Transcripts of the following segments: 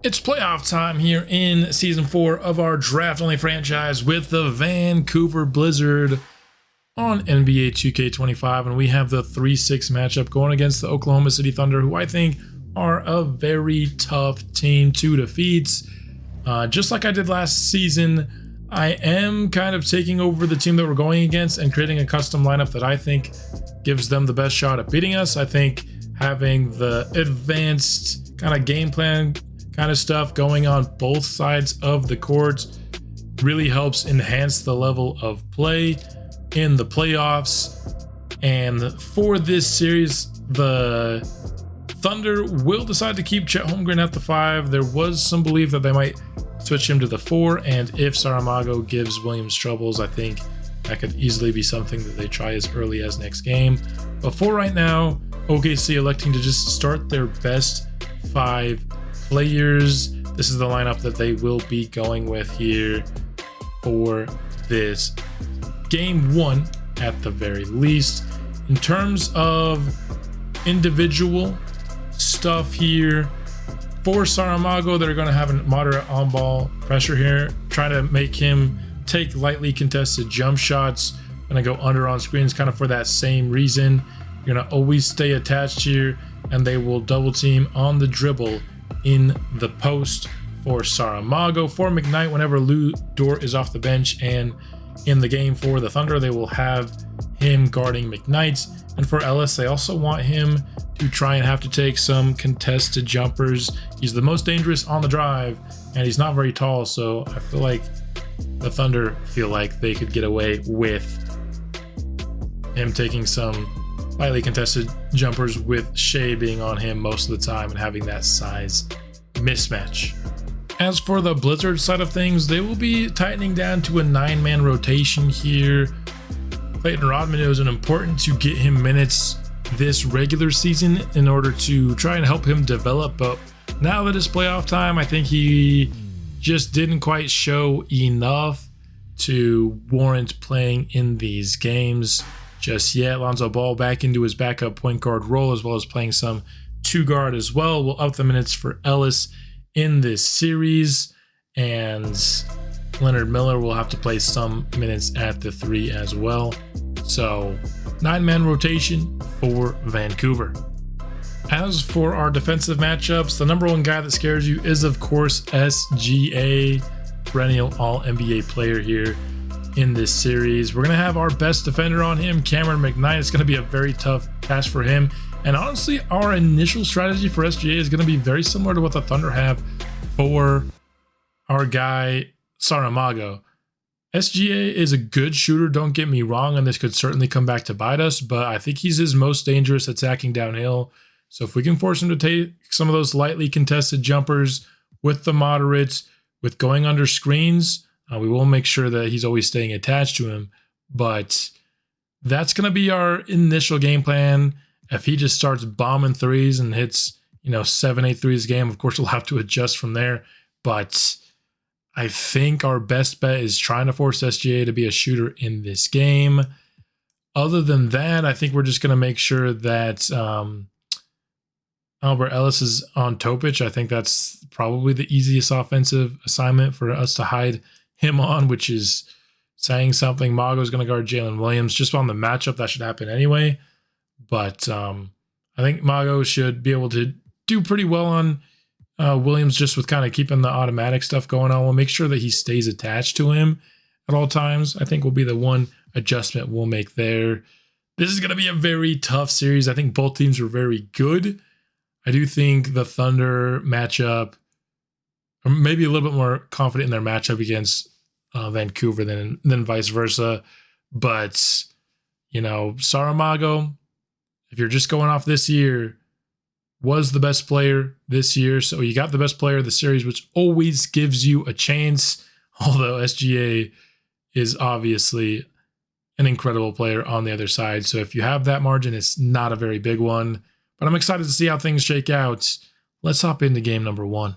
It's playoff time here in Season 4 of our draft-only franchise with the Vancouver Blizzard on NBA 2K25, and we have the 3-6 matchup going against the Oklahoma City Thunder, who I think are a very tough team to defeat. Just like I did last season, I am kind of taking over the team that we're going against and creating a custom lineup that I think gives them the best shot at beating us. I think having the advanced kind of game plan kind of stuff going on both sides of the court really helps enhance the level of play in the playoffs. And for this series, the Thunder will decide to keep Chet Holmgren at the 5. There was some belief that they might switch him to the 4, and if Saramago gives Williams troubles, I think that could easily be something that they try as early as next game. But for right now, OKC electing to just start their best 5 players. This is the lineup that they will be going with here for this game 1 at the very least. In terms of individual stuff here, for Saramago, they're going to have a moderate on-ball pressure here, trying to make him take lightly contested jump shots. Going to go under on screens kind of for that same reason. You're going to always stay attached here, and they will double team on the dribble in the post for Saramago. For McKnight, whenever Lou Dort is off the bench and in the game for the Thunder, they will have him guarding McKnight. And for Ellis, they also want him to try and have to take some contested jumpers. He's the most dangerous on the drive, and he's not very tall, so I feel like the Thunder feel like they could get away with him taking some lightly contested jumpers with Shea being on him most of the time and having that size mismatch. As for the Blizzard side of things, they will be tightening down to a 9-man rotation here. Clayton Rodman, it was important to get him minutes this regular season in order to try and help him develop, but now that it's playoff time, I think he just didn't quite show enough to warrant playing in these games just yet. Lonzo Ball back into his backup point guard role, as well as playing some 2 guard as well. We'll up the minutes for Ellis in this series, and Leonard Miller will have to play some minutes at the 3 as well. So 9-man rotation for Vancouver. As for our defensive matchups, the number 1 guy that scares you is, of course, SGA, perennial All-NBA player here in this series. We're going to have our best defender on him, Cameron McKnight. It's going to be a very tough task for him. And honestly, our initial strategy for SGA is going to be very similar to what the Thunder have for our guy, Saramago. SGA is a good shooter, don't get me wrong, and this could certainly come back to bite us, but I think he's his most dangerous attacking downhill. So if we can force him to take some of those lightly contested jumpers with the moderates, with going under screens, we will make sure that he's always staying attached to him. But that's going to be our initial game plan. If he just starts bombing threes and hits, 7-8 threes a game, of course, we'll have to adjust from there. But I think our best bet is trying to force SGA to be a shooter in this game. Other than that, I think we're just going to make sure that Albert Ellis is on Topic. I think that's probably the easiest offensive assignment for us to hide him on, which is saying something. Mago's going to guard Jalen Williams. Just on the matchup, that should happen anyway. But I think Mago should be able to do pretty well on Williams, just with kind of keeping the automatic stuff going on. We'll make sure that he stays attached to him at all times. I think will be the one adjustment we'll make there. This is going to be a very tough series. I think both teams are very good. I do think the Thunder matchup, or maybe a little bit more confident in their matchup against Vancouver than vice versa. But, you know, Saramago, if you're just going off this year, was the best player this year. So you got the best player of the series, which always gives you a chance. Although SGA is obviously an incredible player on the other side. So if you have that margin, it's not a very big one. But I'm excited to see how things shake out. Let's hop into game number 1.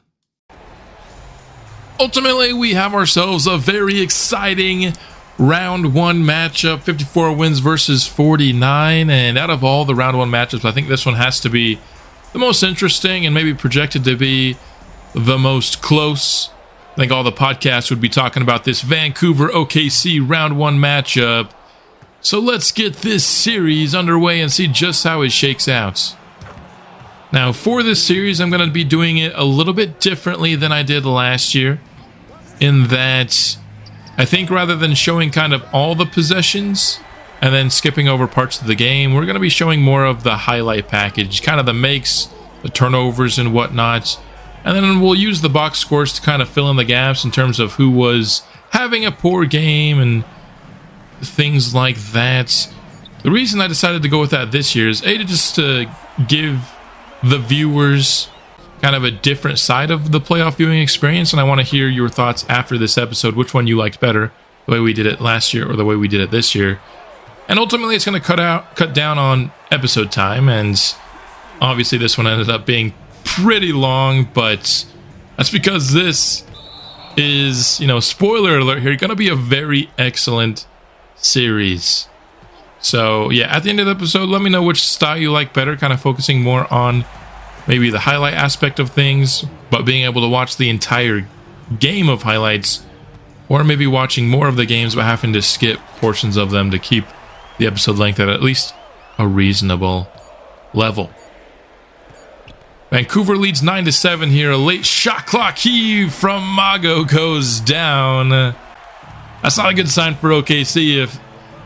Ultimately, we have ourselves a very exciting round 1 matchup, 54 wins versus 49. And out of all the round 1 matchups, I think this one has to be the most interesting and maybe projected to be the most close. I think all the podcasts would be talking about this Vancouver OKC round 1 matchup. So let's get this series underway and see just how it shakes out. Now, for this series, I'm going to be doing it a little bit differently than I did last year, in that I think rather than showing kind of all the possessions and then skipping over parts of the game, we're going to be showing more of the highlight package, kind of the makes, the turnovers and whatnot. And then we'll use the box scores to kind of fill in the gaps in terms of who was having a poor game and things like that. The reason I decided to go with that this year is just to give the viewers kind of a different side of the playoff viewing experience, and I want to hear your thoughts after this episode, which one you liked better, the way we did it last year or the way we did it this year. And ultimately it's going to cut down on episode time, and obviously this one ended up being pretty long, but that's because this is, you know, spoiler alert here, going to be a very excellent series. So yeah, at the end of the episode, let me know which style you like better, kind of focusing more on maybe the highlight aspect of things, but being able to watch the entire game of highlights, or maybe watching more of the games but having to skip portions of them to keep the episode length at least a reasonable level. Vancouver leads 9-7 here. A late shot clock heave from Mago goes down. That's not a good sign for OKC if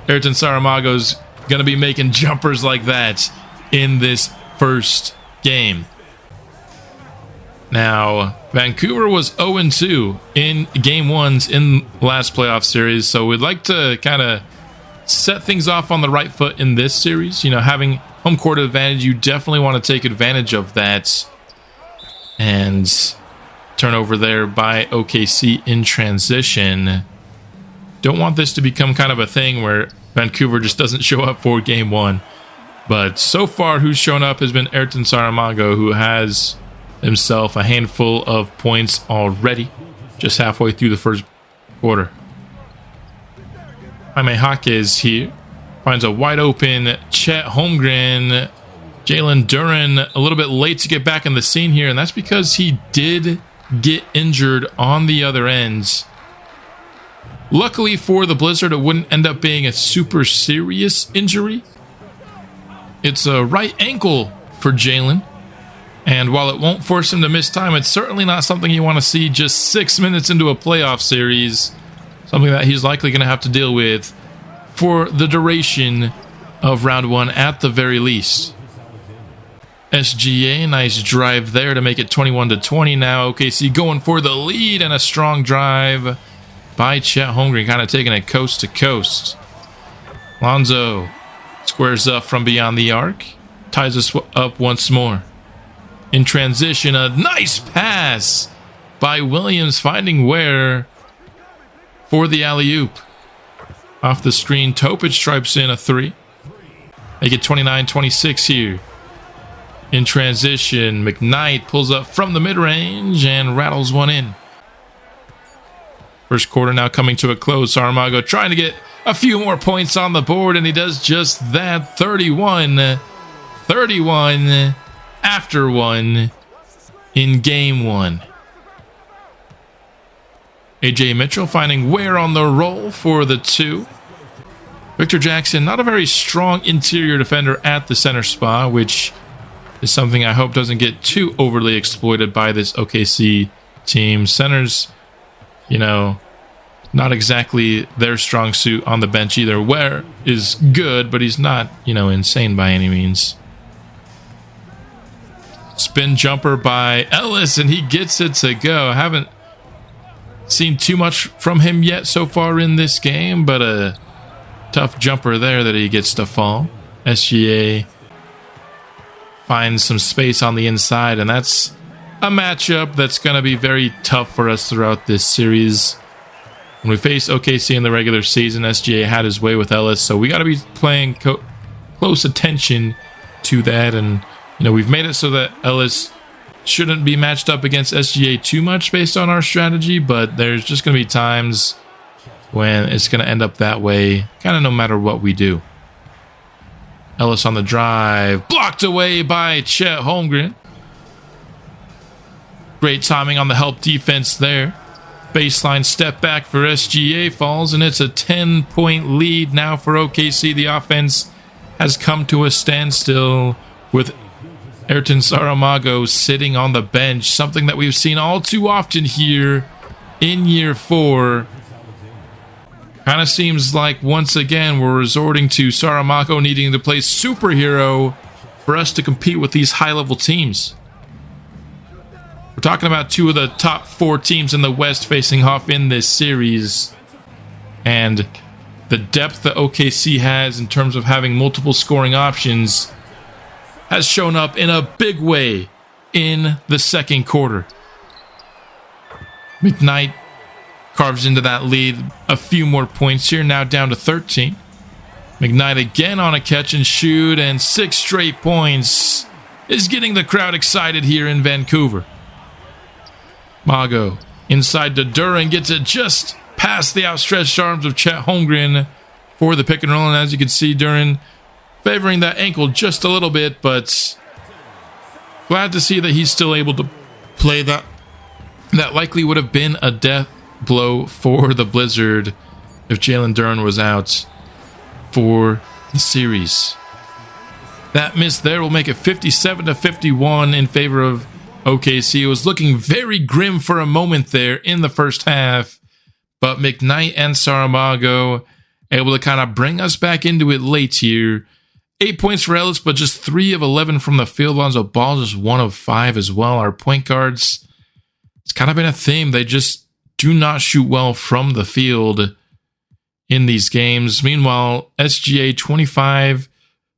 Ayrton Saramago's going to be making jumpers like that in this first game. Now, Vancouver was 0-2 in game 1s in last playoff series, so we'd like to kind of set things off on the right foot in this series. You know, having home court advantage, you definitely want to take advantage of that. And turnover there by OKC in transition. Don't want this to become kind of a thing where Vancouver just doesn't show up for game 1. But so far, who's shown up has been Ayrton Saramago, who has himself a handful of points already, just halfway through the first quarter. Jaime Jaquez here finds a wide open Chet Holmgren. Jalen Duren a little bit late to get back in the scene here, and that's because he did get injured on the other ends. Luckily for the Blizzard, it wouldn't end up being a super serious injury. It's a right ankle for Jalen, and while it won't force him to miss time, it's certainly not something you want to see just 6 minutes into a playoff series. Something that he's likely going to have to deal with for the duration of round 1 at the very least. SGA, nice drive there to make it 21-20 now. OKC going for the lead, and a strong drive by Chet Holmgren, kind of taking it coast to coast. Lonzo squares up from beyond the arc, ties us up once more. In transition, a nice pass by Williams, finding Ware for the alley-oop. Off the screen, Topic stripes in a 3. Make it 29-26 here. In transition, McKnight pulls up from the mid-range and rattles one in. First quarter now coming to a close. Saramago trying to get a few more points on the board, and he does just that. 31 after 1 in game 1. AJ Mitchell finding Ware on the roll for the 2. Victor Jackson, not a very strong interior defender at the center spot, which is something I hope doesn't get too overly exploited by this OKC team. Centers, you know, not exactly their strong suit on the bench either. Ware is good, but he's not, you know, insane by any means. Spin jumper by Ellis, and he gets it to go. I haven't seen too much from him yet so far in this game, but a tough jumper there that he gets to fall. SGA finds some space on the inside, and that's a matchup that's going to be very tough for us throughout this series. When we face OKC in the regular season, SGA had his way with Ellis, so we got to be paying close attention to that. And you know, we've made it so that Ellis shouldn't be matched up against SGA too much based on our strategy, but there's just going to be times when it's going to end up that way, kind of no matter what we do. Ellis on the drive, blocked away by Chet Holmgren. Great timing on the help defense there. Baseline step back for SGA falls, and it's a 10-point lead now for OKC. The offense has come to a standstill with Ayrton Saramago sitting on the bench, something that we've seen all too often here in year 4. Kind of seems like once again we're resorting to Saramago needing to play superhero for us to compete with these high-level teams. We're talking about 2 of the top 4 teams in the West facing off in this series. And the depth that OKC has in terms of having multiple scoring options has shown up in a big way in the second quarter. McKnight carves into that lead. A few more points here, now down to 13. McKnight again on a catch and shoot, and 6 straight points is getting the crowd excited here in Vancouver. Mago inside to Duran, gets it just past the outstretched arms of Chet Holmgren for the pick and roll, and as you can see, Duran favoring that ankle just a little bit, but glad to see that he's still able to play that. That likely would have been a death blow for the Blizzard if Jalen Duran was out for the series. That miss there will make it 57-51 in favor of OKC. It was looking very grim for a moment there in the first half, but McKnight and Saramago able to kind of bring us back into it late here. 8 points for Ellis, but just 3 of 11 from the field. Lonzo Ball just 1 of 5 as well. Our point guards, it's kind of been a theme. They just do not shoot well from the field in these games. Meanwhile, SGA 25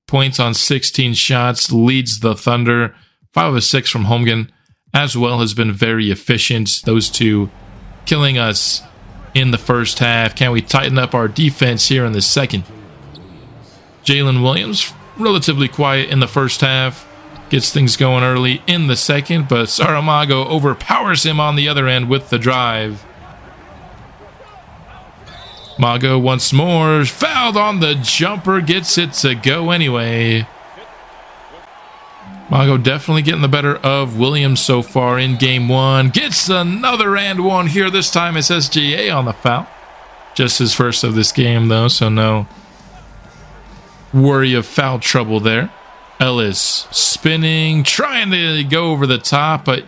points on 16 shots, leads the Thunder. 5 of 6 from Holmgren as well, has been very efficient. Those two killing us in the first half. Can we tighten up our defense here in the second? Jalen Williams, relatively quiet in the first half, gets things going early in the second, but Saramago overpowers him on the other end with the drive. Mago once more, fouled on the jumper, gets it to go anyway. Mago definitely getting the better of Williams so far in game 1. Gets another and one here. This time it's SGA on the foul. Just his first of this game though, so no worry of foul trouble there. Ellis spinning, trying to go over the top, but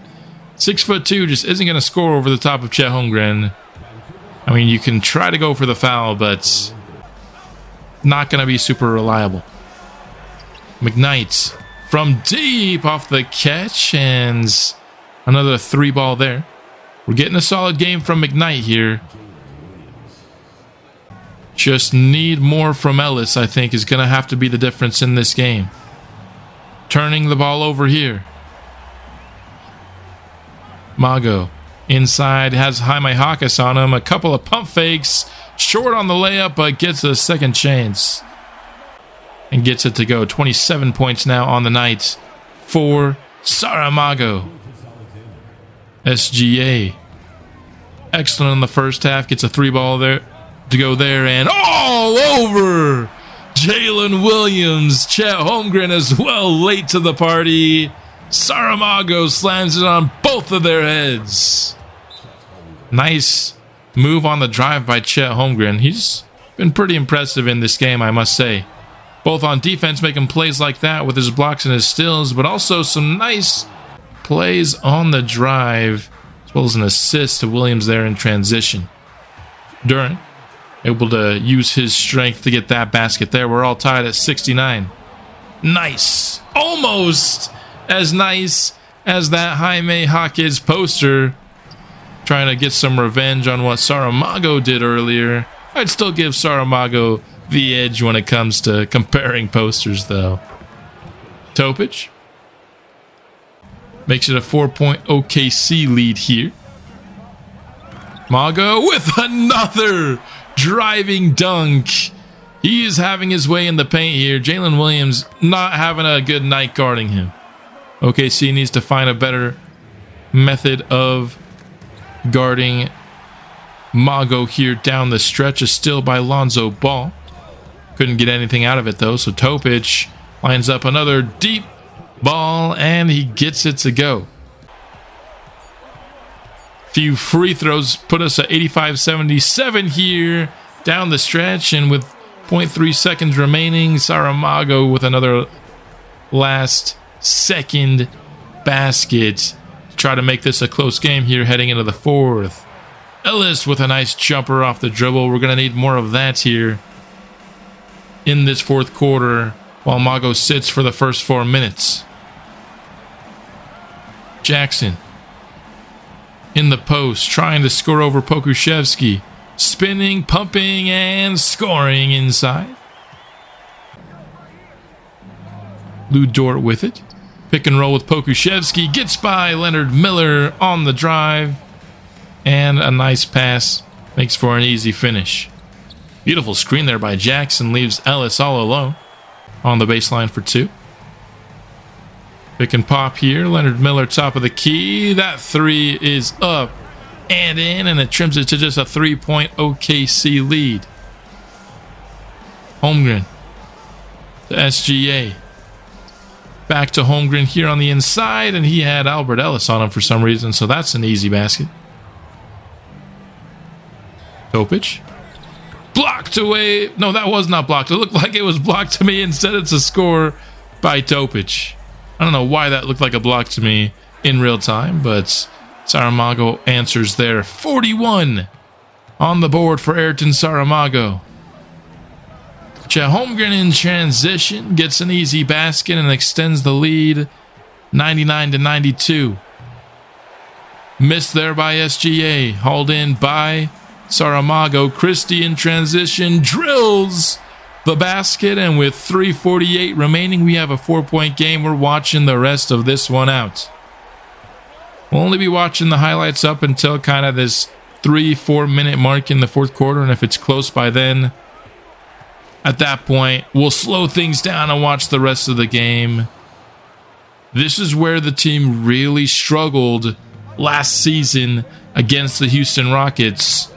6'2" just isn't going to score over the top of Chet Holmgren. I mean, you can try to go for the foul, but not going to be super reliable. McKnight from deep off the catch, and another 3 ball there. We're getting a solid game from McKnight here. Just need more from Ellis, I think, is going to have to be the difference in this game. Turning the ball over here. Mago inside, has Jaime Jaquez on him. A couple of pump fakes. Short on the layup, but gets a second chance. And gets it to go. 27 points now on the night for Saramago. SGA. Excellent in the first half. Gets a 3 ball there to go there, and all over Jalen Williams. Chet Holmgren as well, late to the party. Saramago slams it on both of their heads. Nice move on the drive by Chet Holmgren. He's been pretty impressive in this game, I must say. Both on defense, making plays like that with his blocks and his steals, but also some nice plays on the drive, as well as an assist to Williams there in transition. Durant able to use his strength to get that basket there. We're all tied at 69. Nice. Almost as nice as that Jaime Jaquez poster. Trying to get some revenge on what Saramago did earlier. I'd still give Saramago the edge when it comes to comparing posters, though. Topic makes it a 4-point OKC lead here. Mago with another driving dunk. He is having his way in the paint here. Jalen Williams not having a good night guarding him. OKC needs to find a better method of guarding Mago here down the stretch. A steal by Lonzo Ball. Couldn't get anything out of it, though, so Topic lines up another deep ball, and he gets it to go. Few free throws put us at 85-77 here down the stretch, and with 0.3 seconds remaining, Saramago with another last second basket to try to make this a close game here heading into the fourth. Ellis with a nice jumper off the dribble. We're going to need more of that here in this fourth quarter while Mago sits for the first 4 minutes. Jackson in the post, trying to score over Pokuševski. Spinning, pumping, and scoring inside. Lou Dort with it. Pick and roll with Pokuševski. Gets by Leonard Miller on the drive. And a nice pass makes for an easy finish. Beautiful screen there by Jackson. Leaves Ellis all alone on the baseline for two. Pick and pop here. Leonard Miller top of the key. That three is up and in, and it trims it to just a 3-point OKC lead. Holmgren to SGA. Back to Holmgren here on the inside, and he had Albert Ellis on him for some reason, so that's an easy basket. Topic. Blocked away. No, that was not blocked. It looked like it was blocked to me. Instead, it's a score by Topic. I don't know why that looked like a block to me in real time, but Saramago answers there. 41 on the board for Ayrton Saramago. Chet Holmgren in transition gets an easy basket and extends the lead 99-92. Missed there by SGA. Hauled in by Saramago. Christie in transition drills the basket, and with 3:48 remaining, we have a 4-point game. We're watching the rest of this one out. We'll only be watching the highlights up until kind of this 3-4 minute mark in the fourth quarter, and if it's close by then, at that point, we'll slow things down and watch the rest of the game. This is where the team really struggled last season against the Houston Rockets.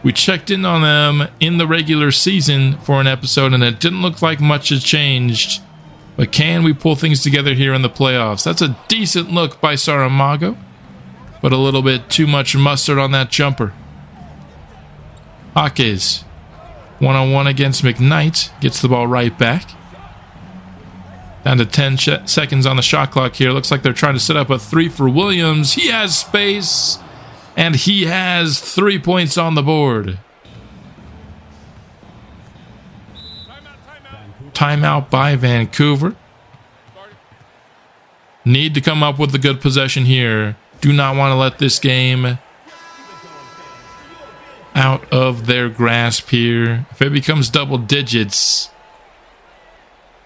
We checked in on them in the regular season for an episode, and it didn't look like much has changed. But can we pull things together here in the playoffs? That's a decent look by Saramago, but a little bit too much mustard on that jumper. Jaquez, one-on-one against McKnight, gets the ball right back. Down to 10 seconds on the shot clock here. Looks like they're trying to set up a three for Williams. He has space, and he has 3 points on the board. Timeout by Vancouver. Need to come up with a good possession here. Do not want to let this game out of their grasp here. If it becomes double digits,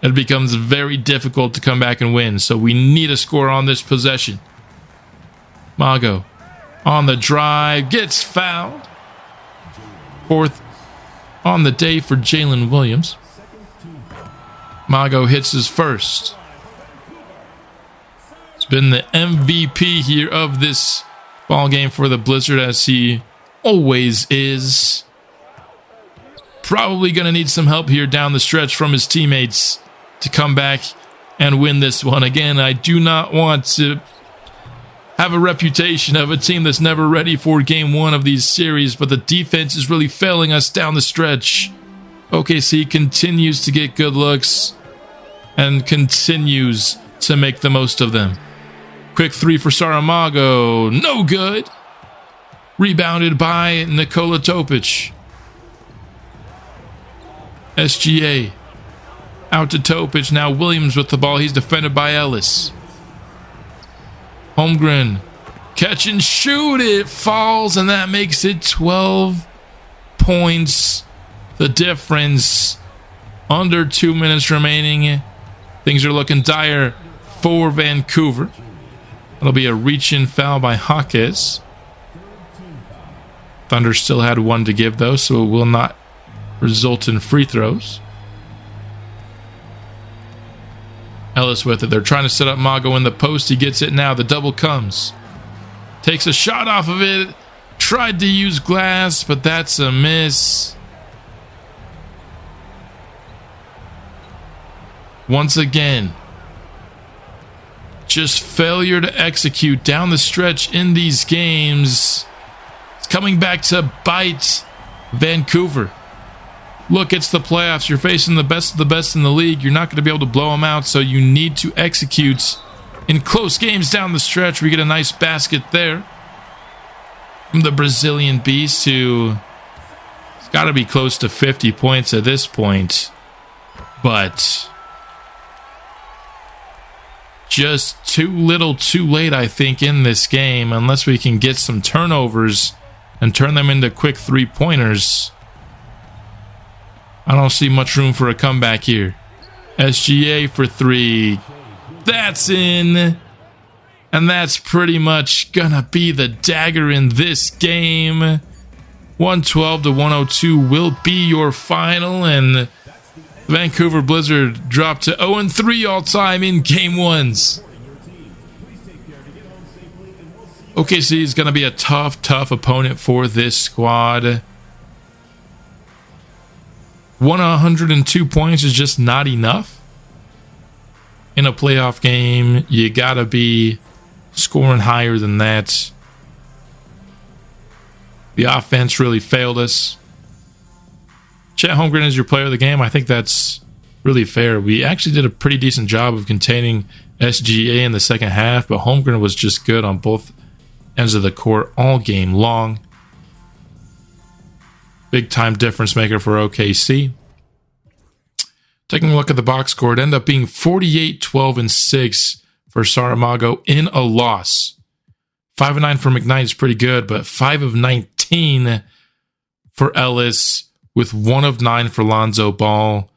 it becomes very difficult to come back and win. So we need a score on this possession. Mago on the drive, gets fouled. Fourth on the day for Jalen Williams. Mago hits his first. It's been the MVP here of this ball game for the Blizzard, as he always is. Probably going to need some help here down the stretch from his teammates to come back and win this one. Again, I do not want to have a reputation of a team that's never ready for game one of these series, but the defense is really failing us down the stretch. OKC continues to get good looks and continues to make the most of them. Quick three for Saramago. No good. Rebounded by Nikola Topic. SGA. Out to Topic. Now Williams with the ball. He's defended by Ellis. Holmgren. Catch and shoot. It falls, and that makes it 12 points. The difference. Under 2 minutes remaining. Things are looking dire for Vancouver. It'll be a reach-in foul by Hawkins. Thunder still had one to give, though, so it will not result in free throws. Ellis with it. They're trying to set up Mago in the post. He gets it now. The double comes. Takes a shot off of it. Tried to use glass, but that's a miss. Once again, just failure to execute down the stretch in these games. It's coming back to bite Vancouver. Look, it's the playoffs. You're facing the best of the best in the league. You're not going to be able to blow them out, so you need to execute in close games down the stretch. We get a nice basket there from the Brazilian Beast, who has got to be close to 50 points at this point. But just too little too late, I think, in this game, unless we can get some turnovers and turn them into quick three-pointers. I don't see much room for a comeback here. SGA for three. That's in. And that's pretty much gonna be the dagger in this game. 112 to 102 will be your final, and Vancouver Blizzard dropped to 0-3 all-time in game ones. OKC is going to be a tough opponent for this squad. 102 points is just not enough. In a playoff game, you got to be scoring higher than that. The offense really failed us. Chet Holmgren is your player of the game. I think that's really fair. We actually did a pretty decent job of containing SGA in the second half, but Holmgren was just good on both ends of the court all game long. Big time difference maker for OKC. Taking a look at the box score, it ended up being 48, 12, and 6 for Saramago in a loss. 5 of 9 for McKnight is pretty good, but 5 of 19 for Ellis, with 1 of 9 for Lonzo Ball.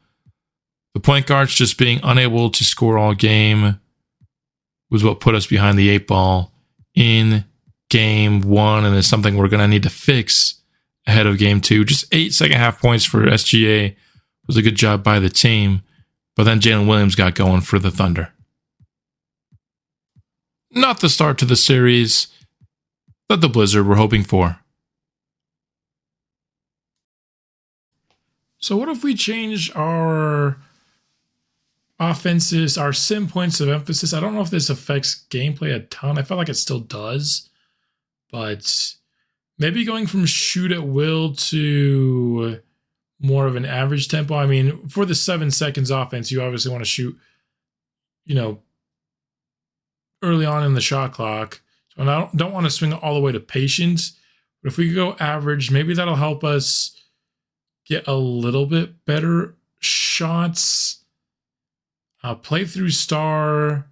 The point guards just being unable to score all game was what put us behind the 8 ball in game one, and it's something we're going to need to fix ahead of game two. Just 8 second half points for SGA was a good job by the team, but then Jalen Williams got going for the Thunder. Not the start to the series that the Blizzard were hoping for. So what if we change our offenses, our sim points of emphasis? I don't know if this affects gameplay a ton. I feel like it still does. But maybe going from shoot at will to more of an average tempo. I mean, for the 7 seconds offense, you obviously want to shoot, early on in the shot clock. So I don't want to swing all the way to patience. But if we go average, maybe that'll help us get a little bit better shots. Play through star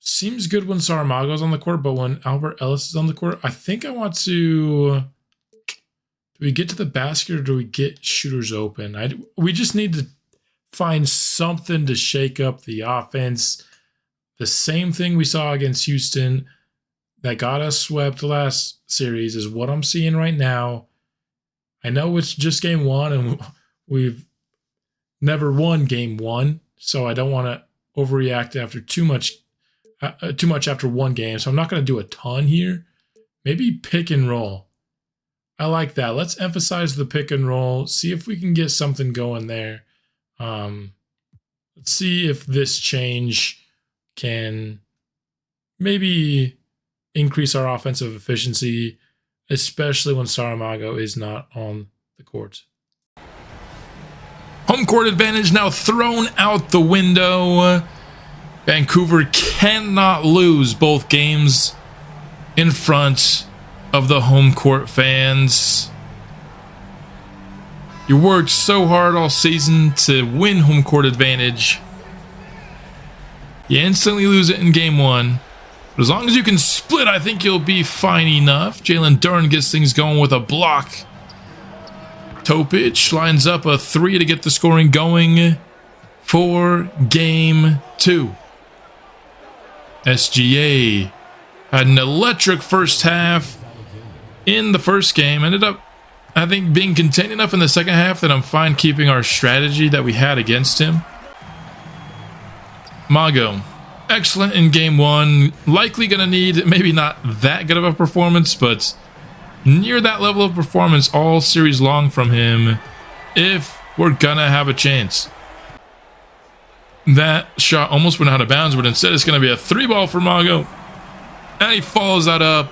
seems good when Saramago's on the court, but when Albert Ellis is on the court, I think I want to... Do we get to the basket or do we get shooters open? We just need to find something to shake up the offense. The same thing we saw against Houston that got us swept last series is what I'm seeing right now. I know it's just game one and we've never won game one, so I don't want to overreact after too much after one game. So I'm not going to do a ton here. Maybe pick and roll. I like that. Let's emphasize the pick and roll. See if we can get something going there. Let's see if this change can maybe increase our offensive efficiency, especially when Saramago is not on the court. Home court advantage now thrown out the window. Vancouver cannot lose both games in front of the home court fans. You worked so hard all season to win home court advantage. You instantly lose it in game one. But as long as you can split, I think you'll be fine enough. Jalen Duren gets things going with a block. Topic lines up a three to get the scoring going for game two. SGA had an electric first half in the first game. Ended up, I think, being contained enough in the second half that I'm fine keeping our strategy that we had against him. Mago, excellent in game one. Likely going to need maybe not that good of a performance, but near that level of performance all series long from him if we're going to have a chance. That shot almost went out of bounds, but instead it's going to be a three ball for Mago. And he follows that up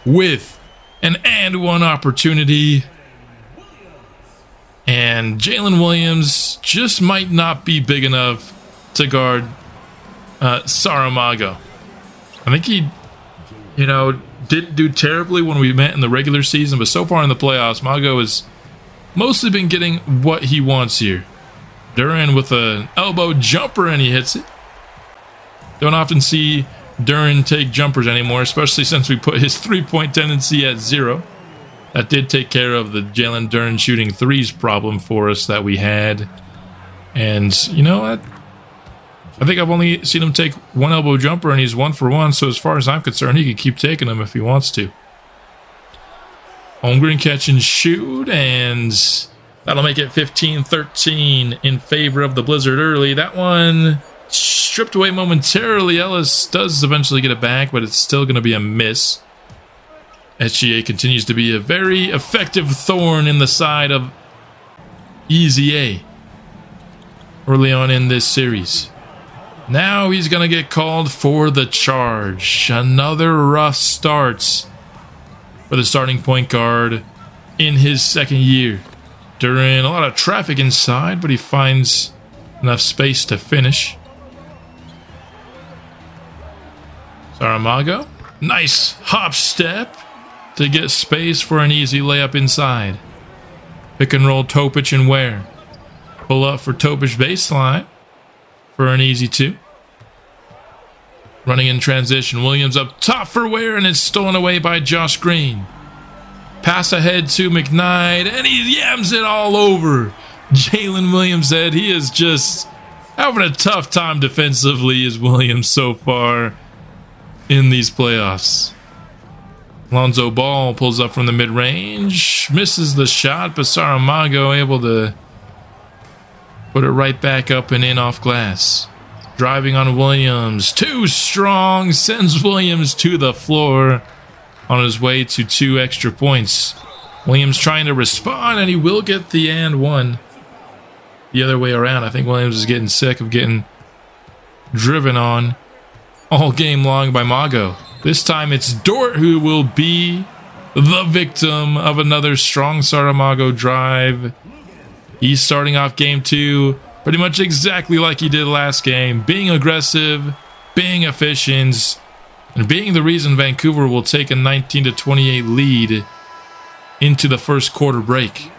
with an and one opportunity. And Jalen Williams just might not be big enough to guard Saramago. I think he, didn't do terribly when we met in the regular season, but so far in the playoffs, Mago has mostly been getting what he wants here. Duren with an elbow jumper, and he hits it. Don't often see Duren take jumpers anymore, especially since we put his three-point tendency at 0. That did take care of the Jalen Duren shooting threes problem for us that we had. And, you know what? I think I've only seen him take one elbow jumper, and he's 1 for 1. So as far as I'm concerned, he could keep taking them if he wants to. Holmgren catch and shoot, and that'll make it 15-13 in favor of the Blizzard early. That one stripped away momentarily. Ellis does eventually get it back, but it's still going to be a miss. SGA continues to be a very effective thorn in the side of Easy A early on in this series. Now he's going to get called for the charge. Another rough start for the starting point guard in his second year. During a lot of traffic inside, but he finds enough space to finish. Saramago, nice hop step to get space for an easy layup inside. Pick and roll Topic and Ware. Pull up for Topic baseline for an easy 2. Running in transition, Williams up top for Ware, and it's stolen away by Josh Green. Pass ahead to McKnight, and he yams it all over Jalen Williams' head. He is just having a tough time defensively, is Williams, so far in these playoffs. Lonzo Ball pulls up from the mid-range, misses the shot, but Saramago able to put it right back up and in off glass. Driving on Williams, too strong, sends Williams to the floor on his way to 2 extra points. Williams trying to respond, and he will get the and one. The other way around, I think Williams is getting sick of getting driven on all game long by Mago. This time it's Dort who will be the victim of another strong Saramago drive. He's starting off game 2 pretty much exactly like he did last game, being aggressive, being efficient, and being the reason Vancouver will take a 19-28 lead into the first quarter break.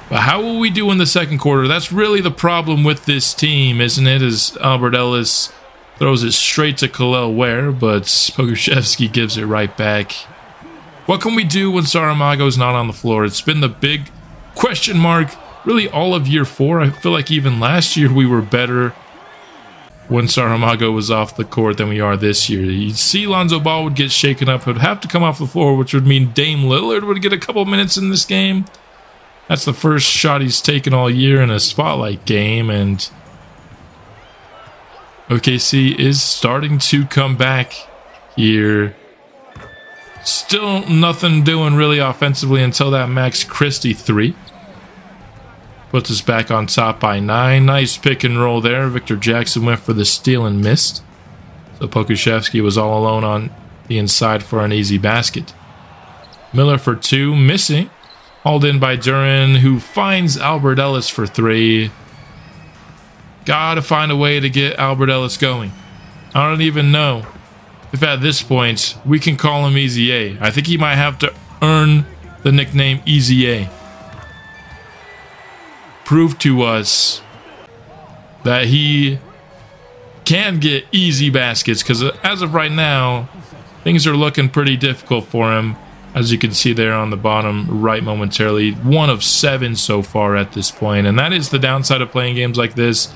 But how will we do in the second quarter? That's really the problem with this team, isn't it? As Albert Ellis throws it straight to Kel'el Ware, but Pokusevski gives it right back. What can we do when Saramago's not on the floor? It's been the big question mark really all of year 4. I feel like even last year we were better when Saramago was off the court than we are this year. You'd see Lonzo Ball would get shaken up, would have to come off the floor, which would mean Dame Lillard would get a couple minutes in this game. That's the first shot he's taken all year in a spotlight game, and OKC is starting to come back here. Still nothing doing really offensively until that Max Christie 3. Puts us back on top by 9. Nice pick and roll there. Victor Jackson went for the steal and missed. So Pokusevski was all alone on the inside for an easy basket. Miller for 2, missing. Hauled in by Duran, who finds Albert Ellis for 3. Gotta find a way to get Albert Ellis going. I don't even know if at this point we can call him Easy A. I think he might have to earn the nickname Easy A. Prove to us that he can get easy baskets, because as of right now, things are looking pretty difficult for him. As you can see there on the bottom right momentarily, 1 of 7 so far at this point. And that is the downside of playing games like this.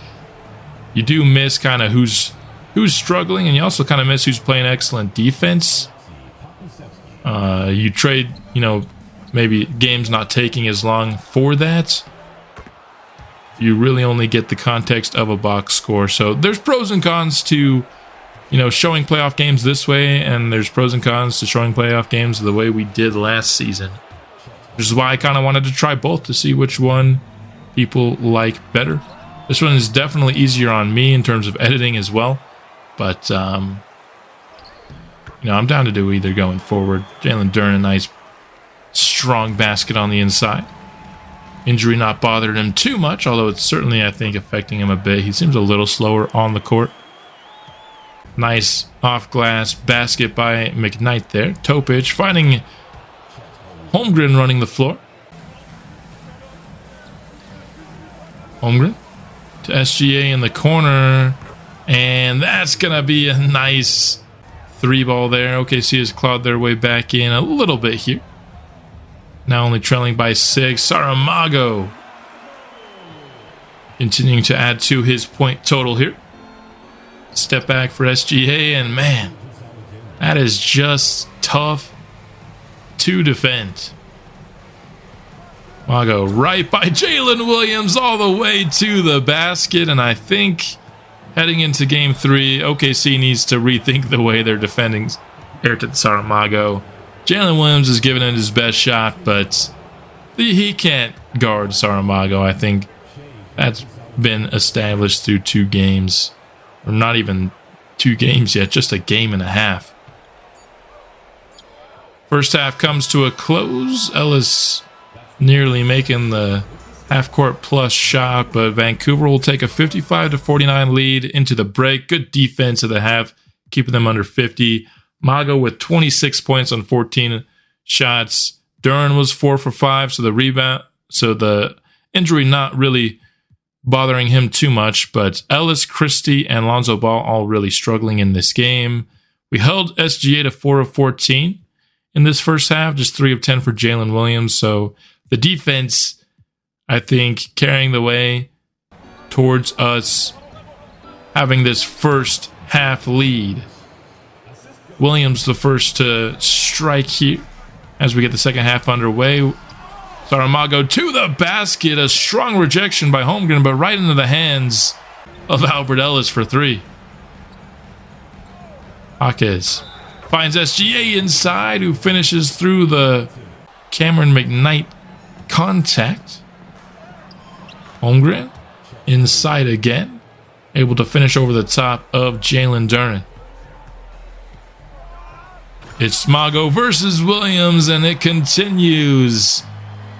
You do miss kind of who's struggling, and you also kind of miss who's playing excellent defense. You trade, maybe games not taking as long for that. You really only get the context of a box score. So there's pros and cons to showing playoff games this way, and there's pros and cons to showing playoff games the way we did last season. Which is why I kind of wanted to try both to see which one people like better. This one is definitely easier on me in terms of editing as well. But, I'm down to do either going forward. Jalen Duran, a nice, strong basket on the inside. Injury not bothered him too much, although it's certainly, I think, affecting him a bit. He seems a little slower on the court. Nice off-glass basket by McKnight there. Topic finding Holmgren running the floor. Holmgren to SGA in the corner. And that's going to be a nice 3-ball there. OKC has clawed their way back in a little bit here. Now only trailing by 6. Saramago continuing to add to his point total here. Step back for SGA, and man, that is just tough to defend. Mago right by Jalen Williams all the way to the basket, and I think heading into Game 3, OKC needs to rethink the way they're defending Ayrton Saramago. Jalen Williams is giving it his best shot, but he can't guard Saramago. I think that's been established through 2 games. Or not even 2 games yet, just a game and a half. First half comes to a close. Ellis nearly making the half-court plus shot, but Vancouver will take a 55-49 lead into the break. Good defense of the half, keeping them under 50. Mago with 26 points on 14 shots. Duran was 4 for 5, so the injury not really bothering him too much, but Ellis, Christie, and Lonzo Ball all really struggling in this game. We held SGA to 4 of 14 in this first half, just 3 of 10 for Jalen Williams. So the defense, I think, carrying the way towards us having this first half lead. Williams the first to strike here as we get the second half underway. Saramago to the basket. A strong rejection by Holmgren, but right into the hands of Albert Ellis for 3. Jaquez finds SGA inside, who finishes through the Cameron McKnight contact. Holmgren inside again, able to finish over the top of Jalen Duran. It's Mago versus Williams, and it continues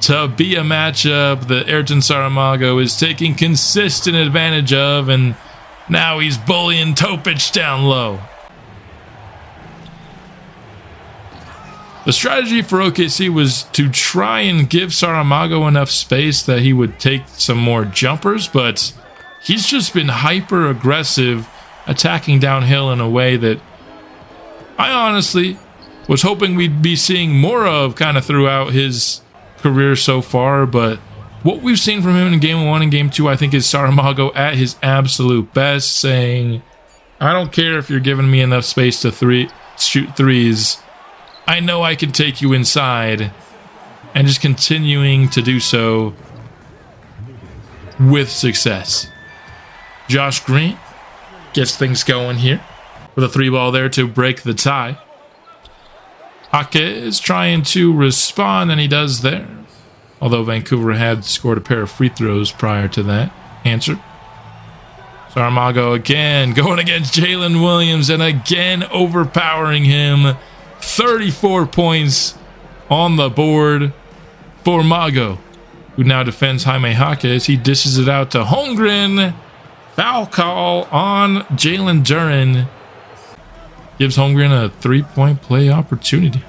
to be a matchup that Ayrton Saramago is taking consistent advantage of, and now he's bullying Topic down low. The strategy for OKC was to try and give Saramago enough space that he would take some more jumpers, but he's just been hyper aggressive, attacking downhill in a way that I honestly was hoping we'd be seeing more of kind of throughout his career so far. But what we've seen from him in Game 1 and Game 2, I think, is Saramago at his absolute best, saying, I don't care if you're giving me enough space to shoot threes. I know I can take you inside, and just continuing to do so with success. Josh Green gets things going here with a 3-ball there to break the tie. Ake is trying to respond, and he does there. Although Vancouver had scored a pair of free throws prior to that. Answer. Saramago again going against Jalen Williams, and again overpowering him. 34 points on the board for Mago, who now defends Jaime Jaque as he dishes it out to Holmgren. Foul call on Jalen Duren. Gives Holmgren a 3-point play opportunity.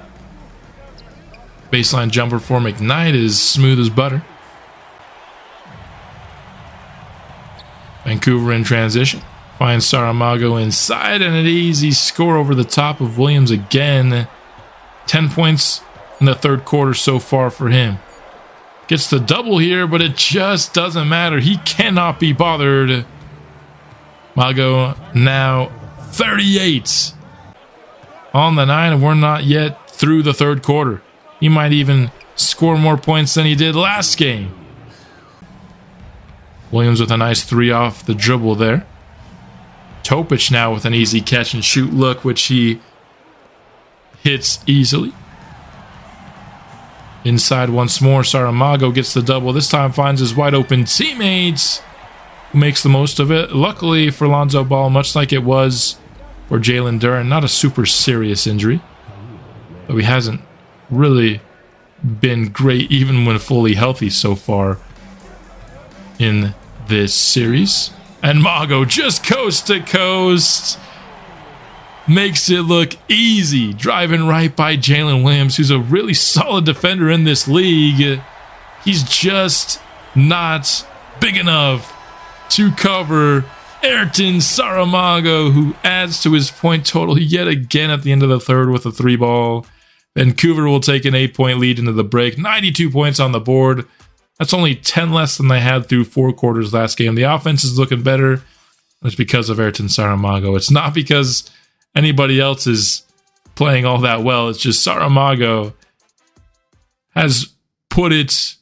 Baseline jumper for McKnight is smooth as butter. Vancouver in transition. Finds Saramago inside and an easy score over the top of Williams again. 10 points in the third quarter so far for him. Gets the double here, but it just doesn't matter. He cannot be bothered. Mago now 38 on the 9, and we're not yet through the third quarter. He might even score more points than he did last game. Williams with a nice 3 off the dribble there. Topic now with an easy catch and shoot look, which he hits easily. Inside once more, Saramago gets the double. This time finds his wide open teammates, who makes the most of it. Luckily for Lonzo Ball, much like it was for Jalen Duren, not a super serious injury, though he hasn't really been great even when fully healthy so far in this series. And Mago just coast to coast. Makes it look easy. Driving right by Jalen Williams, who's a really solid defender in this league. He's just not big enough to cover Ayrton Saramago, who adds to his point total yet again at the end of the third with a 3 ball. Vancouver will take an 8-point lead into the break. 92 points on the board. That's only 10 less than they had through 4 quarters last game. The offense is looking better. It's because of Ayrton Saramago. It's not because anybody else is playing all that well. It's just Saramago has put it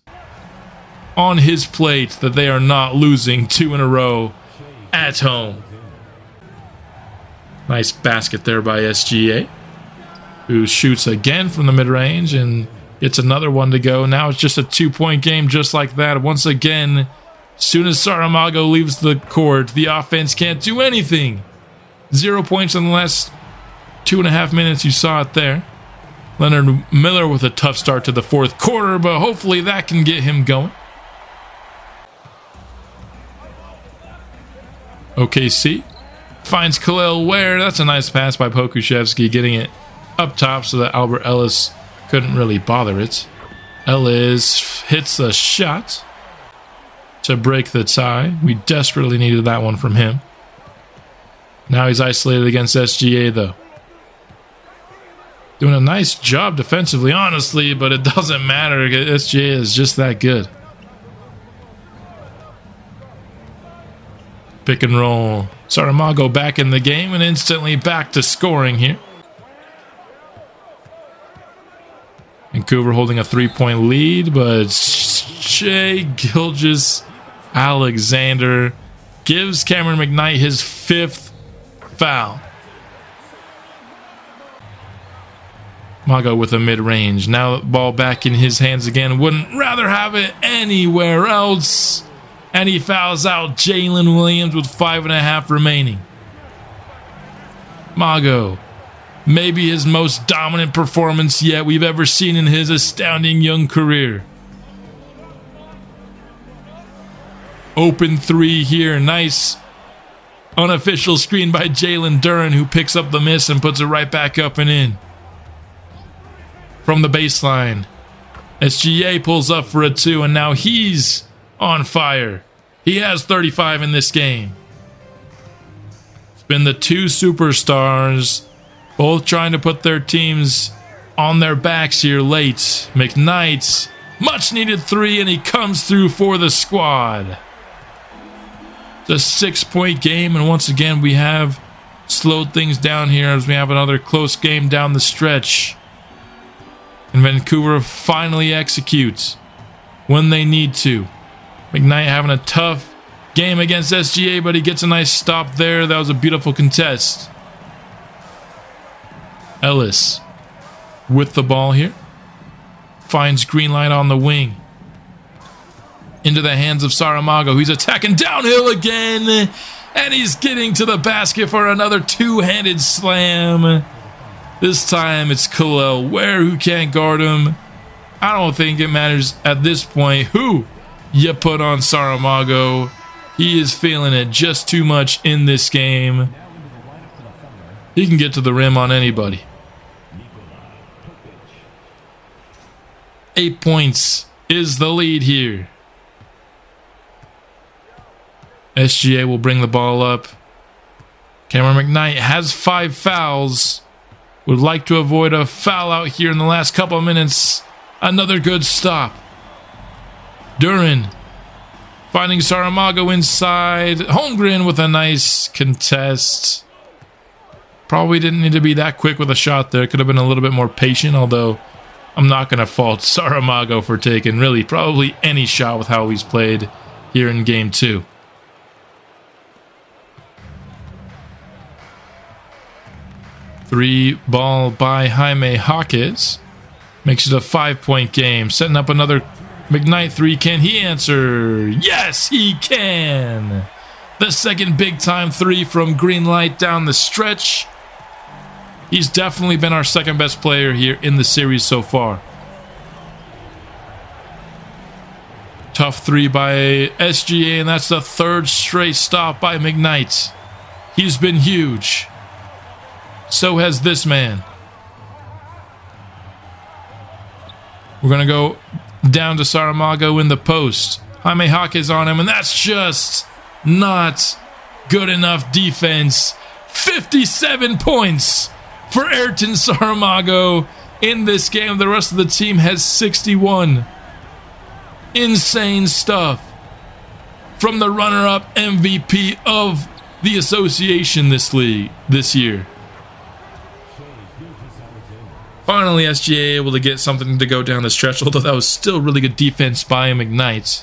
on his plate that they are not losing 2 in a row at home. Nice basket there by SGA, who shoots again from the mid-range and gets another one to go. Now it's just a 2-point game just like that. Once again, as soon as Saramago leaves the court, the offense can't do anything. 0 points in the last 2.5 minutes. You saw it there. Leonard Miller with a tough start to the fourth quarter, but hopefully that can get him going. OKC finds Khalil Ware. That's a nice pass by Pokuševski, getting it up top so that Albert Ellis couldn't really bother it. Ellis hits the shot to break the tie. We desperately needed that one from him. Now he's isolated against SGA, though. Doing a nice job defensively, honestly, but it doesn't matter. SGA is just that good. Pick and roll. Saramago back in the game and instantly back to scoring here. Vancouver holding a 3-point lead, but Shai Gilgeous-Alexander gives Cameron McKnight his 5th foul. Mago with a mid-range. Now the ball back in his hands again. Wouldn't rather have it anywhere else. And he fouls out Jalen Williams with 5.5 remaining. Mago, maybe his most dominant performance yet we've ever seen in his astounding young career. Open 3 here. Nice unofficial screen by Jalen Duren, who picks up the miss and puts it right back up and in. From the baseline, SGA pulls up for a 2, and now he's on fire. He has 35 in this game. It's been the 2 superstars, both trying to put their teams on their backs here late. McKnight, much needed 3, and he comes through for the squad. It's a 6-point game, and once again we have slowed things down here as we have another close game down the stretch. And Vancouver finally executes when they need to. McKnight having a tough game against SGA, but he gets a nice stop there. That was a beautiful contest. Ellis with the ball here. Finds green light on the wing. Into the hands of Saramago. He's attacking downhill again. And he's getting to the basket for another 2-handed slam. This time it's Khalil Ware who can't guard him. I don't think it matters at this point who you put on Saramago. He is feeling it just too much in this game. He can get to the rim on anybody. 8 points is the lead here. SGA will bring the ball up. Cameron McKnight has 5 fouls. Would like to avoid a foul out here in the last couple of minutes. Another good stop. Duran finding Saramago inside. Holmgren with a nice contest. Probably didn't need to be that quick with a shot there. Could have been a little bit more patient, although I'm not going to fault Saramago for taking really probably any shot with how he's played here in game 2. Three ball by Jaime Jaquez. Makes it a 5-point game. Setting up another McKnight three. Can he answer? Yes, he can. The second big-time three from Greenlight down the stretch. He's definitely been our second best player here in the series so far. Tough three by SGA, and that's the third straight stop by McKnight. He's been huge. So has this man. We're going to go down to Saramago in the post. Jaime Jaquez on him, and that's just not good enough defense. 57 points for Ayrton Saramago in this game. The rest of the team has 61. Insane stuff from the runner-up MVP of the association this year. Finally, SGA able to get something to go down the stretch, although that was still really good defense by McKnight.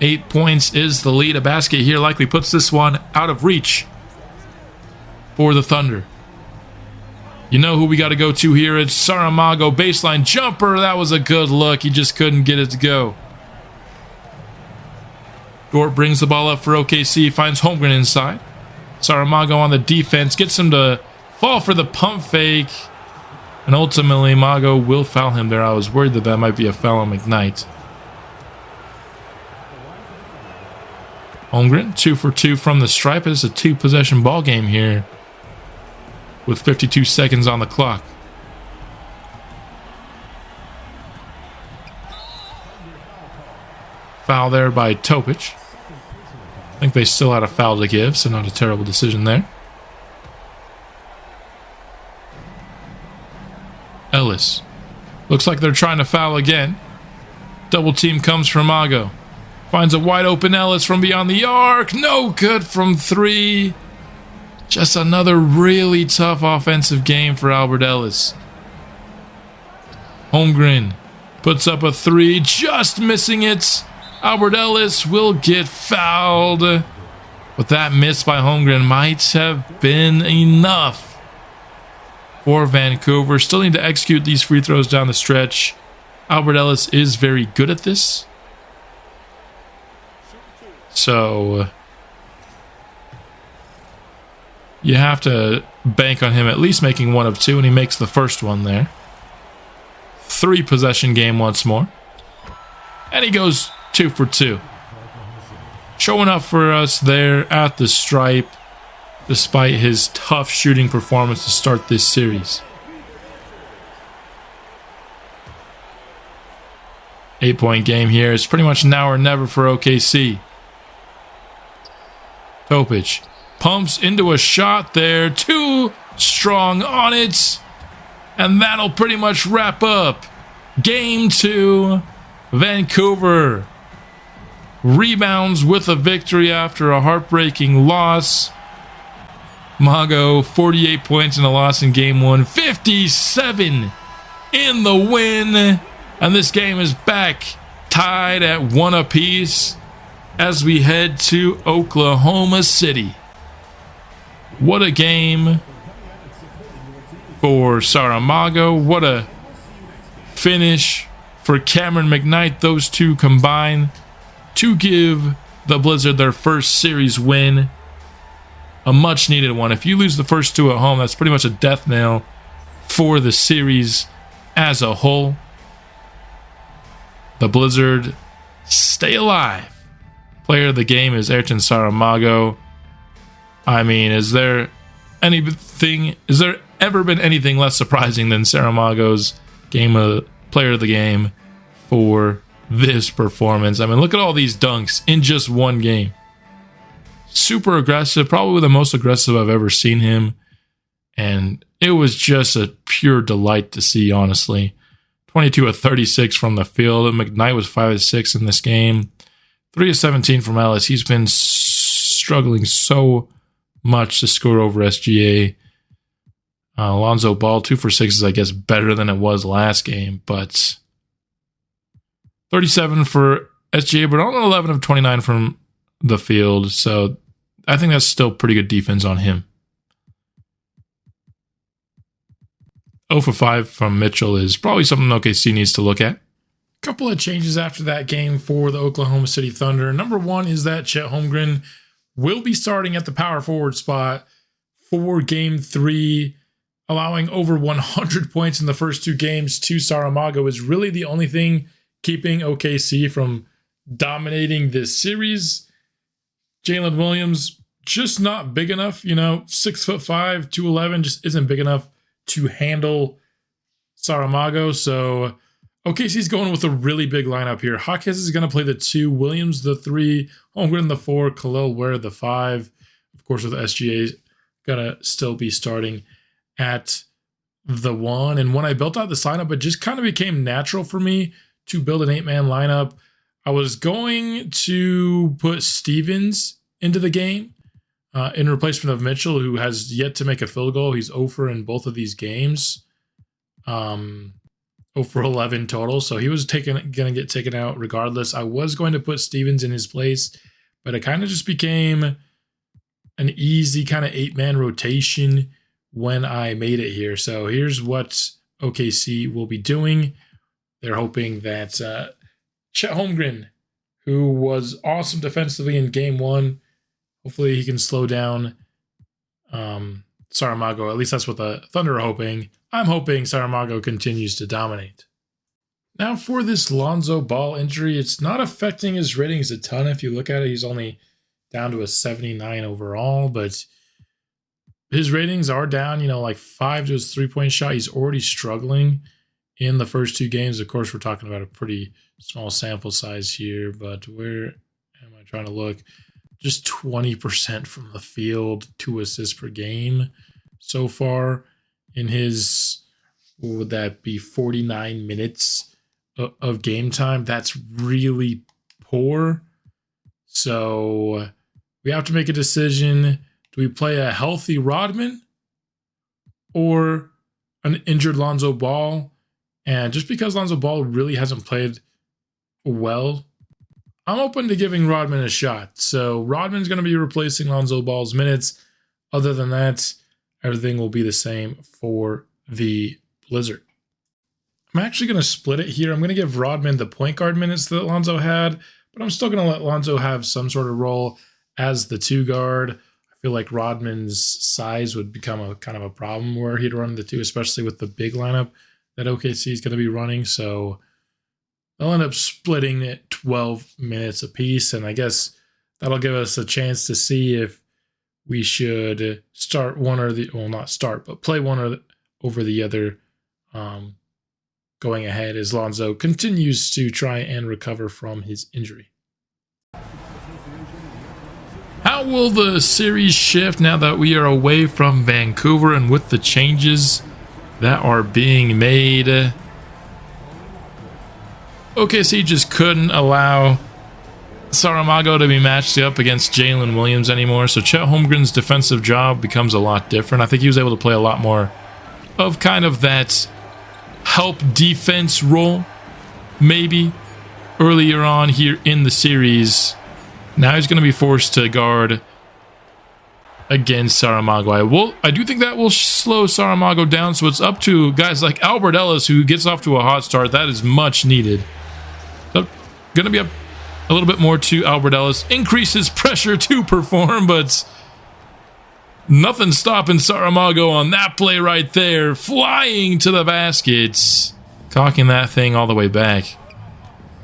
8 points is the lead. A basket here likely puts this one out of reach for the Thunder. You know who we got to go to here. It's Saramago. Baseline jumper. That was a good look. He just couldn't get it to go. Dort brings the ball up for OKC. Finds Holmgren inside. Saramago on the defense. Gets him to fall for the pump fake. And ultimately, Mago will foul him there. I was worried that might be a foul on McKnight. Holmgren, 2 for 2 from the stripe. It's a 2-possession ball game here with 52 seconds on the clock. Foul there by Topic. I think they still had a foul to give, so not a terrible decision there. Ellis. Looks like they're trying to foul again. Double team comes from Mago. Finds a wide open Ellis from beyond the arc. No good from 3. Just another really tough offensive game for Albert Ellis. Holmgren puts up a 3, just missing it. Albert Ellis will get fouled. But that miss by Holmgren might have been enough for Vancouver. Still need to execute these free throws down the stretch. Albert Ellis is very good at this. So you have to bank on him at least making 1 of 2, and he makes the first one there. 3-possession game once more. And he goes 2 for 2. Showing up for us there at the stripe, despite his tough shooting performance to start this series. 8-point game here. It's pretty much now or never for OKC. Topic pumps into a shot there. Too strong on it. And that'll pretty much wrap up Game 2. Vancouver rebounds with a victory after a heartbreaking loss. Mago, 48 points in a loss in Game 1. 57 in the win. And this game is back tied at 1 apiece as we head to Oklahoma City. What a game for Saramago. What a finish for Cameron McKnight. Those two combine to give the Blizzard their first series win. a much needed one. If you lose the first two at home, that's pretty much a death knell for the series as a whole. The Blizzard stay alive. Player of the game is Ayrton Saramago. I mean, is there ever been anything less surprising than Saramago's player of the game for this performance? I mean, look at all these dunks in just one game. Super aggressive, probably the most aggressive I've ever seen him. And it was just a pure delight to see, honestly. 22 of 36 from the field. McKnight was 5 of 6 in this game. 3 of 17 from Ellis. He's been struggling so much to score over SGA. Lonzo Ball, 2 for 6 is, I guess, better than it was last game. But 37 for SGA, but only 11 of 29 from the field. So I think that's still pretty good defense on him. 0 for 5 from Mitchell is probably something OKC needs to look at. Couple of changes after that game for the Oklahoma City Thunder. Number one is that Chet Holmgren will be starting at the power forward spot for Game 3, allowing over 100 points in the first two games to Saramago is really the only thing keeping OKC from dominating this series. Jalen Williams, just not big enough, 6'5", 211, just isn't big enough to handle Saramago. So OKC's going with a really big lineup here. Hawkins is going to play the 2, Williams the 3, Holmgren the 4, Khalil Ware the 5. Of course, with SGA going to still be starting at the 1. And when I built out this lineup, it just kind of became natural for me to build an 8-man lineup. I was going to put Stevens into the game in replacement of Mitchell, who has yet to make a field goal. He's 0 for in both of these games. 0 for 11 total. So he was going to get taken out regardless. I was going to put Stevens in his place, but it kind of just became an easy kind of 8-man rotation when I made it here. So here's what OKC will be doing. They're hoping that Chet Holmgren, who was awesome defensively in Game 1, hopefully he can slow down Saramago. At least that's what the Thunder are hoping. I'm hoping Saramago continues to dominate. Now for this Lonzo Ball injury, it's not affecting his ratings a ton. If you look at it, he's only down to a 79 overall, but his ratings are down, like 5 to his 3-point shot. He's already struggling in the first two games. Of course, we're talking about a pretty small sample size here, but where am I trying to look? Just 20% from the field, 2 assists per game so far in his, what would that be, 49 minutes of game time. That's really poor. So we have to make a decision. Do we play a healthy Rodman or an injured Lonzo Ball? And just because Lonzo Ball really hasn't played well, I'm open to giving Rodman a shot. So Rodman's going to be replacing Lonzo Ball's minutes. Other than that, everything will be the same for the Blizzard. I'm actually going to split it here. I'm going to give Rodman the point guard minutes that Lonzo had, but I'm still going to let Lonzo have some sort of role as the 2 guard. I feel like Rodman's size would become a kind of a problem where he'd run the 2, especially with the big lineup that OKC is going to be running. So they'll end up splitting it 12 minutes apiece. And I guess that'll give us a chance to see if we should start one or the, well, not start, but play one or over the other going ahead as Lonzo continues to try and recover from his injury. How will the series shift now that we are away from Vancouver and with the changes that are being made? OKC just couldn't allow Saramago to be matched up against Jalen Williams anymore, so Chet Holmgren's defensive job becomes a lot different. I think he was able to play a lot more of kind of that help defense role, maybe, earlier on here in the series. Now he's going to be forced to guard against Saramago. I do think that will slow Saramago down, so it's up to guys like Albert Ellis, who gets off to a hot start. That is much needed. So going to be up a little bit more to Albert Ellis. Increases pressure to perform, but Nothing stopping Saramago on that play right there. Flying to the baskets. Cocking that thing all the way back.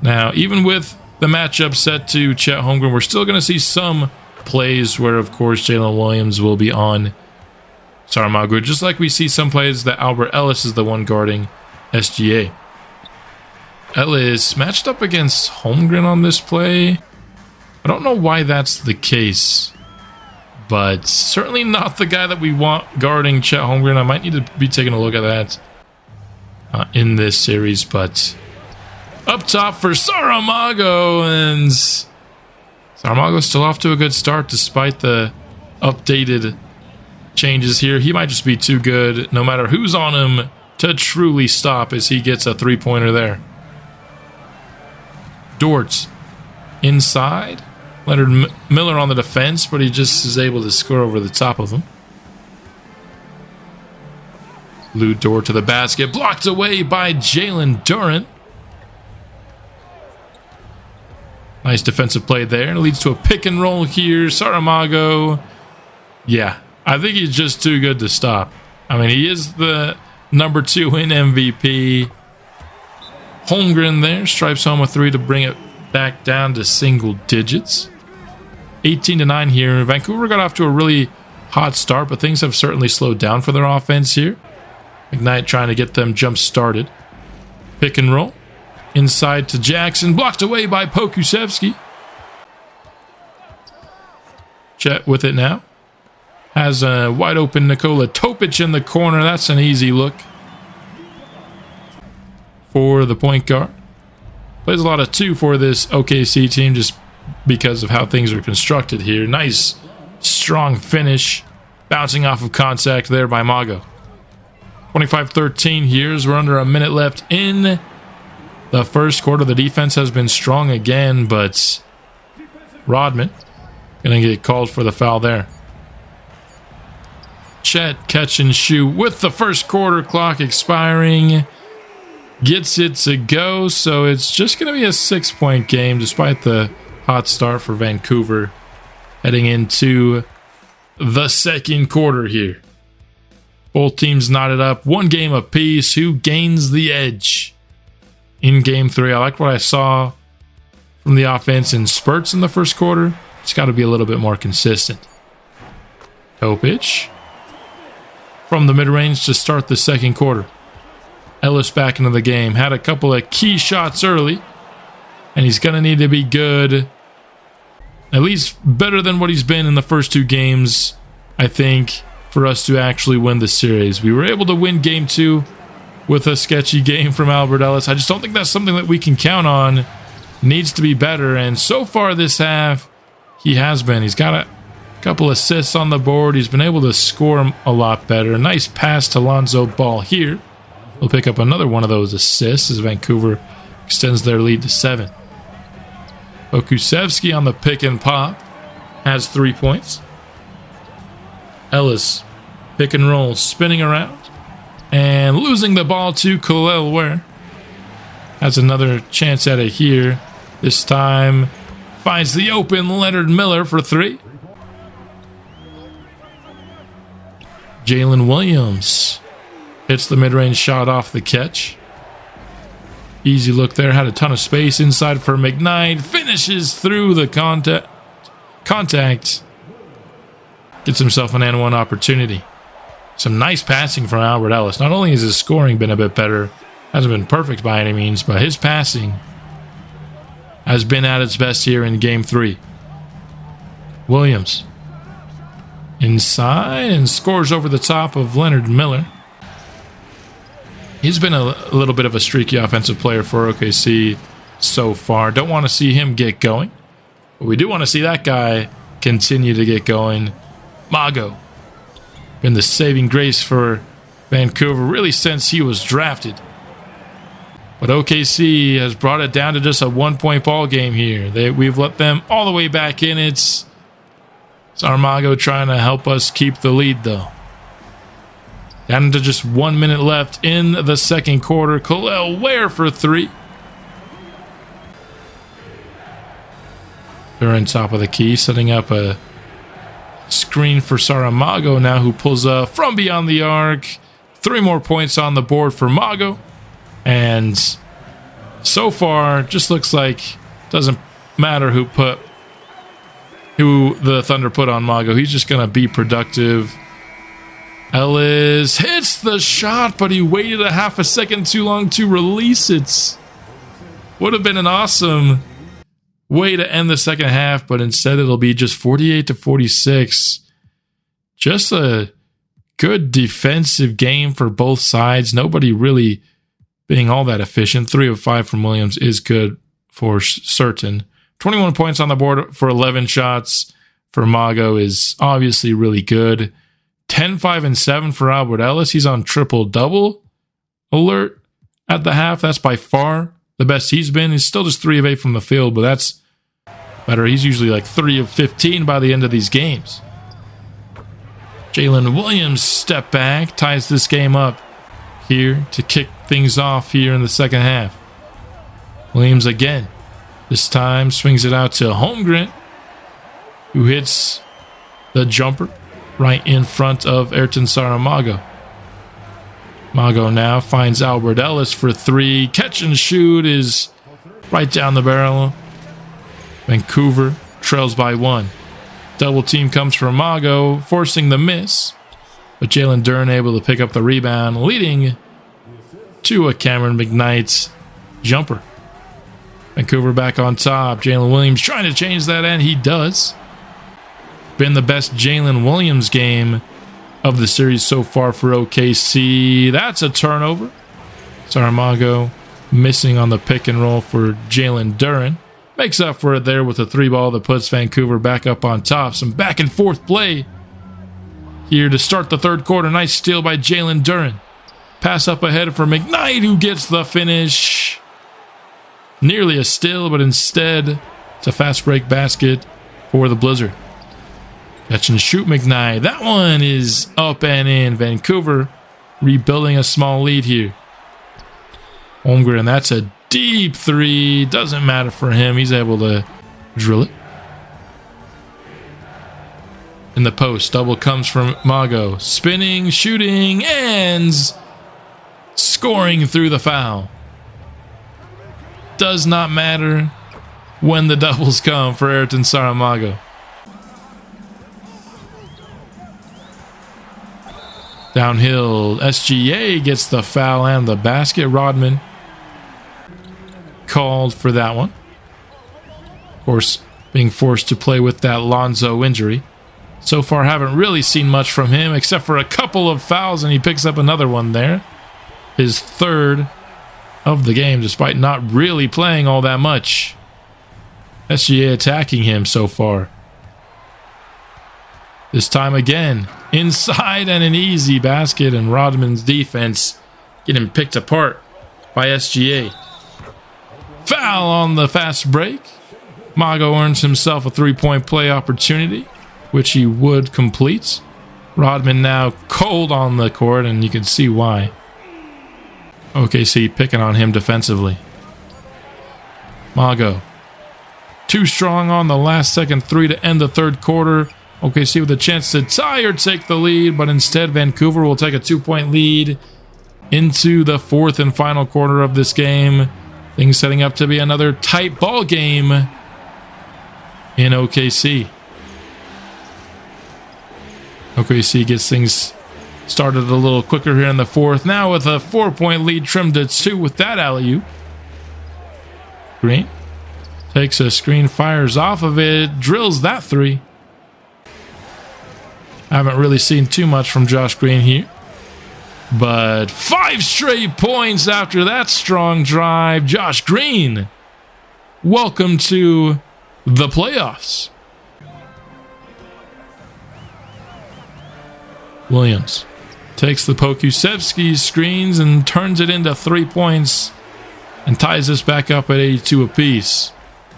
Now, even with the matchup set to Chet Holmgren, we're still going to see some plays where, of course, Jalen Williams will be on Saramago, just like we see some plays that Albert Ellis is the one guarding SGA. Ellis matched up against Holmgren on this play. I don't know why that's the case, but certainly not the guy that we want guarding Chet Holmgren. I might need to be taking a look at that in this series, but up top for Saramago, and Saramago's still off to a good start despite the updated changes here. He might just be too good, no matter who's on him, to truly stop as he gets a three-pointer there. Dort inside. Leonard Miller on the defense, but he just is able to score over the top of him. Lou Dort to the basket, blocked away by Jalen Durant. Nice defensive play there. It leads to a pick and roll here. Saramago. Yeah, I think he's just too good to stop. I mean, he is the number 2 in MVP. Holmgren there. Stripes home a 3 to bring it back down to single digits. 18-9 here. Vancouver got off to a really hot start, but things have certainly slowed down for their offense here. McKnight trying to get them jump started. Pick and roll. Inside to Jackson. Blocked away by Pokusevski. Chet with it now. Has a wide open Nikola Topic in the corner. That's an easy look for the point guard. Plays a lot of 2 for this OKC team just because of how things are constructed here. Nice, strong finish. Bouncing off of contact there by Mago. 25-13 here as we're under a minute left in the first quarter. The defense has been strong again, but Rodman going to get called for the foul there. Chet catch and shoot with the first quarter clock expiring. Gets it to go, so it's just going to be a 6-point game despite the hot start for Vancouver heading into the second quarter here. Both teams knotted up, 1 game apiece. Who gains the edge in game 3? I like what I saw from the offense in spurts in the first quarter. It's got to be a little bit more consistent. Topic from the mid-range to start the second quarter. Ellis back into the game. Had a couple of key shots early, and he's going to need to be good. At least better than what he's been in the first 2 games, I think, for us to actually win the series. We were able to win game 2 with a sketchy game from Albert Ellis. I just don't think that's something that we can count on. Needs to be better, and so far this half, he has been. He's got a couple assists on the board. He's been able to score a lot better. Nice pass to Lonzo Ball here. We'll pick up another one of those assists as Vancouver extends their lead to 7. Pokusevski on the pick and pop has 3 points. Ellis, pick and roll, spinning around and losing the ball to Khalil Ware. Has another chance at it here. This time finds the open Leonard Miller for 3. Jalen Williams hits the mid-range shot off the catch. Easy look there. Had a ton of space inside for McKnight. Finishes through the contact. Gets himself an and one opportunity. Some nice passing from Albert Ellis. Not only has his scoring been a bit better, hasn't been perfect by any means, but his passing has been at its best here in Game 3. Williams inside and scores over the top of Leonard Miller. He's been a little bit of a streaky offensive player for OKC so far. Don't want to see him get going, but we do want to see that guy continue to get going. Mago been the saving grace for Vancouver really since he was drafted. But OKC has brought it down to just a 1-point ball game here. We've let them all the way back in. It's Saramago trying to help us keep the lead, though. Down to just 1 minute left in the second quarter. Khalil Ware for 3. They're on top of the key, setting up a Screen for Saramago now, who pulls up from beyond the arc. 3 more points on the board for Mago. And so far, just looks like doesn't matter who the Thunder put on Mago. He's just going to be productive. Ellis hits the shot, but he waited a half a second too long to release it. Would have been an awesome way to end the second half, but instead it'll be just 48-46. Just a good defensive game for both sides. Nobody really being all that efficient. 3 of 5 from Williams is good for certain. 21 points on the board for 11 shots for Mago is obviously really good. 10, 5, and 7 for Albert Ellis. He's on triple-double alert at the half. That's by far the best he's been. He's still just 3 of 8 from the field, but that's better. He's usually like 3 of 15 by the end of these games. Jalen Williams step back, ties this game up here to kick things off here in the second half. Williams again. This time swings it out to Holmgren, who hits the jumper right in front of Ayrton Saramago. Mago now finds Albert Ellis for 3. Catch and shoot is right down the barrel. Vancouver trails by 1. Double team comes from Mago, forcing the miss. But Jalen Duren able to pick up the rebound, leading to a Cameron McKnight jumper. Vancouver back on top. Jalen Williams trying to change that, and he does. Been the best Jalen Williams game of the series so far for OKC. That's a turnover. Saramago missing on the pick and roll for Jalen Duren. Makes up for it there with a 3-ball that puts Vancouver back up on top. Some back and forth play here to start the third quarter. Nice steal by Jalen Duren. Pass up ahead for McKnight, who gets the finish. Nearly a steal, but instead it's a fast break basket for the Blizzard. Catch and shoot McKnight. That one is up and in. Vancouver rebuilding a small lead here. Holmgren, that's a deep 3. Doesn't matter for him. He's able to drill it. In the post, double comes from Mago. Spinning, shooting, and scoring through the foul. Does not matter when the doubles come for Ayrton Saramago. Downhill, SGA gets the foul and the basket. Rodman called for that one. Of course, being forced to play with that Lonzo injury. So far, haven't really seen much from him except for a couple of fouls, and he picks up another one there. His 3rd of the game, despite not really playing all that much. SGA attacking him so far. This time again, inside and an easy basket, and Rodman's defense getting picked apart by SGA. Foul on the fast break. Mago earns himself a 3-point play opportunity, which he would complete. Rodman now cold on the court, and you can see why. OKC picking on him defensively. Mago. Too strong on the last second 3 to end the third quarter. OKC with a chance to tie or take the lead, but instead Vancouver will take a 2-point lead into the 4th and final quarter of this game. Things setting up to be another tight ball game in OKC. OKC gets things started a little quicker here in the 4th. Now with a 4-point lead trimmed to 2 with that alley-oop. Green takes a screen, fires off of it, drills that 3. Haven't really seen too much from Josh Green here. But 5 straight points after that strong drive. Josh Green, welcome to the playoffs. Williams takes the Pokusevski screens and turns it into 3 points and ties us back up at 82 apiece.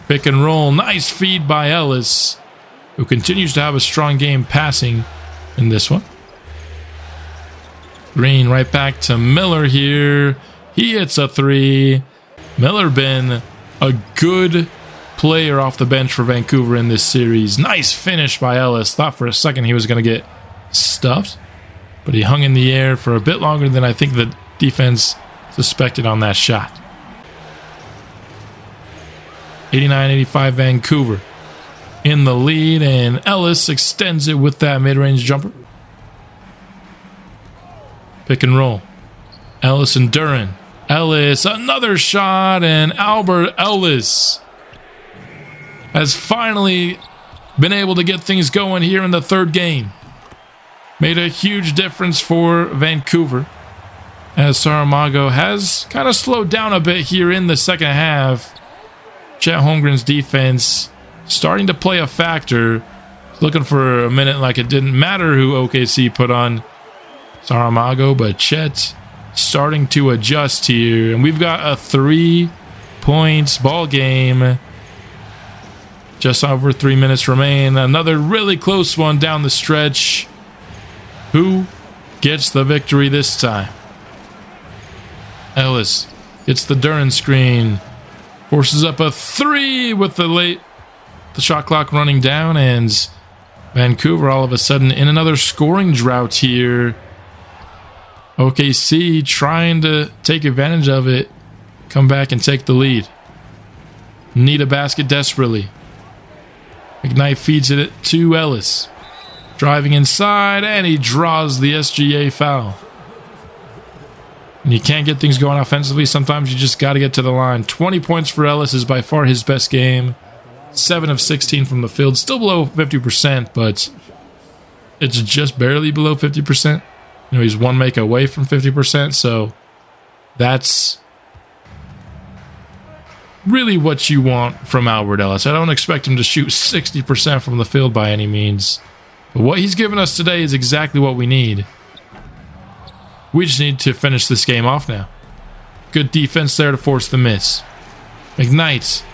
Pick and roll. Nice feed by Ellis, who continues to have a strong game passing in this one. Green right back to Miller here. He hits a 3. Miller been a good player off the bench for Vancouver in this series. Nice finish by Ellis. Thought for a second he was going to get stuffed, but he hung in the air for a bit longer than I think the defense suspected on that shot. 89-85 Vancouver in the lead, and Ellis extends it with that mid-range jumper. Pick and roll. Ellis and Duran. Ellis, another shot, and Albert Ellis has finally been able to get things going here in the third game. Made a huge difference for Vancouver, as Saramago has kind of slowed down a bit here in the second half. Chet Holmgren's defense starting to play a factor. Looking for a minute like it didn't matter who OKC put on Saramago, but Chet starting to adjust here. And we've got a 3-point ball game. Just over 3 minutes remain. Another really close one down the stretch. Who gets the victory this time? Ellis gets the Duran screen. Forces up a 3 with the shot clock running down, and Vancouver all of a sudden in another scoring drought here. OKC trying to take advantage of it, come back and take the lead. Need a basket desperately. McKnight feeds it to Ellis. Driving inside, and he draws the SGA foul. And you can't get things going offensively. Sometimes you just got to get to the line. 20 points for Ellis is by far his best game. 7 of 16 from the field. Still below 50%, but it's just barely below 50%. You know, he's one make away from 50%, so that's really what you want from Albert Ellis. I don't expect him to shoot 60% from the field by any means. But what he's given us today is exactly what we need. We just need to finish this game off now. Good defense there to force the miss. McKnight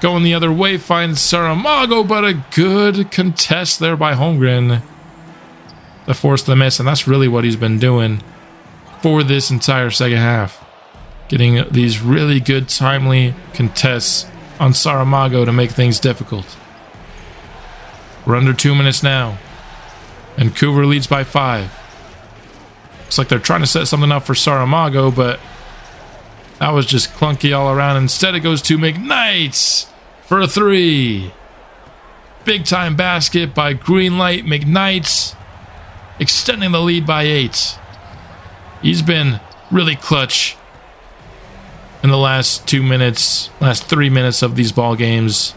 going the other way, finds Saramago, but a good contest there by Holmgren to force the miss, and that's really what he's been doing for this entire second half. Getting these really good, timely contests on Saramago to make things difficult. We're under 2 minutes now. Vancouver leads by 5. Looks like they're trying to set something up for Saramago, but that was just clunky all around. Instead, it goes to McKnight for a 3. Big time basket by Greenlight. McKnight extending the lead by 8. He's been really clutch in the last 3 minutes of these ball games.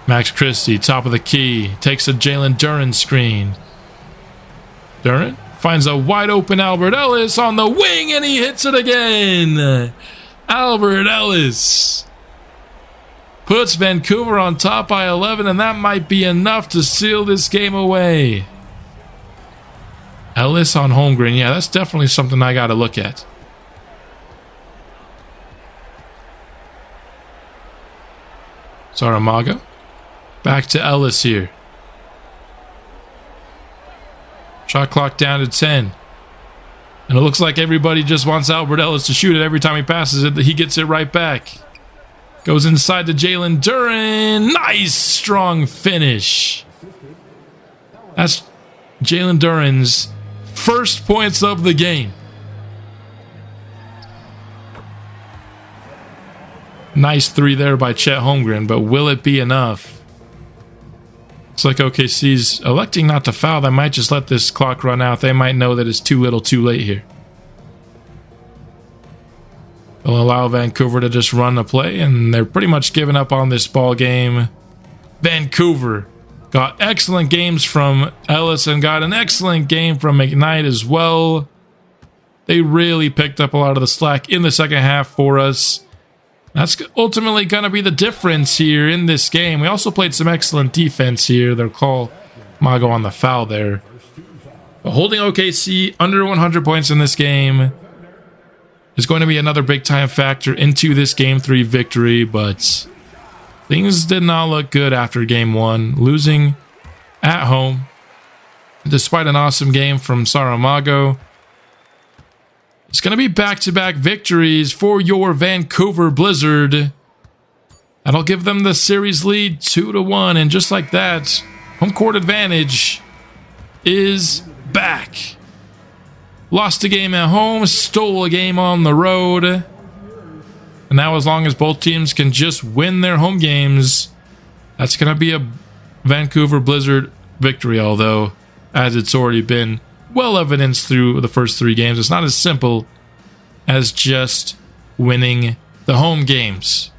Max Christie, top of the key, takes a Jalen Duran screen. Duran finds a wide open Albert Ellis on the wing, and he hits it again. Albert Ellis puts Vancouver on top by 11, and that might be enough to seal this game away. Ellis on Holmgren, yeah, that's definitely something I got to look at. Saramago. Back to Ellis here. Shot clock down to 10. And it looks like everybody just wants Albert Ellis to shoot it every time he passes it. He gets it right back. Goes inside to Jalen Duran. Nice, strong finish. That's Jalen Duran's first points of the game. Nice 3 there by Chet Holmgren, but will it be enough? It's like OKC's electing not to foul. They might just let this clock run out. They might know that it's too little too late here. They'll allow Vancouver to just run the play, and they're pretty much giving up on this ball game. Vancouver got excellent games from Ellis and got an excellent game from McKnight as well. They really picked up a lot of the slack in the second half for us. That's ultimately going to be the difference here in this game. We also played some excellent defense here. They'll call Mago on the foul there. But holding OKC under 100 points in this game is going to be another big-time factor into this Game 3 victory, but things did not look good after Game 1. Losing at home, despite an awesome game from Saramago. It's going to be back-to-back victories for your Vancouver Blizzard. That'll give them the series lead 2-1. And just like that, home court advantage is back. Lost a game at home, stole a game on the road. And now as long as both teams can just win their home games, that's going to be a Vancouver Blizzard victory. Although, as it's already been well evidenced through the first 3 games, it's not as simple as just winning the home games.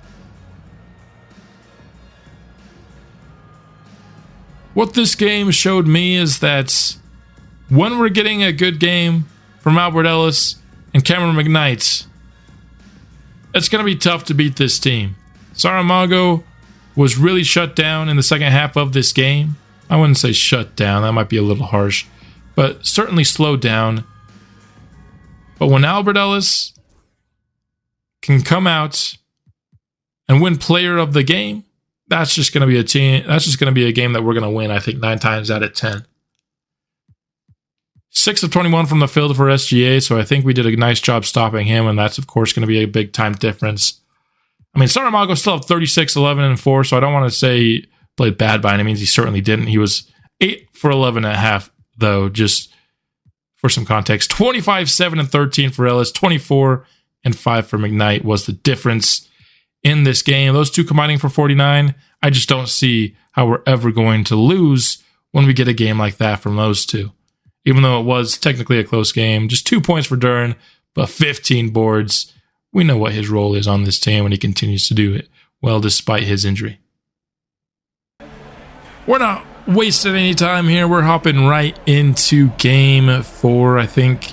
What this game showed me is that when we're getting a good game from Albert Ellis and Cameron McKnight, it's going to be tough to beat this team. Saramago was really shut down in the second half of this game. I wouldn't say shut down, that might be a little harsh, but certainly slowed down. But when Albert Ellis can come out and win player of the game, that's just going to be a team. That's just going to be a game that we're going to win, I think, 9 times out of 10. 6 of 21 from the field for SGA, so I think we did a nice job stopping him, and that's, of course, going to be a big-time difference. I mean, Saramago still have 36, 11, and 4, so I don't want to say he played bad by any means. He certainly didn't. He was 8 for 11 at half, though, just for some context. 25, 7, and 13 for Ellis. 24 and 5 for McKnight was the difference in this game. Those two combining for 49. I just don't see how we're ever going to lose when we get a game like that from those two. Even though it was technically a close game, just 2 points for Duren, but 15 boards. We know what his role is on this team, and he continues to do it well despite his injury. We're not wasting any time here. We're hopping right into game 4. I think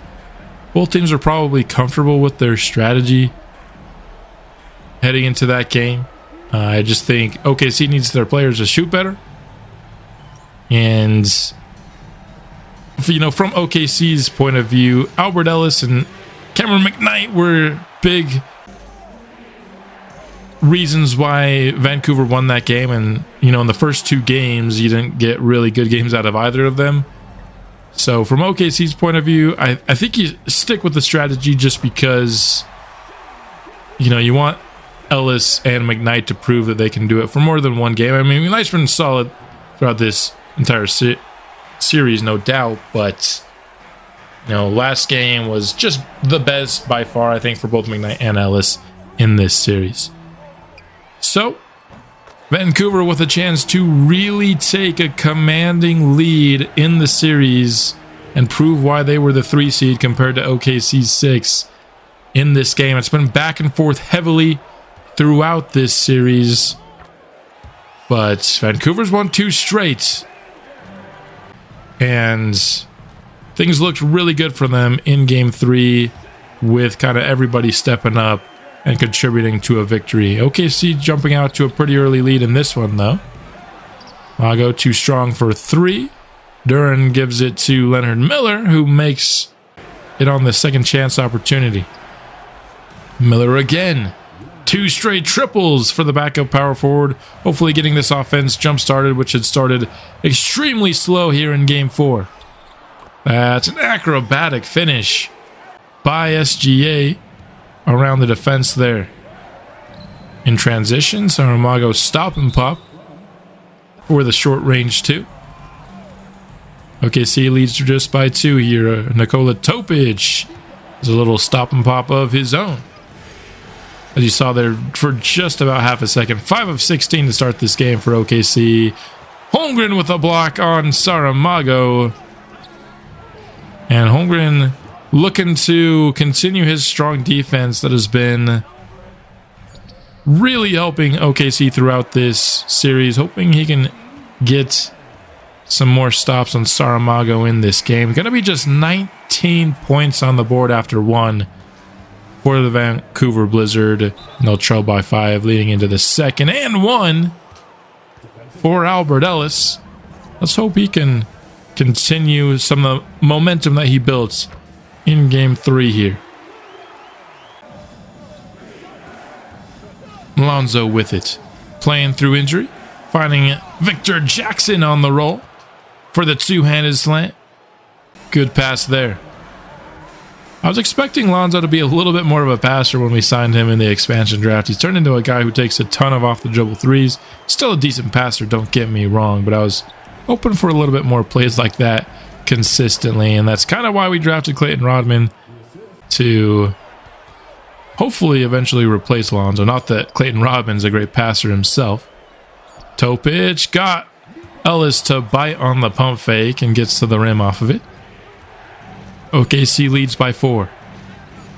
both teams are probably comfortable with their strategy heading into that game. I just think OKC needs their players to shoot better. And, you know, from OKC's point of view, Albert Ellis and Cameron McKnight were big reasons why Vancouver won that game. And, you know, in the first 2 games, you didn't get really good games out of either of them. So from OKC's point of view, I think you stick with the strategy just because, you know, you want Ellis and McKnight to prove that they can do it for more than one game. I mean, McKnight's been solid throughout this entire series, no doubt, but, you know, last game was just the best by far, I think, for both McKnight and Ellis in this series. So, Vancouver with a chance to really take a commanding lead in the series and prove why they were the 3 seed compared to OKC's 6 in this game. It's been back and forth heavily throughout this series, but Vancouver's won 2 straight, and things looked really good for them in game 3 with kind of everybody stepping up and contributing to a victory. OKC jumping out to a pretty early lead in this one, though. Mago too strong for 3. Duren gives it to Leonard Miller, who makes it on the second chance opportunity. Miller again. 2 straight triples for the backup power forward. Hopefully getting this offense jump-started, which had started extremely slow here in game 4. That's an acrobatic finish by SGA around the defense there. In transition, Saramago stop and pop for the short range 2. OKC leads just by 2 here. Nikola Topic is a little stop and pop of his own, as you saw there for just about half a second. 5 of 16 to start this game for OKC. Holmgren with a block on Saramago. And Holmgren looking to continue his strong defense that has been really helping OKC throughout this series. Hoping he can get some more stops on Saramago in this game. Going to be just 19 points on the board after 1 for the Vancouver Blizzard. And they'll trail by 5 leading into the second, and 1 for Albert Ellis. Let's hope he can continue some of the momentum that he built in game 3 here. Lonzo with it, playing through injury, finding Victor Jackson on the roll for the 2-handed slant. Good pass there. I was expecting Lonzo to be a little bit more of a passer when we signed him in the expansion draft. He's turned into a guy who takes a ton of off-the-dribble threes. Still a decent passer, don't get me wrong, but I was hoping for a little bit more plays like that consistently, and that's kind of why we drafted Clayton Rodman to hopefully eventually replace Lonzo. Not that Clayton Rodman's a great passer himself. Topic got Ellis to bite on the pump fake and gets to the rim off of it. OKC leads by 4.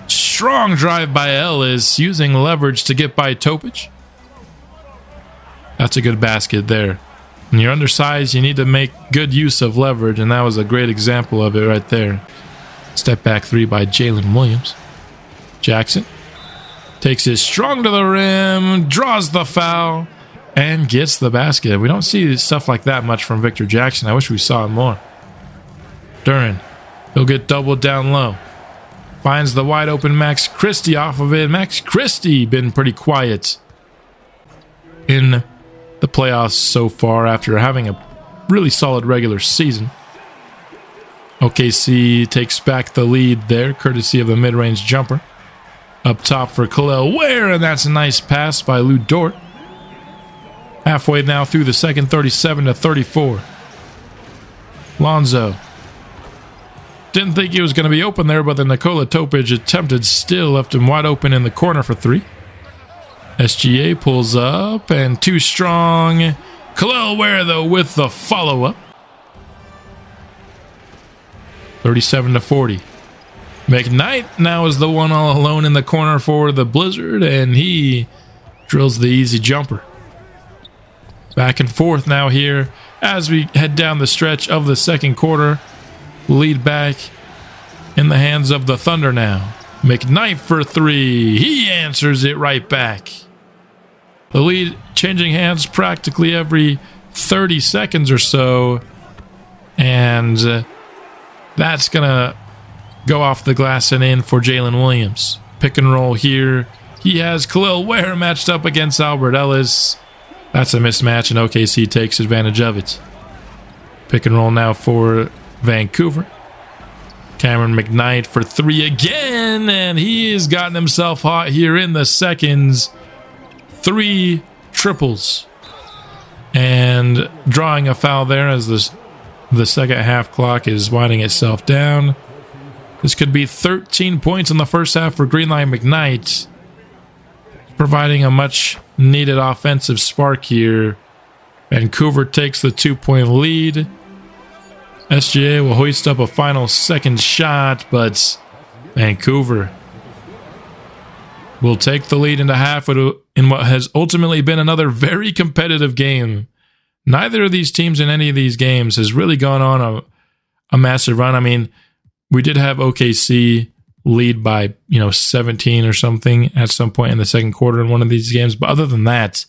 Strong drive by Ellis, using leverage to get by Topic. That's a good basket there. When you're undersized, you need to make good use of leverage, and that was a great example of it right there. Step back 3 by Jalen Williams. Jackson takes it strong to the rim, draws the foul, and gets the basket. We don't see stuff like that much from Victor Jackson. I wish we saw it more. Duren. He'll get doubled down low. Finds the wide open Max Christie off of it. Max Christie been pretty quiet in the playoffs so far after having a really solid regular season. OKC takes back the lead there, courtesy of the mid-range jumper. Up top for Khalil Ware, and that's a nice pass by Lou Dort. Halfway now through the second, 37-34. Lonzo. Didn't think he was going to be open there, but the Nikola Topic attempted still left him wide open in the corner for 3. SGA pulls up, and too strong. Khalil Ware, though, with the follow-up. 37-40. McKnight now is the one all alone in the corner for the Blizzard, and he drills the easy jumper. Back and forth now here as we head down the stretch of the second quarter. Lead back in the hands of the Thunder now. McKnight for 3. He answers it right back. The lead changing hands practically every 30 seconds or so. And that's going to go off the glass and in for Jalen Williams. Pick and roll here. He has Khalil Ware matched up against Albert Ellis. That's a mismatch, and OKC takes advantage of it. Pick and roll now for Vancouver. Cameron McKnight for 3 again, and he has gotten himself hot here in the seconds. 3 triples. And drawing a foul there as the second half clock is winding itself down. This could be 13 points in the first half for Greenline McKnight, providing a much needed offensive spark here. Vancouver takes the 2-point lead. SGA will hoist up a final second shot, but Vancouver will take the lead into half in what has ultimately been another very competitive game. Neither of these teams in any of these games has really gone on a massive run. I mean, we did have OKC lead by 17 or something at some point in the second quarter in one of these games, but other than that,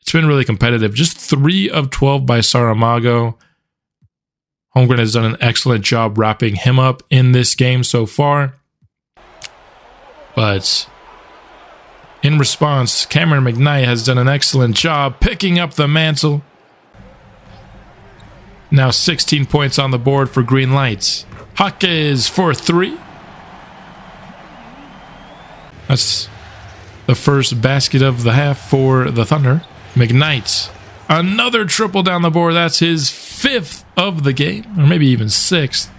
it's been really competitive. Just 3 of 12 by Saramago. Holmgren has done an excellent job wrapping him up in this game so far. But in response, Cameron McKnight has done an excellent job picking up the mantle. Now 16 points on the board for Green Lights. Jaquez for 3. That's the first basket of the half for the Thunder. McKnight, another triple down the board. That's his 5th of the game, or maybe even 6th.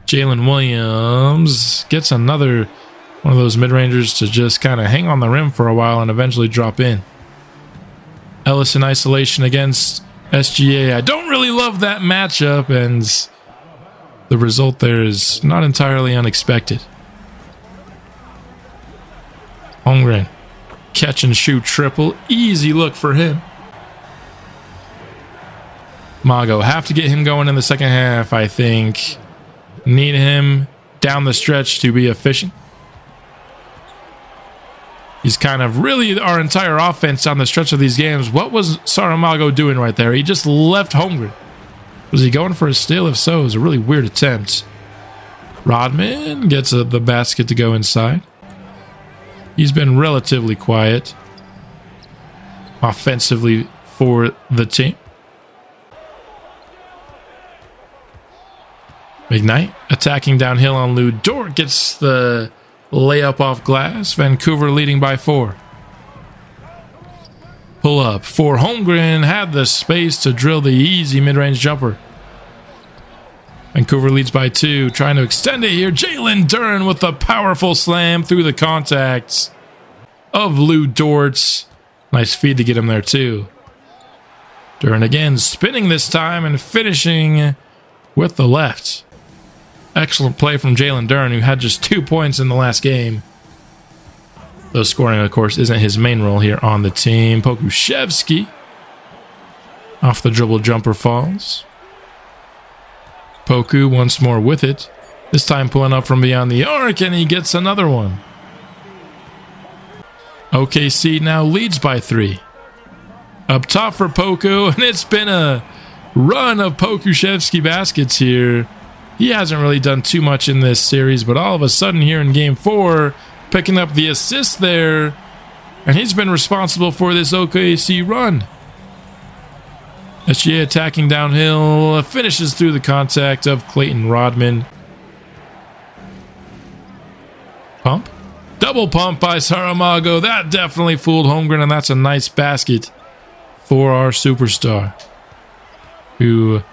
Jalen Williams gets another one of those mid-rangers to just kind of hang on the rim for a while and eventually drop in. Ellis in isolation against SGA. I don't really love that matchup, and the result there is not entirely unexpected. Holmgren, catch and shoot triple. Easy look for him. Mago, have to get him going in the second half, I think. Need him down the stretch to be efficient. He's kind of really our entire offense down the stretch of these games. What was Saramago doing right there? He just left Holmgren. Was he going for a steal? If so, it was a really weird attempt. Rodman gets the basket to go inside. He's been relatively quiet offensively for the team. McKnight attacking downhill on Lou Dort. Gets the layup off glass. Vancouver leading by 4. Pull up for Holmgren. Had the space to drill the easy mid-range jumper. Vancouver leads by 2. Trying to extend it here. Jalen Duren with a powerful slam through the contacts of Lou Dort. Nice feed to get him there too. Duren again spinning this time and finishing with the left. Excellent play from Jalen Duren, who had just 2 points in the last game. Though scoring, of course, isn't his main role here on the team. Pokuševski off the dribble jumper falls. Poku once more with it. This time pulling up from beyond the arc, and he gets another one. OKC now leads by 3. Up top for Poku, and it's been a run of Pokuševski baskets here. He hasn't really done too much in this series, but all of a sudden here in Game 4, picking up the assist there, and he's been responsible for this OKC run. SGA attacking downhill, finishes through the contact of Clayton Rodman. Pump. Double pump by Saramago. That definitely fooled Holmgren, and that's a nice basket for our superstar, who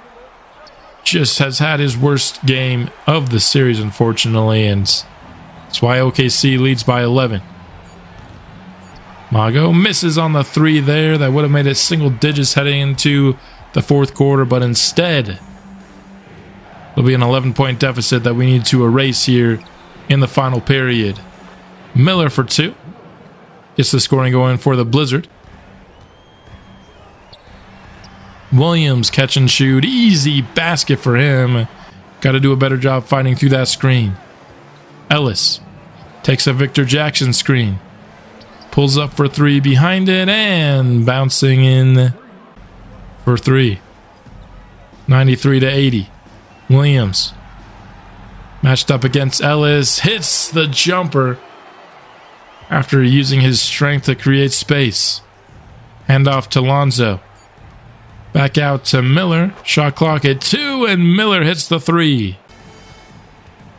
just has had his worst game of the series, unfortunately, and that's why OKC leads by 11. Mago misses on the 3 there. That would have made it single digits heading into the 4th quarter, but instead there'll be an 11-point deficit that we need to erase here in the final period. Miller for 2. Gets the scoring going for the Blizzard. Williams catch and shoot. Easy basket for him. Got to do a better job fighting through that screen. Ellis takes a Victor Jackson screen. Pulls up for 3 behind it and bouncing in for 3. 93-80. Williams matched up against Ellis. Hits the jumper after using his strength to create space. Handoff to Lonzo. Back out to Miller. Shot clock at 2, and Miller hits the 3.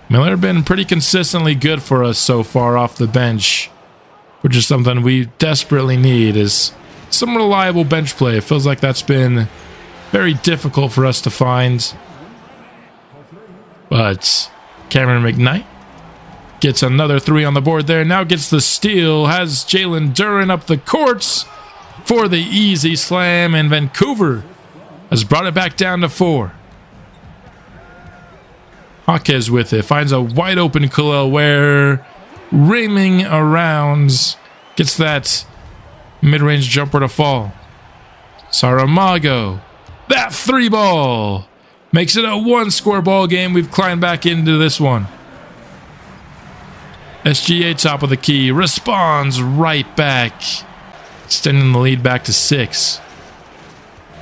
Miller been pretty consistently good for us so far off the bench, which is something we desperately need, is some reliable bench play. It feels like that's been very difficult for us to find. But Cameron McKnight gets another 3 on the board there. Now gets the steal. Has Jalen Duren up the courts for the easy slam, and Vancouver has brought it back down to 4. Jaquez with it. Finds a wide open Khalil Ware. Rimming around. Gets that mid-range jumper to fall. Saramago. That 3 ball. Makes it a 1-score ball game. We've climbed back into this one. SGA top of the key. Responds right back. Extending the lead back to 6.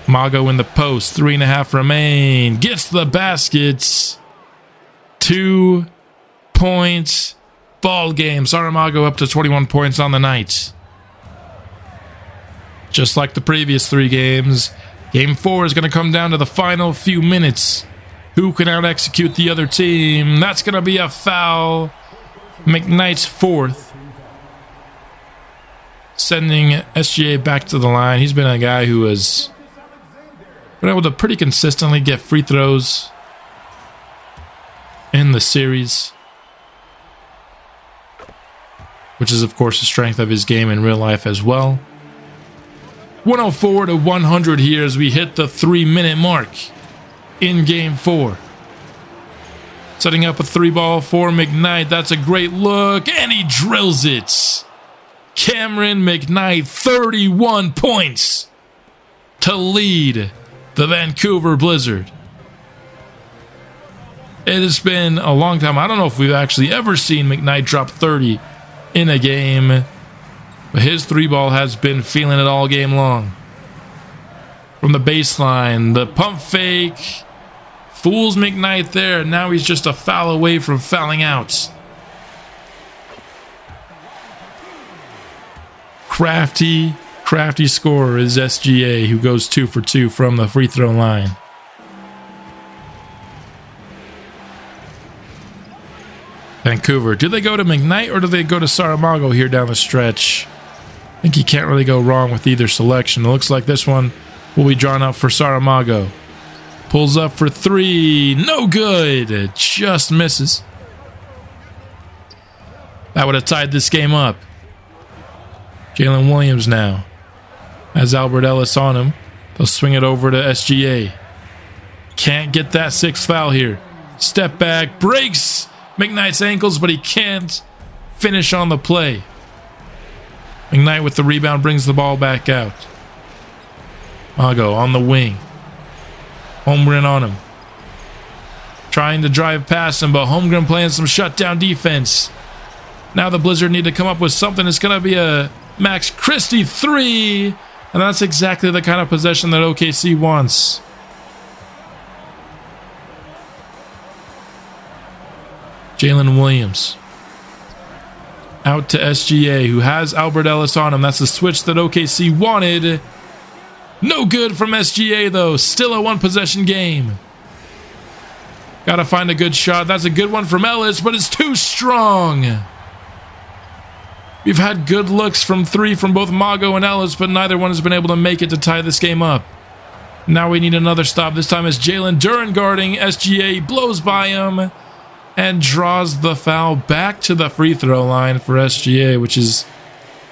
Mago in the post. 3.5 remain. Gets the baskets. 2 points. Ball game. Saramago up to 21 points on the night. Just like the previous 3 games, Game 4 is going to come down to the final few minutes. Who can out-execute the other team? That's going to be a foul. McKnight's 4th. Sending SGA back to the line. He's been a guy who has been able to pretty consistently get free throws in the series, which is, of course, the strength of his game in real life as well. 104-100 here as we hit the 3-minute mark in Game 4. Setting up a 3-ball for McKnight. That's a great look, and he drills it. Cameron McKnight, 31 points to lead the Vancouver Blizzard. It has been a long time. I don't know if we've actually ever seen McKnight drop 30 in a game, but his 3-ball has been feeling it all game long. From the baseline, the pump fake fools McKnight there. Now he's just a foul away from fouling out. Crafty scorer is SGA, who goes 2 for 2 from the free throw line. Vancouver. Do they go to McKnight or do they go to Saramago here down the stretch? I think you can't really go wrong with either selection. It looks like this one will be drawn up for Saramago. Pulls up for three. No good. It just misses. That would have tied this game up. Jalen Williams now has Albert Ellis on him. They'll swing it over to SGA. Can't get that sixth foul here. Step back. Breaks McKnight's ankles, but he can't finish on the play. McKnight with the rebound brings the ball back out. Mago on the wing. Holmgren on him. Trying to drive past him, but Holmgren playing some shutdown defense. Now the Blizzard need to come up with something. It's going to be a Max Christie three. And that's exactly the kind of possession that OKC wants. Jalen Williams. Out to SGA, who has Albert Ellis on him. That's the switch that OKC wanted. No good from SGA, though. Still a one-possession game. Got to find a good shot. That's a good one from Ellis, but it's too strong. We've had good looks from three from both Mago and Ellis, but neither one has been able to make it to tie this game up. Now we need another stop. This time it's Jalen Duren guarding SGA. Blows by him and draws the foul back to the free throw line for SGA, which has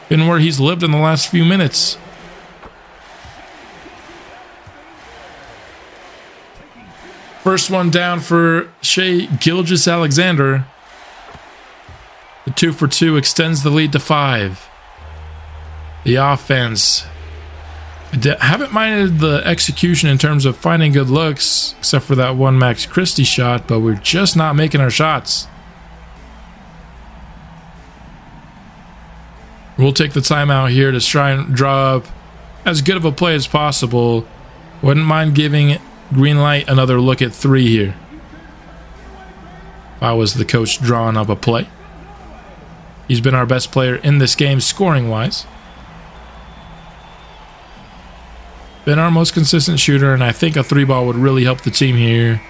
been where he's lived in the last few minutes. First one down for Shai Gilgeous-Alexander. The 2 for 2 extends the lead to 5. The offense. I haven't minded the execution in terms of finding good looks, except for that one Max Christie shot, but we're just not making our shots. We'll take the timeout here to try and draw up as good of a play as possible. Wouldn't mind giving green light another look at 3 here. If I was the coach drawing up a play. He's been our best player in this game scoring-wise. Been our most consistent shooter, and I think a 3-ball would really help the team here.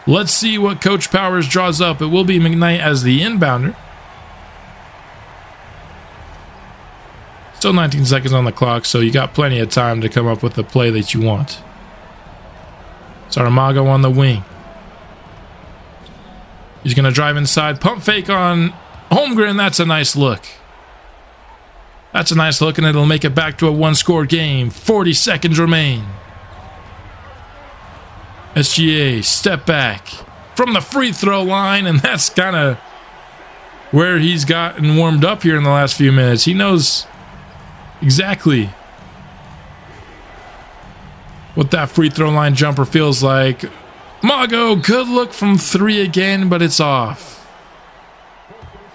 Let's see what Coach Powers draws up. It will be McKnight as the inbounder. Still 19 seconds on the clock, so you got plenty of time to come up with the play that you want. Saramago on the wing. He's going to drive inside. Pump fake on Holmgren. That's a nice look. That's a nice look, and it'll make it back to a one-score game. 40 seconds remain. SGA, step back from the free throw line, and that's kind of where he's gotten warmed up here in the last few minutes. He knows exactly what that free throw line jumper feels like. Mago, good look from 3 again, but it's off.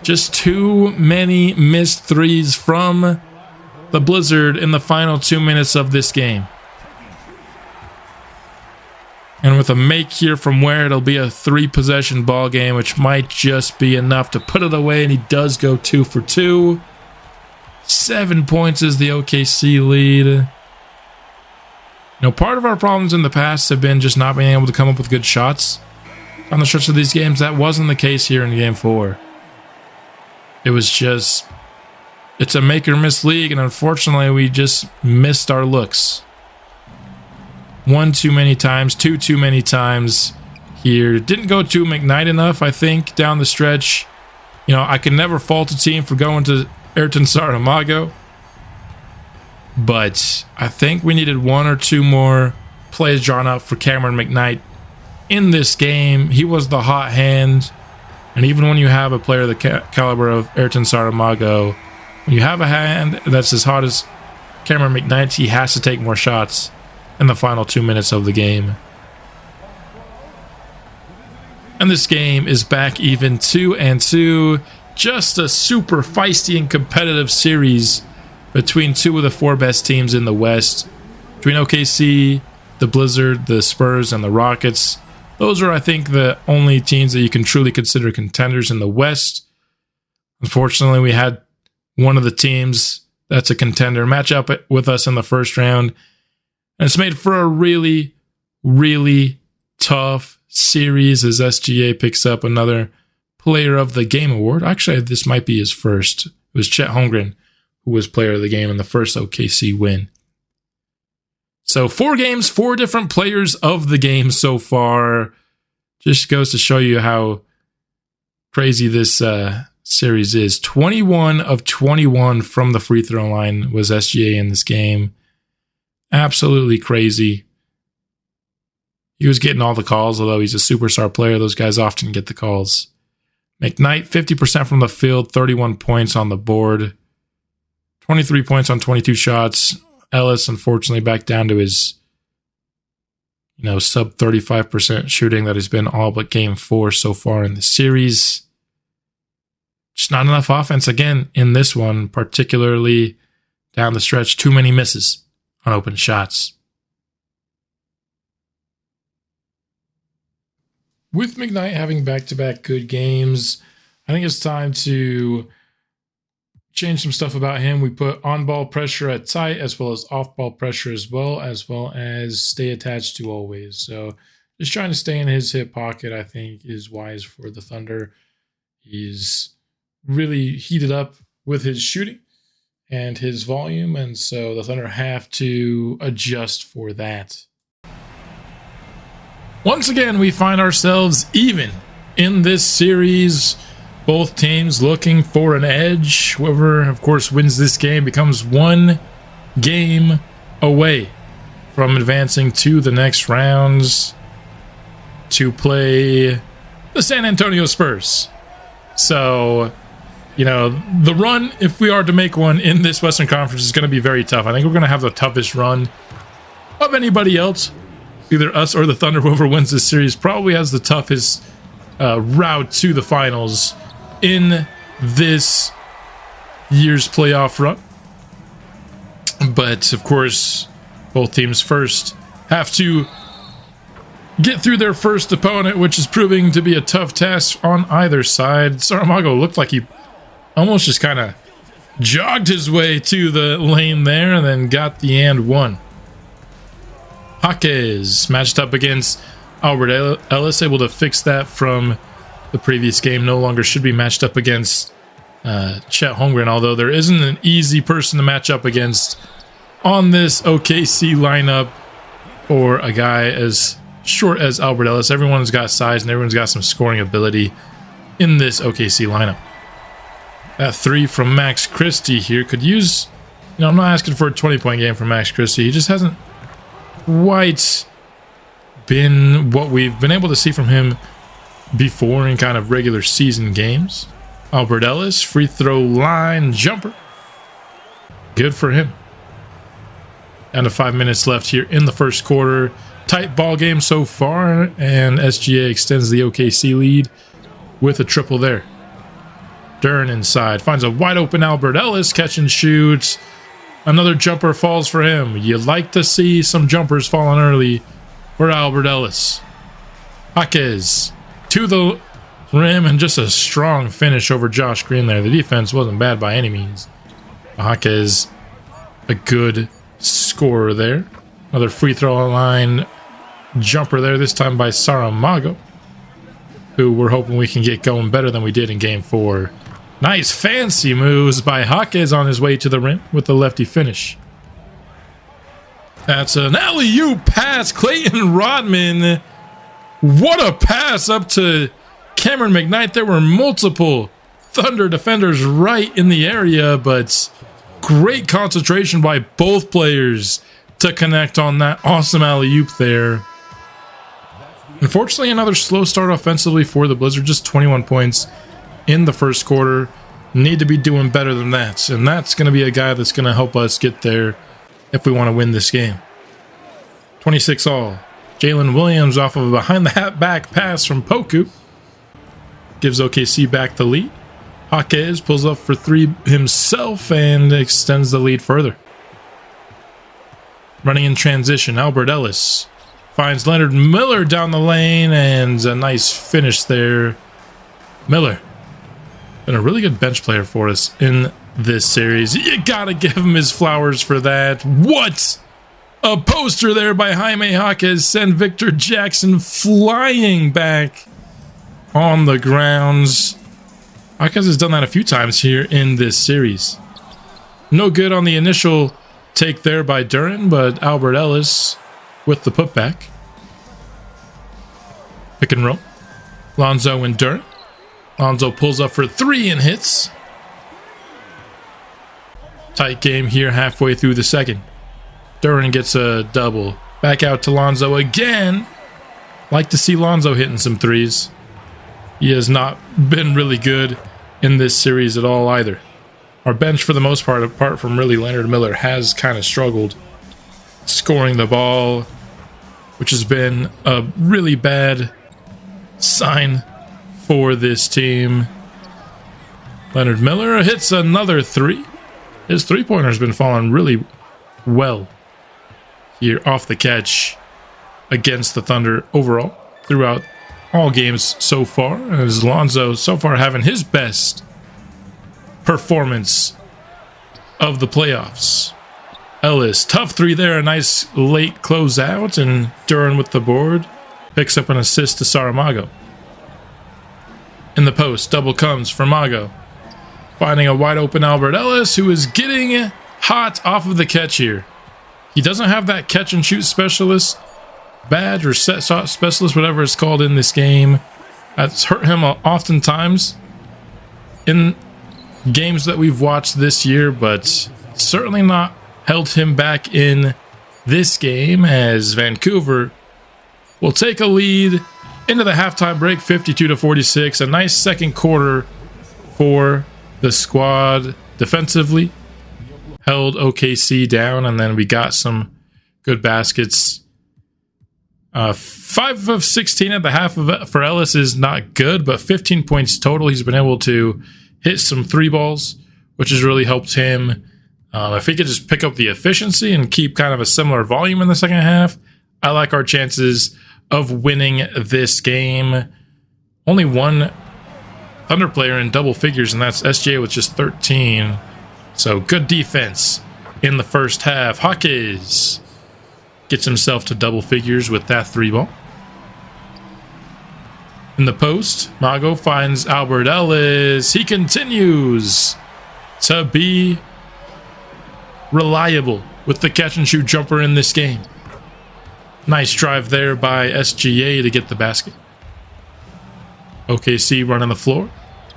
Just too many missed threes from the Blizzard in the final 2 minutes of this game. And with a make here from where it'll be a 3-possession ball game, which might just be enough to put it away, and he does go 2 for 2. 7 points is the OKC lead. Part of our problems in the past have been just not being able to come up with good shots on the stretch of these games. That wasn't the case here in Game 4. It was just, it's a make or miss league, and unfortunately we just missed our looks. 1 too many times, 2 too many times here. Didn't go to McKnight enough, I think, down the stretch. I can never fault a team for going to Ayrton Saramago, but I think we needed 1 or 2 more plays drawn up for Cameron McKnight in this game. He was the hot hand. And even when you have a player the caliber of Ayrton Saramago, when you have a hand that's as hot as Cameron McKnight, he has to take more shots in the final 2 minutes of the game. And this game is back even 2-2. Just a super feisty and competitive series between 2 of the 4 best teams in the West. Between OKC, the Blizzard, the Spurs, and the Rockets. Those are, I think, the only teams that you can truly consider contenders in the West. Unfortunately, we had one of the teams that's a contender match up with us in the first round. And it's made for a really, really tough series as SGA picks up another Player of the Game award. Actually, this might be his first. It was Chet Holmgren who was Player of the Game in the first OKC win. So 4 games, 4 different players of the game so far. Just goes to show you how crazy this series is. 21 of 21 from the free throw line was SGA in this game. Absolutely crazy. He was getting all the calls, although he's a superstar player. Those guys often get the calls. McKnight, 50% from the field, 31 points on the board. 23 points on 22 shots. Ellis, unfortunately, back down to his sub 35% shooting that has been all but game 4 so far in the series. Just not enough offense again in this one, particularly down the stretch. Too many misses on open shots. With McKnight having back-to-back good games, I think it's time to change some stuff about him. We put on-ball pressure at tight as well as off-ball pressure as well as stay attached to always. So just trying to stay in his hip pocket, I think, is wise for the Thunder. He's really heated up with his shooting and his volume, and so the Thunder have to adjust for that. Once again, we find ourselves even in this series. Both teams looking for an edge. Whoever, of course, wins this game becomes 1 game away from advancing to the next rounds to play the San Antonio Spurs. So, the run, if we are to make one in this Western Conference, is going to be very tough. I think we're going to have the toughest run of anybody else. Either us or the Thunder, whoever wins this series, probably has the toughest route to the finals in this year's playoff run. But, of course, both teams first have to get through their first opponent, which is proving to be a tough task on either side. Saramago looked like he almost just kind of jogged his way to the lane there and then got the and one. Jaquez matched up against Albert Ellis, able to fix that from the previous game. No longer should be matched up against Chet Holmgren, although there isn't an easy person to match up against on this OKC lineup, or a guy as short as Albert Ellis. Everyone's got size and everyone's got some scoring ability in this OKC lineup. That 3 from Max Christie here could use, I'm not asking for a 20-point game from Max Christie. He just hasn't quite been what we've been able to see from him before in kind of regular season games. Albert Ellis, free throw line jumper. Good for him. Down to 5 minutes left here in the first quarter. Tight ball game so far, and SGA extends the OKC lead with a triple there. Dern inside, finds a wide open Albert Ellis, catch and shoots. Another jumper falls for him. You'd like to see some jumpers falling early for Albert Ellis. Jaquez to the rim, and just a strong finish over Josh Green there. The defense wasn't bad by any means. Jaquez, a good scorer there. Another free throw line jumper there, this time by Saramago, who we're hoping we can get going better than we did in game 4. Nice fancy moves by Jaquez on his way to the rim with the lefty finish. That's an alley-oop pass. Clayton Rodman. What a pass up to Cameron McKnight. There were multiple Thunder defenders right in the area, but great concentration by both players to connect on that awesome alley-oop there. Unfortunately, another slow start offensively for the Blizzard. Just 21 points in the first quarter. Need to be doing better than that. And that's going to be a guy that's going to help us get there if we want to win this game. 26 all. Jalen Williams off of a behind-the-hat back pass from Poku gives OKC back the lead. Jaquez pulls up for 3 himself and extends the lead further. Running in transition, Albert Ellis finds Leonard Miller down the lane, and a nice finish there. Miller, been a really good bench player for us in this series. You gotta give him his flowers for that. What a poster there by Jaime Jaquez. Send Victor Jackson flying back on the grounds. Hawkins has done that a few times here in this series. No good on the initial take there by Duren, but Albert Ellis with the putback. Pick and roll. Lonzo and Duren. Lonzo pulls up for 3 and hits. Tight game here halfway through the second. Duren gets a double. Back out to Lonzo again. Like to see Lonzo hitting some threes. He has not been really good in this series at all either. Our bench, for the most part, apart from really Leonard Miller, has kind of struggled scoring the ball, which has been a really bad sign for this team. Leonard Miller hits another 3. His three-pointer has been falling really well here off the catch against the Thunder overall throughout all games so far. As Lonzo so far having his best performance of the playoffs. Ellis, tough 3 there, a nice late closeout, and Duren with the board picks up an assist to Saramago. In the post, double comes for Mago, finding a wide open Albert Ellis, who is getting hot off of the catch here. He doesn't have that catch and shoot specialist badge or set shot specialist, whatever it's called in this game. That's hurt him oftentimes in games that we've watched this year, but certainly not held him back in this game, as Vancouver will take a lead into the halftime break, 52-46. A nice second quarter for the squad defensively. Held OKC down, and then we got some good baskets. 5 of 16 at the half of it for Ellis is not good, but 15 points total. He's been able to hit some 3 balls, which has really helped him. If he could just pick up the efficiency and keep kind of a similar volume in the second half, I like our chances of winning this game. Only one Thunder player in double figures, and that's SGA with just 13. So good defense in the first half. Hawkins gets himself to double figures with that 3 ball. In the post, Mago finds Albert Ellis. He continues to be reliable with the catch and shoot jumper in this game. Nice drive there by SGA to get the basket. OKC running the floor.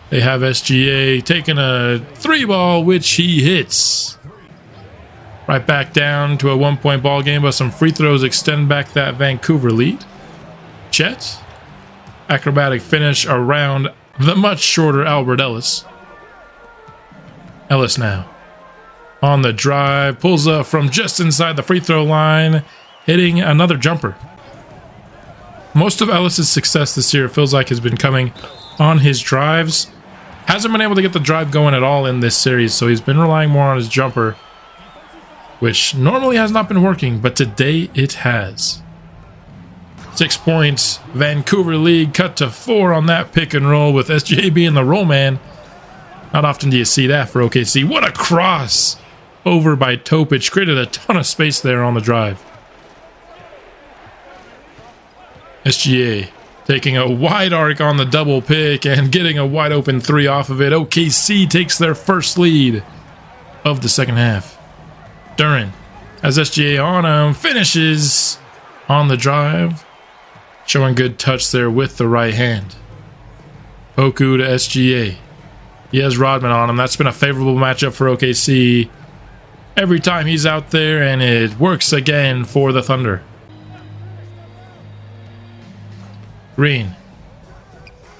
They have SGA taking a 3 ball, which he hits. Right back down to a 1-point ball game, but some free throws extend back that Vancouver lead. Chet. Acrobatic finish around the much shorter Albert Ellis. Ellis now on the drive, pulls up from just inside the free throw line, hitting another jumper. Most of Ellis's success this year, it feels like, has been coming on his drives. Hasn't been able to get the drive going at all in this series, so he's been relying more on his jumper, which normally has not been working, but today it has. 6 points, Vancouver lead cut to 4 on that pick and roll with SGA being the roll man. Not often do you see that for OKC. What a cross over by Topic. Created a ton of space there on the drive. SGA taking a wide arc on the double pick and getting a wide open 3 off of it. OKC takes their first lead of the second half. Duren has SGA on him, finishes on the drive. Showing good touch there with the right hand. Poku to SGA. He has Rodman on him. That's been a favorable matchup for OKC every time he's out there, and it works again for the Thunder. Green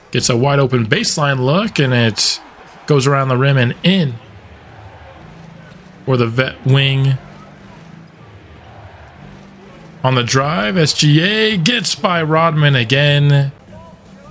gets a wide open baseline look, and it goes around the rim and in for the vet wing. On the drive, SGA gets by Rodman again.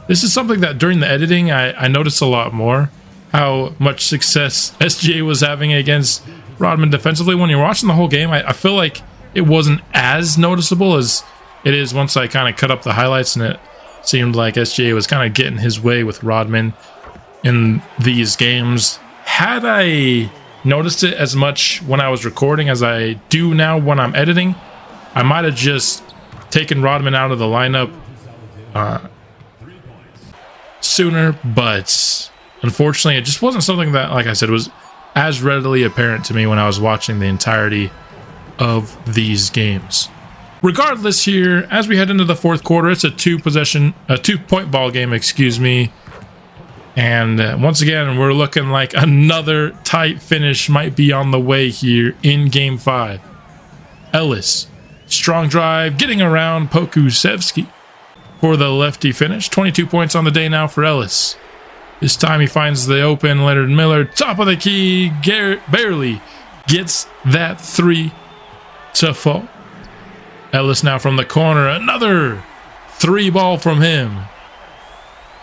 This is something that during the editing I noticed a lot more. How much success SGA was having against Rodman defensively. When you're watching the whole game, I feel like it wasn't as noticeable as it is once I kind of cut up the highlights, and it seemed like SGA was kind of getting his way with Rodman in these games. Had I noticed it as much when I was recording as I do now when I'm editing, I might have just taken Rodman out of the lineup sooner, but Unfortunately, it just wasn't something that, like I said, was as readily apparent to me when I was watching the entirety of these games. Regardless here, as we head into the fourth quarter, it's a two-point ball game, excuse me. And once again, we're looking like another tight finish might be on the way here in Game 5. Ellis, strong drive, getting around Pokusevski for the lefty finish. 22 points on the day now for Ellis. This time he finds the open Leonard Miller, top of the key, barely gets that three to fall. Ellis now from the corner, another three ball from him.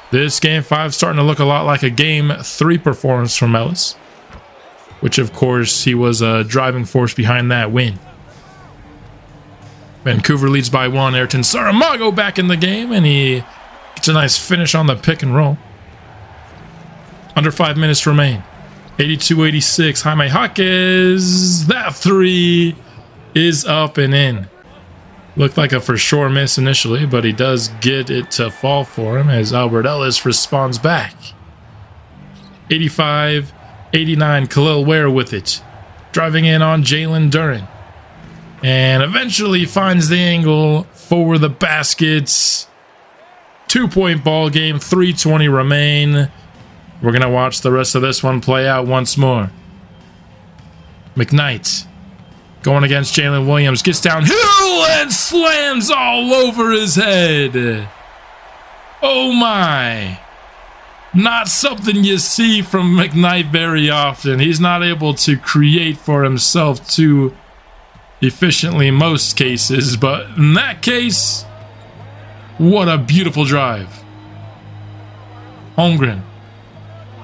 This Game 5 starting to look a lot like a Game 3 performance from Ellis, which of course he was a driving force behind that win. Vancouver leads by 1. Ayrton Saramago back in the game, and he gets a nice finish on the pick and roll. Under 5 minutes remain. 82-86. Jaime Jaquez. That three is up and in. Looked like a for sure miss initially, but he does get it to fall for him as Albert Ellis responds back. 85-89. Khalil Ware with it. Driving in on Jalen Duren. And eventually finds the angle for the baskets. 2-point ball game. 3:20 remain. We're going to watch the rest of this one play out once more. McKnight going against Jalen Williams. Gets downhill and slams all over his head. Oh my. Not something you see from McKnight very often. He's not able to create for himself too efficiently in most cases, but in that case, what a beautiful drive. Holmgren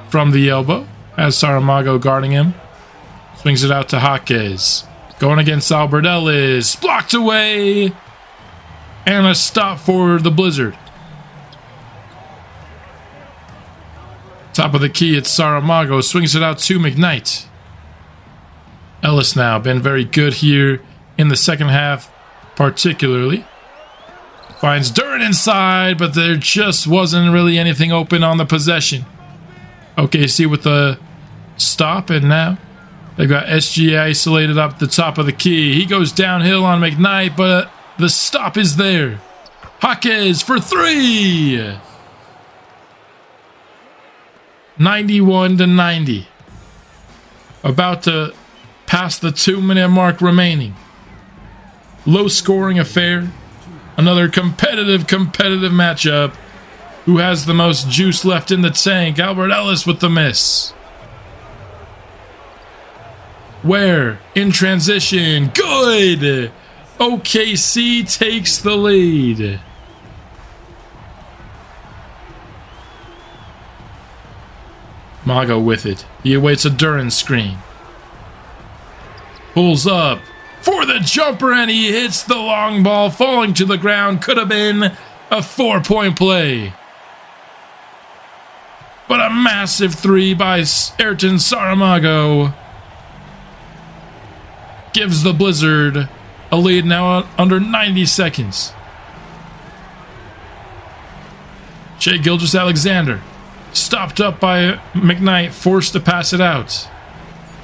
from the elbow has Saramago guarding him. Swings it out to Jaquez. Going against Albert Ellis. Blocked away. And a stop for the Blizzard. Top of the key, it's Saramago. Swings it out to McKnight. Ellis now been very good here in the second half, particularly. Finds Duren inside, but there just wasn't really anything open on the possession. OKC with the stop, and now they've got SGA isolated up the top of the key. He goes downhill on McKnight, but the stop is there. Jaquez for three. 91-90. About to pass the 2-minute mark remaining. Low scoring affair. Another competitive matchup. Who has the most juice left in the tank? Albert Ellis with the miss. Ware in transition. Good. OKC takes the lead. Mago with it. He awaits a Duren screen. Pulls up for the jumper, and he hits the long ball, falling to the ground. Could have been a 4-point play. But a massive three by Ayrton Saramago gives the Blizzard a lead now under 90 seconds. Shai Gilgeous-Alexander stopped up by McKnight, forced to pass it out.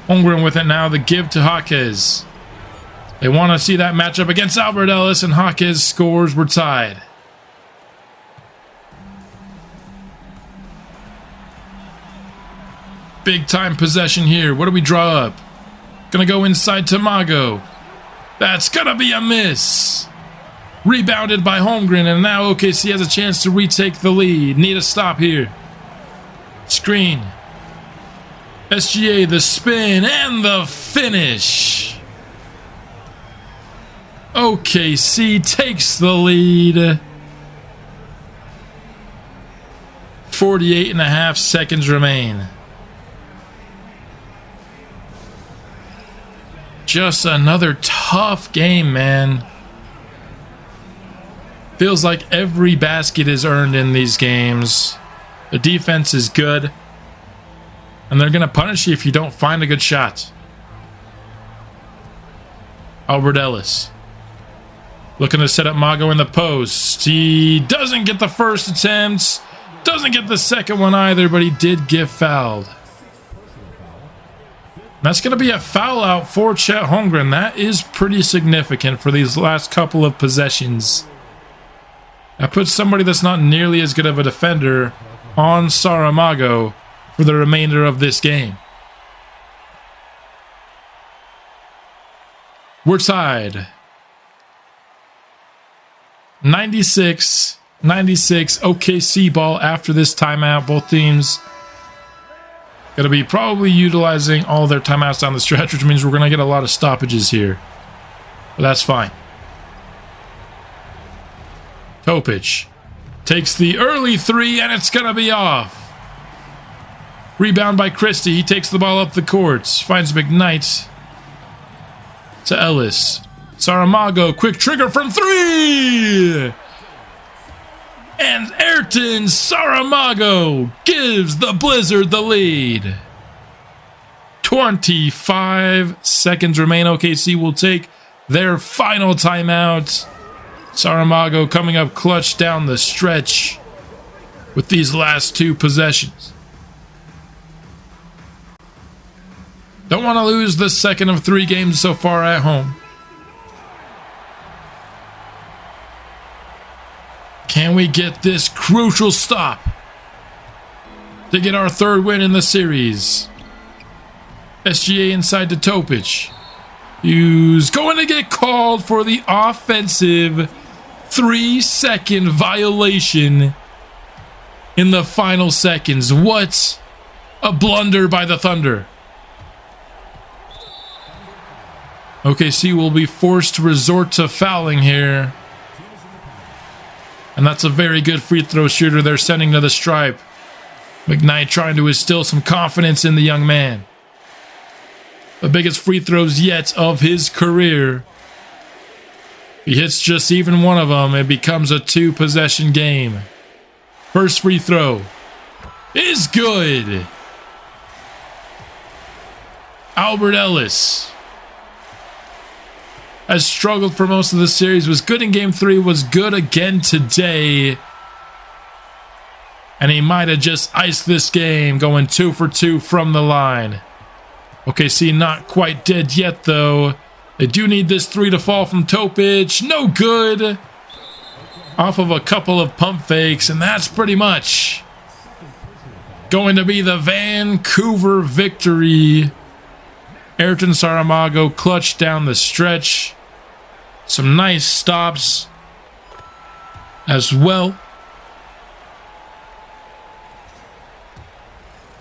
Holmgren with it now, the give to Jaquez. They want to see that matchup against Albert Ellis, and Jaquez scores. We're tied. Big time possession here. What do we draw up? Gonna go inside to Mago. That's gonna be a miss. Rebounded by Holmgren, and now OKC has a chance to retake the lead. Need a stop here. Screen. SGA, the spin, and the finish. OKC takes the lead. 48.5 seconds remain. Just another tough game, man. Feels like every basket is earned in these games. The defense is good. And they're going to punish you if you don't find a good shot. Albert Ellis. Looking to set up Mago in the post. He doesn't get the first attempt. Doesn't get the second one either, but he did get fouled. That's going to be a foul out for Chet Holmgren. That is pretty significant for these last couple of possessions. That puts somebody that's not nearly as good of a defender on Saramago for the remainder of this game. We're tied. 96 OKC ball after this timeout. Both teams going to be probably utilizing all their timeouts down the stretch, which means we're going to get a lot of stoppages here. But that's fine. Topic takes the early three, and it's going to be off. Rebound by Christie. He takes the ball up the court. Finds McKnight to Ellis. Saramago, quick trigger from three! And Ayrton Saramago gives the Blizzard the lead. 25 seconds remain. OKC will take their final timeout. Saramago coming up clutch down the stretch with these last two possessions. Don't want to lose the second of 3 games so far at home. Can we get this crucial stop to get our 3rd win in the series? SGA inside to Topic. Who's going to get called for the offensive 3-second violation in the final seconds. What a blunder by the Thunder. OKC will be forced to resort to fouling here. And that's a very good free throw shooter they're sending to the stripe. McKnight trying to instill some confidence in the young man. The biggest free throws yet of his career. If he hits just even one of them, it becomes a 2-possession game. First free throw is good. Albert Ellis has struggled for most of the series, was good in game 3, was good again today. And he might have just iced this game, going 2 for 2 from the line. OKC not quite dead yet, though. They do need this 3 to fall from Topic. No good. Off of a couple of pump fakes, and that's pretty much going to be the Vancouver victory. Ayrton Saramago clutched down the stretch. Some nice stops as well.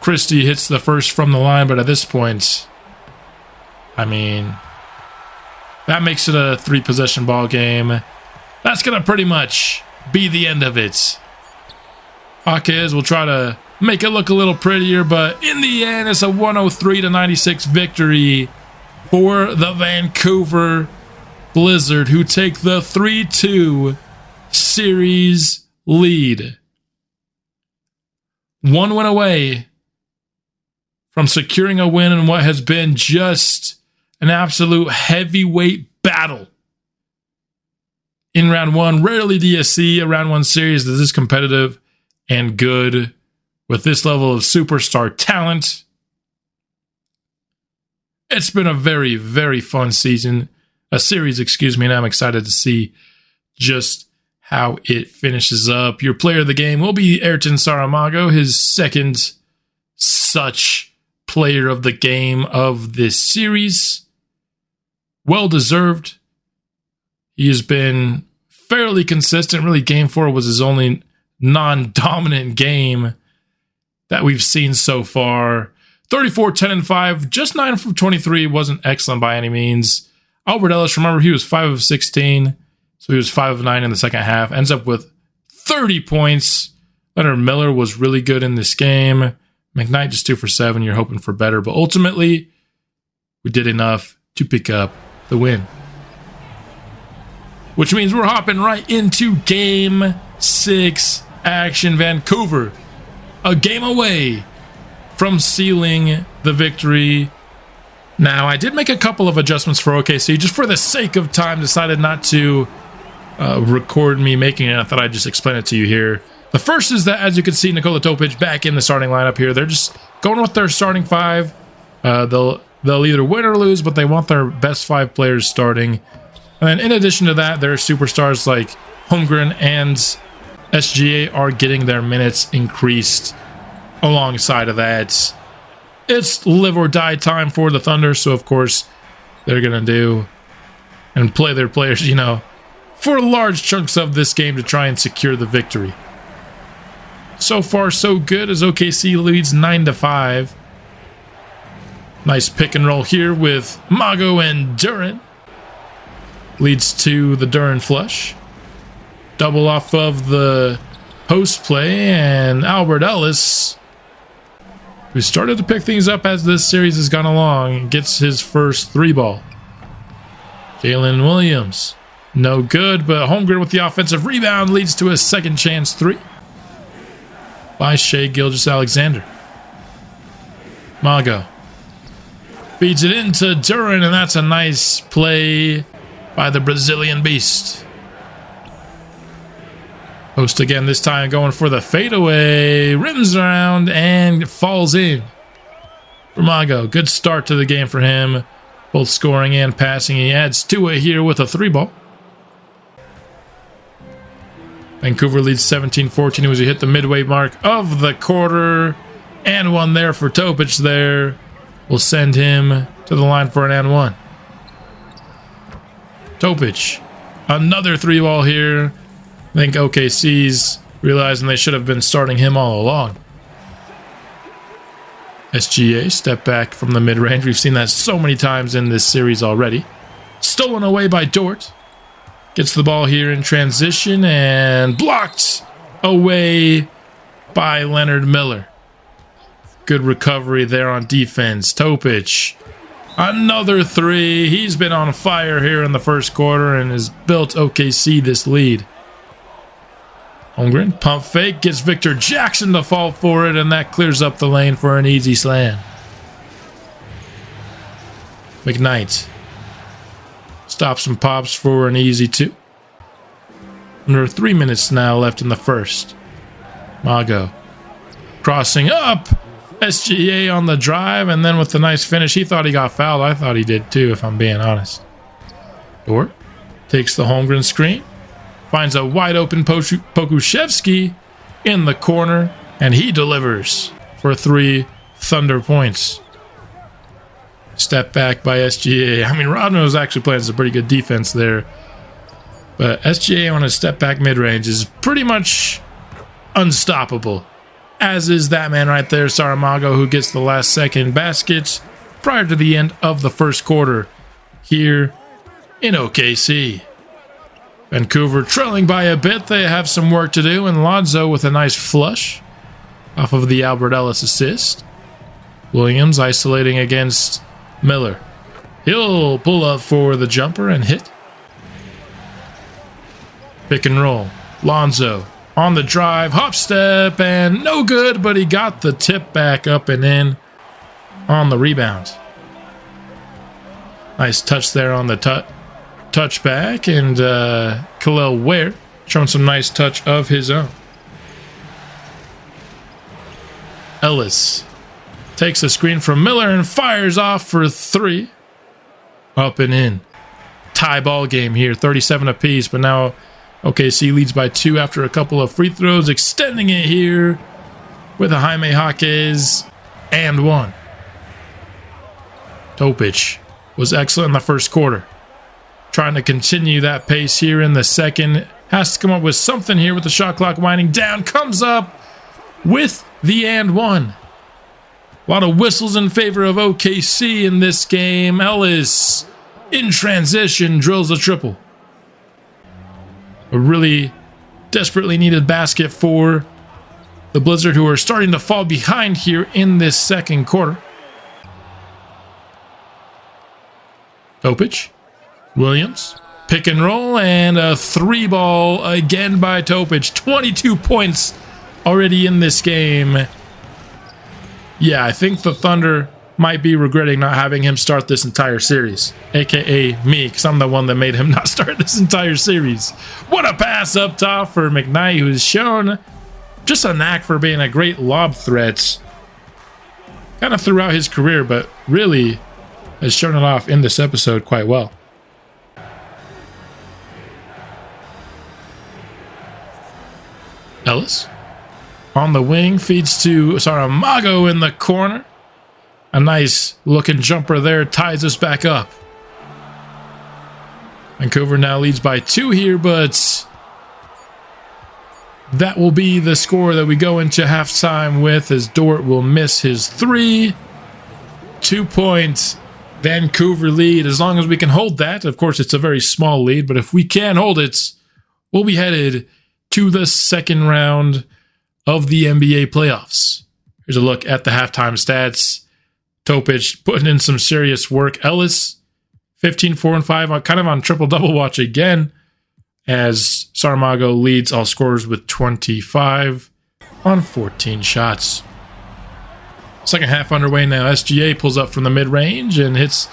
Christie hits the first from the line, but at this point, I mean, that makes it a 3-possession ball game. That's going to pretty much be the end of it. Jaquez will try to make it look a little prettier, but in the end, it's a 103-96 victory for the Vancouver Blizzard, who take the 3-2 series lead. 1 win away from securing a win in what has been just an absolute heavyweight battle in round 1. Rarely do you see a round 1 series that is this competitive and good with this level of superstar talent. It's been a very, very fun series, and I'm excited to see just how it finishes up. Your player of the game will be Ayrton Saramago, his second such player of the game of this series. Well deserved. He has been fairly consistent. Really, game 4 was his only non-dominant game that we've seen so far. 34, 10, and 5. Just 9 from 23. Wasn't excellent by any means. Albert Ellis, remember, he was 5 of 16. So he was 5 of 9 in the second half. Ends up with 30 points. Leonard Miller was really good in this game. McKnight just 2 for 7. You're hoping for better. But ultimately, we did enough to pick up the win. Which means we're hopping right into Game 6 action. Vancouver, a game away from sealing the victory. Now, I did make a couple of adjustments for OKC. Just for the sake of time, decided not to record me making it. I thought I'd just explain it to you here. The first is that, as you can see, Nikola Topic back in the starting lineup here. They're just going with their starting five. They'll either win or lose, but they want their best 5 players starting. And then in addition to that, their superstars like Holmgren and SGA are getting their minutes increased alongside of that. It's live or die time for the Thunder, so of course they're going to do and play their players, you know, for large chunks of this game to try and secure the victory. So far, so good, as OKC leads 9-5. Nice pick and roll here with Mago and Duran. Leads to the Duran flush. Double off of the post play, and Albert Ellis, who started to pick things up as this series has gone along, gets his first 3-ball. Jalen Williams, no good, but Holmgren with the offensive rebound leads to a second chance 3 by Shai Gilgeous-Alexander. Mago feeds it into Duran, and that's a nice play by the Brazilian beast. Post again, this time going for the fadeaway, rims around and falls in. For Mago, good start to the game for him, both scoring and passing. He adds to it here with a 3-ball. Vancouver leads 17-14 as he hit the midway mark of the quarter, and one there for Topic there. Will send him to the line for an and 1. Topic, another 3-ball here. I think OKC's realizing they should have been starting him all along. SGA, step back from the mid-range. We've seen that so many times in this series already. Stolen away by Dort. Gets the ball here in transition and blocked away by Leonard Miller. Good recovery there on defense. Topic, another 3. He's been on fire here in the first quarter and has built OKC this lead. Holmgren, pump fake, gets Victor Jackson to fall for it, and that clears up the lane for an easy slam. McKnight stops and pops for an easy 2. Under 3 minutes now left in the first. Mago crossing up. SGA on the drive, and then with the nice finish. He thought he got fouled. I thought he did too, if I'm being honest. Dort takes the Holmgren screen. Finds a wide open Pokusevski in the corner, and he delivers for 3 Thunder points. Step back by SGA. I mean, Rodman was actually playing some pretty good defense there. But SGA on a step back mid-range is pretty much unstoppable. As is that man right there, Saramago, who gets the last second baskets prior to the end of the first quarter here in OKC. Vancouver trailing by a bit. They have some work to do, and Lonzo with a nice flush off of the Albert Ellis assist. Williams isolating against Miller. He'll pull up for the jumper and hit. Pick and roll. Lonzo on the drive, hop step, and no good, but he got the tip back up and in on the rebound. Nice touch there on the touchback, and Khalil Ware showing some nice touch of his own. Ellis takes a screen from Miller and fires off for 3. Up and in. Tie ball game here, 37 apiece, but now OKC leads by 2 after a couple of free throws, extending it here with a Jaime Jaquez and 1. Topic was excellent in the first quarter. Trying to continue that pace here in the second. Has to come up with something here with the shot clock winding down. Comes up with the and 1. A lot of whistles in favor of OKC in this game. Ellis in transition drills a triple. A really desperately needed basket for the Blizzard, who are starting to fall behind here in this second quarter. Topic, Williams, pick and roll, and a 3-ball again by Topic. 22 points already in this game. Yeah, I think the Thunder might be regretting not having him start this entire series, aka me, because I'm the one that made him not start this entire series. What a pass up top for McKnight, who's shown just a knack for being a great lob threat kind of throughout his career, but really has shown it off in this episode quite well. Ellis on the wing, feeds to Saramago in the corner. A nice looking jumper there ties us back up. Vancouver now leads by 2 here, but that will be the score that we go into halftime with, as Dort will miss his 3. 2 points Vancouver lead. As long as we can hold that, of course it's a very small lead, but if we can hold it, we'll be headed to the second round of the NBA playoffs. Here's a look at the halftime stats. Topic putting in some serious work. Ellis, 15, 4, and 5, kind of on triple-double watch again, as Saramago leads all scorers with 25 on 14 shots. Second half underway now. SGA pulls up from the mid-range and hits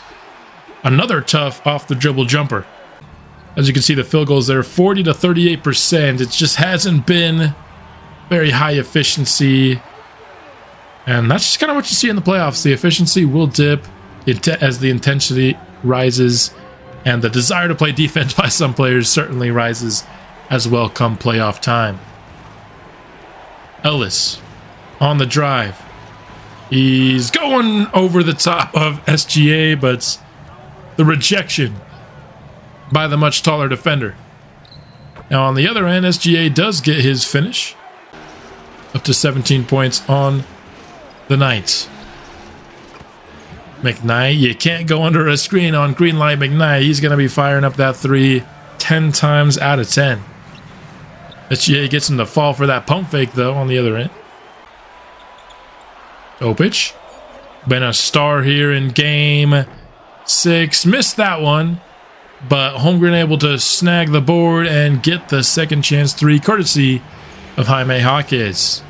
another tough off-the-dribble jumper. As you can see, the field goals there, 40 to 38%. It just hasn't been very high efficiency. And that's just kind of what you see in the playoffs. The efficiency will dip as the intensity rises, and the desire to play defense by some players certainly rises as well come playoff time. Ellis on the drive. He's going over the top of SGA, but the rejection by the much taller defender. Now on the other end, SGA does get his finish. Up to 17 points on the night. McKnight, you can't go under a screen on green light McKnight. He's going to be firing up that 3 10 times out of 10. SGA gets him to fall for that pump fake, though, on the other end. Topic. Been a star here in game 6. Missed that one, but Holmgren able to snag the board and get the second chance 3, courtesy of Jaime Jaquez.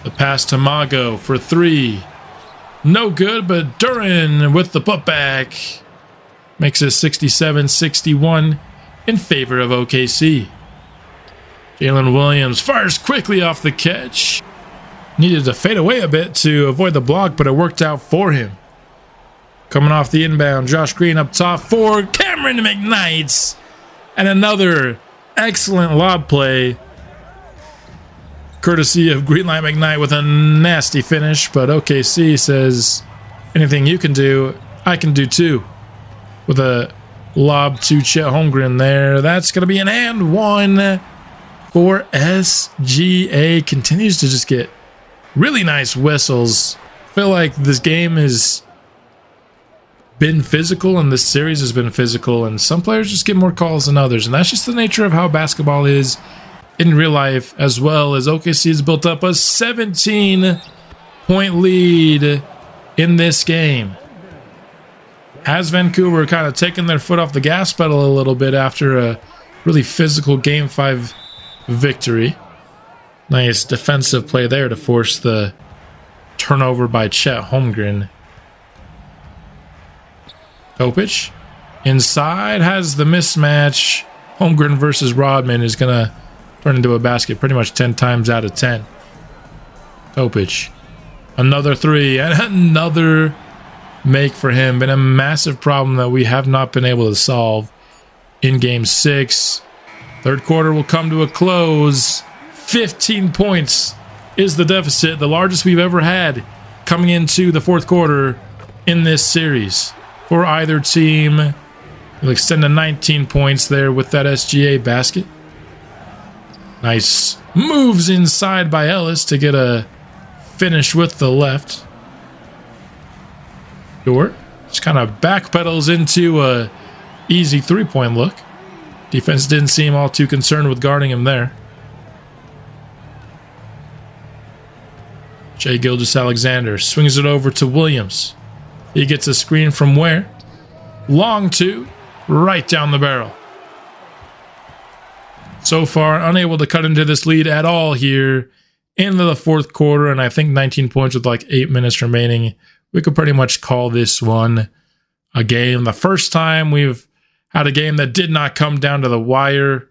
The pass to Mago for 3. No good, but Duran with the putback makes it 67-61 in favor of OKC. Jalen Williams fires quickly off the catch. Needed to fade away a bit to avoid the block, but it worked out for him. Coming off the inbound, Josh Green up top for Cameron McKnight. And another excellent lob play, courtesy of Greenlight McKnight with a nasty finish, but OKC says, anything you can do, I can do too. With a lob to Chet Holmgren there. That's going to be an and 1 for SGA. Continues to just get really nice whistles. I feel like this game has been physical and this series has been physical, and some players just get more calls than others, and that's just the nature of how basketball is in real life, as well as OKC has built up a 17-point lead in this game. Has Vancouver kind of taken their foot off the gas pedal a little bit after a really physical Game 5 victory. Nice defensive play there to force the turnover by Chet Holmgren. Topic inside has the mismatch. Holmgren versus Rodman is going to turn into a basket pretty much 10 times out of 10. Topic. Another 3 and another make for him. Been a massive problem that we have not been able to solve in Game 6. Third quarter will come to a close. 15 points is the deficit, the largest we've ever had coming into the fourth quarter in this series for either team. We'll extend to 19 points there with that SGA basket. Nice moves inside by Ellis to get a finish with the left. Dort just kind of backpedals into a easy 3-point look. Defense didn't seem all too concerned with guarding him there. Shai Gilgeous-Alexander swings it over to Williams. He gets a screen from where? Long 2, right down the barrel. So far, unable to cut into this lead at all here into the fourth quarter, and I think 19 points with like 8 minutes remaining. We could pretty much call this one a game. The first time we've had a game that did not come down to the wire.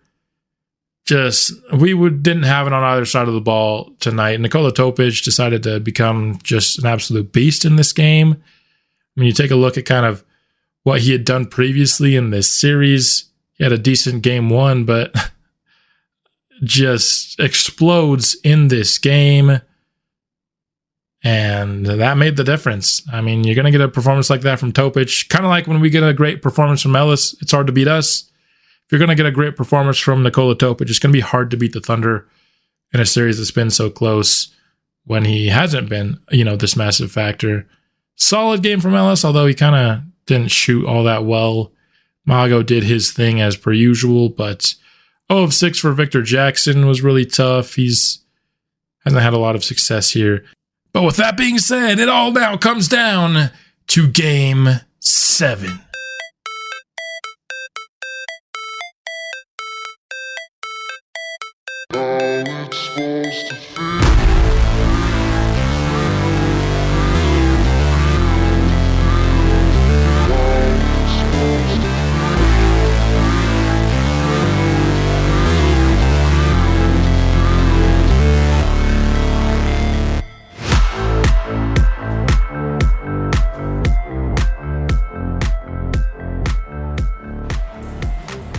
didn't have it on either side of the ball tonight. Nikola Topic decided to become just an absolute beast in this game. When you take a look at kind of what he had done previously in this series, he had a decent game one, but just explodes in this game. And that made the difference. I mean, you're going to get a performance like that from Topic. Kind of like when we get a great performance from Ellis, it's hard to beat us. If you're going to get a great performance from Nikola Topic, it's going to be hard to beat the Thunder in a series that's been so close when he hasn't been, this massive factor. Solid game from Ellis, although he kind of didn't shoot all that well. Mago did his thing as per usual, but 0 of 6 for Victor Jackson was really tough. He's hasn't had a lot of success here. But with that being said, it all now comes down to Game 7.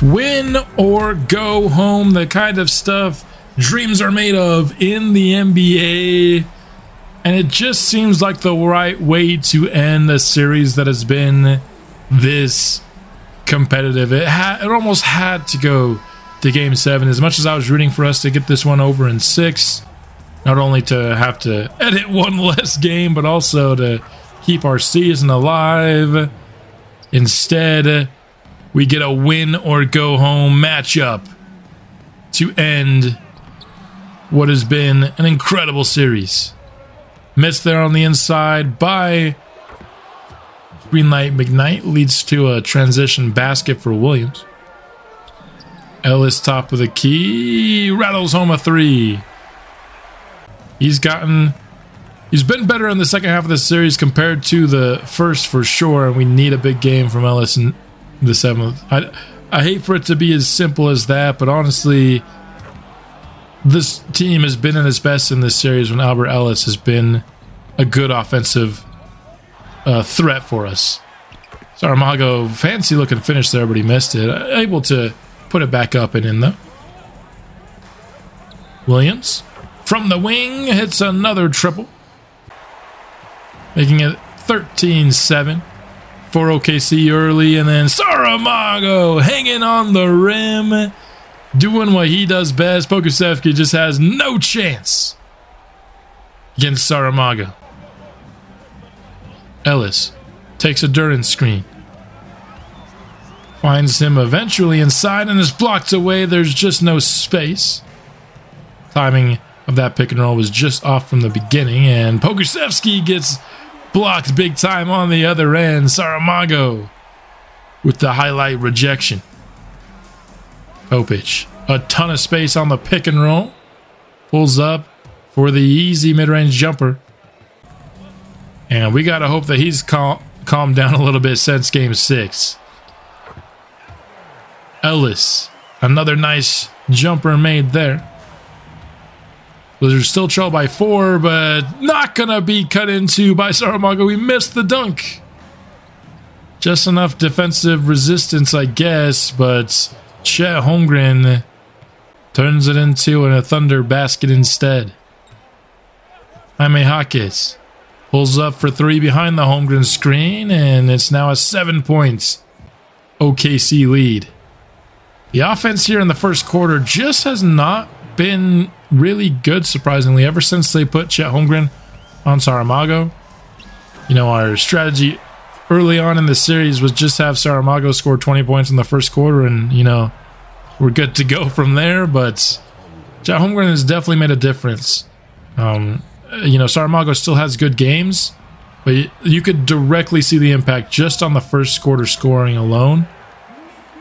Win or go home, the kind of stuff dreams are made of in the NBA. And it just seems like the right way to end a series that has been this competitive. It almost had to go to Game 7. As much as I was rooting for us to get this one over in 6, not only to have to edit one less game, but also to keep our season alive. Instead, we get a win or go home matchup to end what has been an incredible series. Missed there on the inside by Greenlight McKnight, leads to a transition basket for Williams. Ellis top of the key, rattles home a 3. He's been better in the second half of the series compared to the first for sure, and we need a big game from Ellis in the 7th. I hate for it to be as simple as that, but honestly, this team has been at its best in this series when Albert Ellis has been a good offensive threat for us. Saramago, fancy looking finish there, but he missed it. Able to put it back up and in though. Williams from the wing hits another triple, making it 13-7 for OKC early, and then Saramago hanging on the rim, doing what he does best. Pokusevski just has no chance against Saramago. Ellis takes a Duran screen, finds him eventually inside and is blocked away. There's just no space. Timing of that pick and roll was just off from the beginning, and Pokusevski gets blocked big time on the other end. Saramago with the highlight rejection. Topic, a ton of space on the pick and roll. Pulls up for the easy mid-range jumper. And we got to hope that he's calmed down a little bit since Game 6. Ellis, another nice jumper made there. Blizzard still trail by 4, but not going to be cut into by Saramago. He missed the dunk. Just enough defensive resistance, I guess, but Chet Holmgren turns it into a Thunder basket instead. Jaime Jaquez pulls up for 3 behind the Holmgren screen, and it's now a 7 points OKC lead. The offense here in the first quarter just has not been really good, surprisingly, ever since they put Chet Holmgren on Saramago. Our strategy early on in the series was just have Saramago score 20 points in the first quarter, and, we're good to go from there, but Chet Holmgren has definitely made a difference. Saramago still has good games, but you could directly see the impact just on the first quarter scoring alone,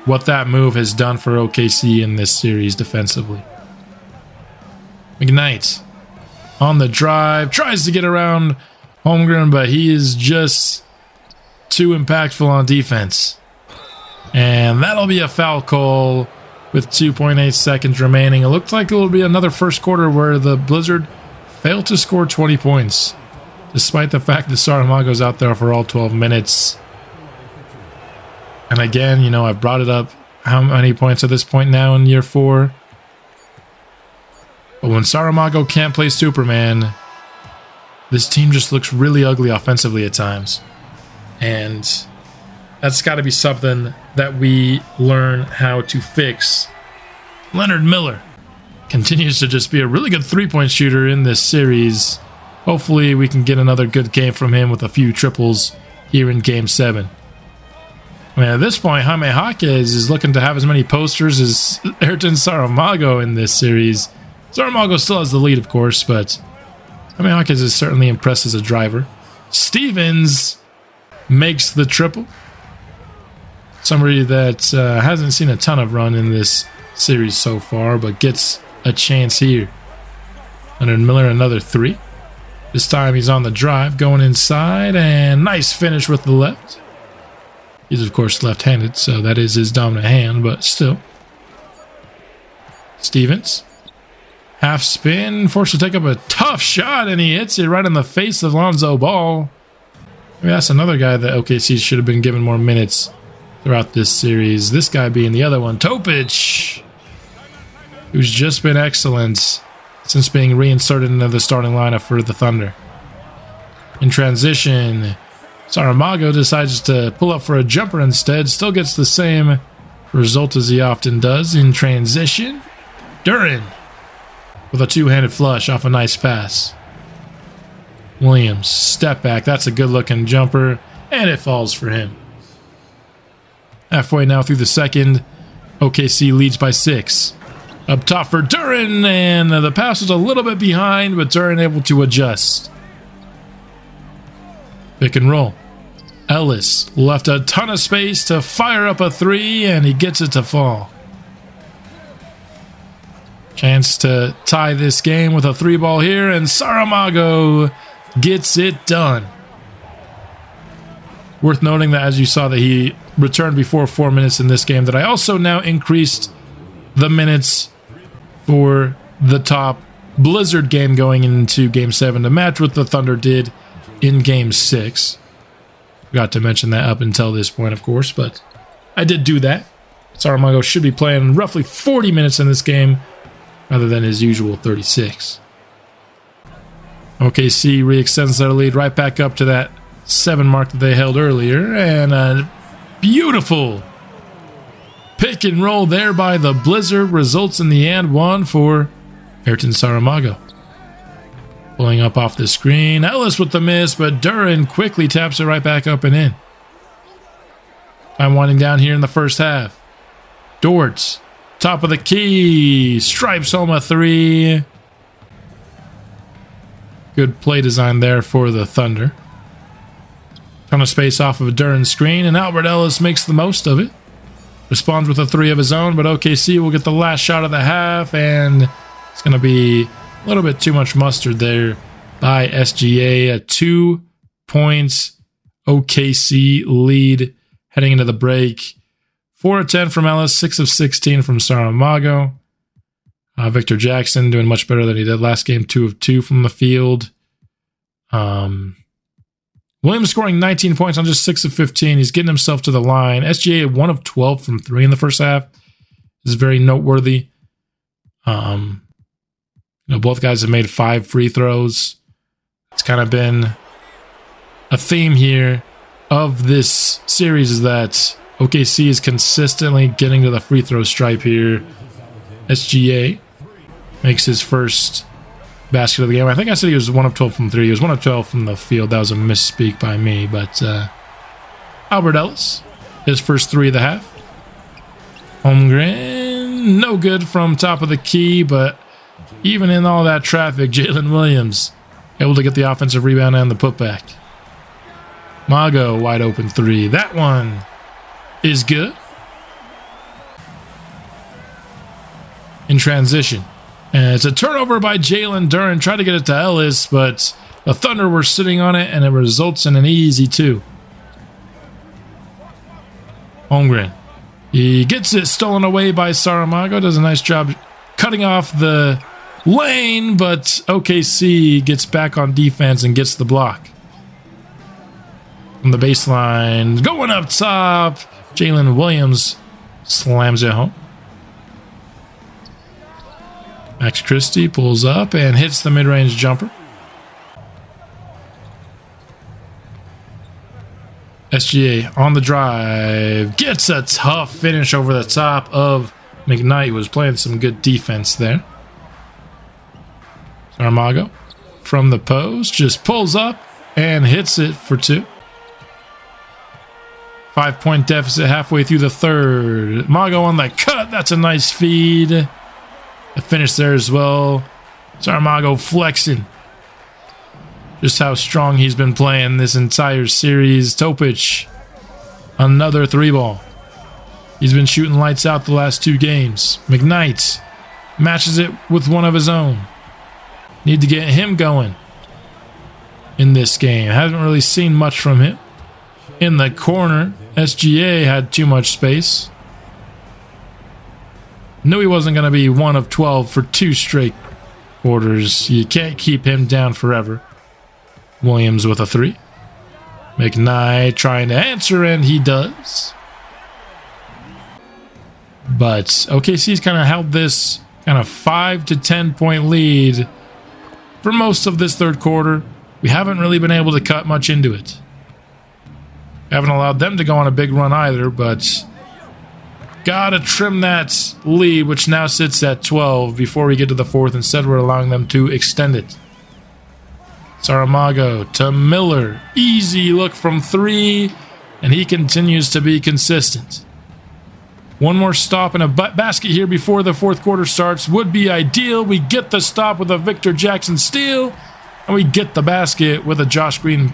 what that move has done for OKC in this series defensively. McKnight on the drive, tries to get around Holmgren, but he is just too impactful on defense. And that'll be a foul call. with 2.8 seconds remaining. It looked like it will be another first quarter where the Blizzard failed to score 20 points, despite the fact that Saramago's out there for all 12 minutes. And again, you know, I've brought it up how many points at this point now in year 4. But when Saramago can't play Superman, this team just looks really ugly offensively at times. And that's got to be something that we learn how to fix. Leonard Miller continues to just be a really good three-point shooter in this series. Hopefully we can get another good game from him with a few triples here in Game 7. I mean, at this point, Jaime Jaquez is looking to have as many posters as Ayrton Saramago in this series. Saramago still has the lead, of course, but Jaime Jaquez is certainly impressed as a driver. Stevens makes the triple. Somebody that hasn't seen a ton of run in this series so far, but gets a chance here. Leonard Miller, another three. This time he's on the drive, going inside, and nice finish with the left. He's, of course, left-handed, so that is his dominant hand, but still. Stevens. Half spin, forced to take up a tough shot, and he hits it right in the face of Lonzo Ball. I mean, that's another guy that OKC should have been given more minutes throughout this series. This guy being the other one, Topic, who's just been excellent since being reinserted into the starting lineup for the Thunder. In transition, Saramago decides to pull up for a jumper instead. Still gets the same result as he often does in transition. Duren with a two-handed flush off a nice pass. Williams, step back. That's a good-looking jumper, and it falls for him. Halfway now through the second, OKC leads by 6. Up top for Duren, and the pass was a little bit behind, but Duren able to adjust. Pick and roll. Ellis left a ton of space to fire up a three, and he gets it to fall. Chance to tie this game with a three ball here, and Saramago gets it done. Worth noting that, as you saw, that he returned before 4 minutes in this game, that I also now increased the minutes for the top Blizzard game going into Game 7 to match what the Thunder did in Game 6. Forgot to mention that up until this point, of course, but I did do that. Saramago should be playing roughly 40 minutes in this game rather than his usual 36. OKC re-extends their lead right back up to that 7 mark that they held earlier, and a beautiful pick and roll there by the Blizzard results in the and one for Ayrton Saramago. Pulling up off the screen, Ellis with the miss, but Duren quickly taps it right back up and in. I'm winding down here in the first half. Dortz, top of the key, stripes home a three. Good play design there for the Thunder. Ton of space off of a Duren screen, and Albert Ellis makes the most of it. Responds with a three of his own, but OKC will get the last shot of the half, and it's going to be a little bit too much mustard there by SGA. A 2 points OKC lead heading into the break. 4 of 10 from Ellis, 6 of 16 from Saramago. Victor Jackson doing much better than he did last game, 2 of 2 from the field. Williams scoring 19 points on just 6 of 15. He's getting himself to the line. SGA 1 of 12 from 3 in the first half. This is very noteworthy. Both guys have made 5 free throws. It's kind of been a theme here of this series is that OKC is consistently getting to the free throw stripe here. SGA makes his first basket of the game. I think I said he was 1 of 12 from 3. He was 1 of 12 from the field. That was a misspeak by me. But Albert Ellis, his first 3 of the half. Holmgren, no good from top of the key, but even in all that traffic, Jalen Williams able to get the offensive rebound and the putback. Mago, wide open 3. That one is good. In transition. And it's a turnover by Jalen Duren. Tried to get it to Ellis, but the Thunder were sitting on it, and it results in an easy 2. Holmgren He gets it stolen away by Saramago. Does a nice job cutting off the lane, but OKC gets back on defense and gets the block. On the baseline, going up top, Jalen Williams slams it home. Max Christie pulls up and hits the mid-range jumper. SGA on the drive, gets a tough finish over the top of McKnight, who was playing some good defense there. Saramago from the post just pulls up and hits it for 2. 5-point deficit halfway through the third. Mago on the cut. That's a nice feed. The finish there as well. Saramago flexing. Just how strong he's been playing this entire series. Topic, another 3-ball. He's been shooting lights out the last 2 games. McKnight matches it with one of his own. Need to get him going in this game. Haven't really seen much from him. In the corner, SGA had too much space. Knew he wasn't going to be 1 of 12 for 2 straight quarters. You can't keep him down forever. Williams with a 3. McKnight trying to answer, and he does. But OKC's kind of held this kind of 5 to 10 point lead for most of this third quarter. We haven't really been able to cut much into it. Haven't allowed them to go on a big run either, but gotta trim that lead, which now sits at 12 before we get to the fourth. Instead, we're allowing them to extend it. Saramago to Miller. Easy look from 3, and he continues to be consistent. One more stop and a basket here before the fourth quarter starts would be ideal. We get the stop with a Victor Jackson steal, and we get the basket with a Josh Green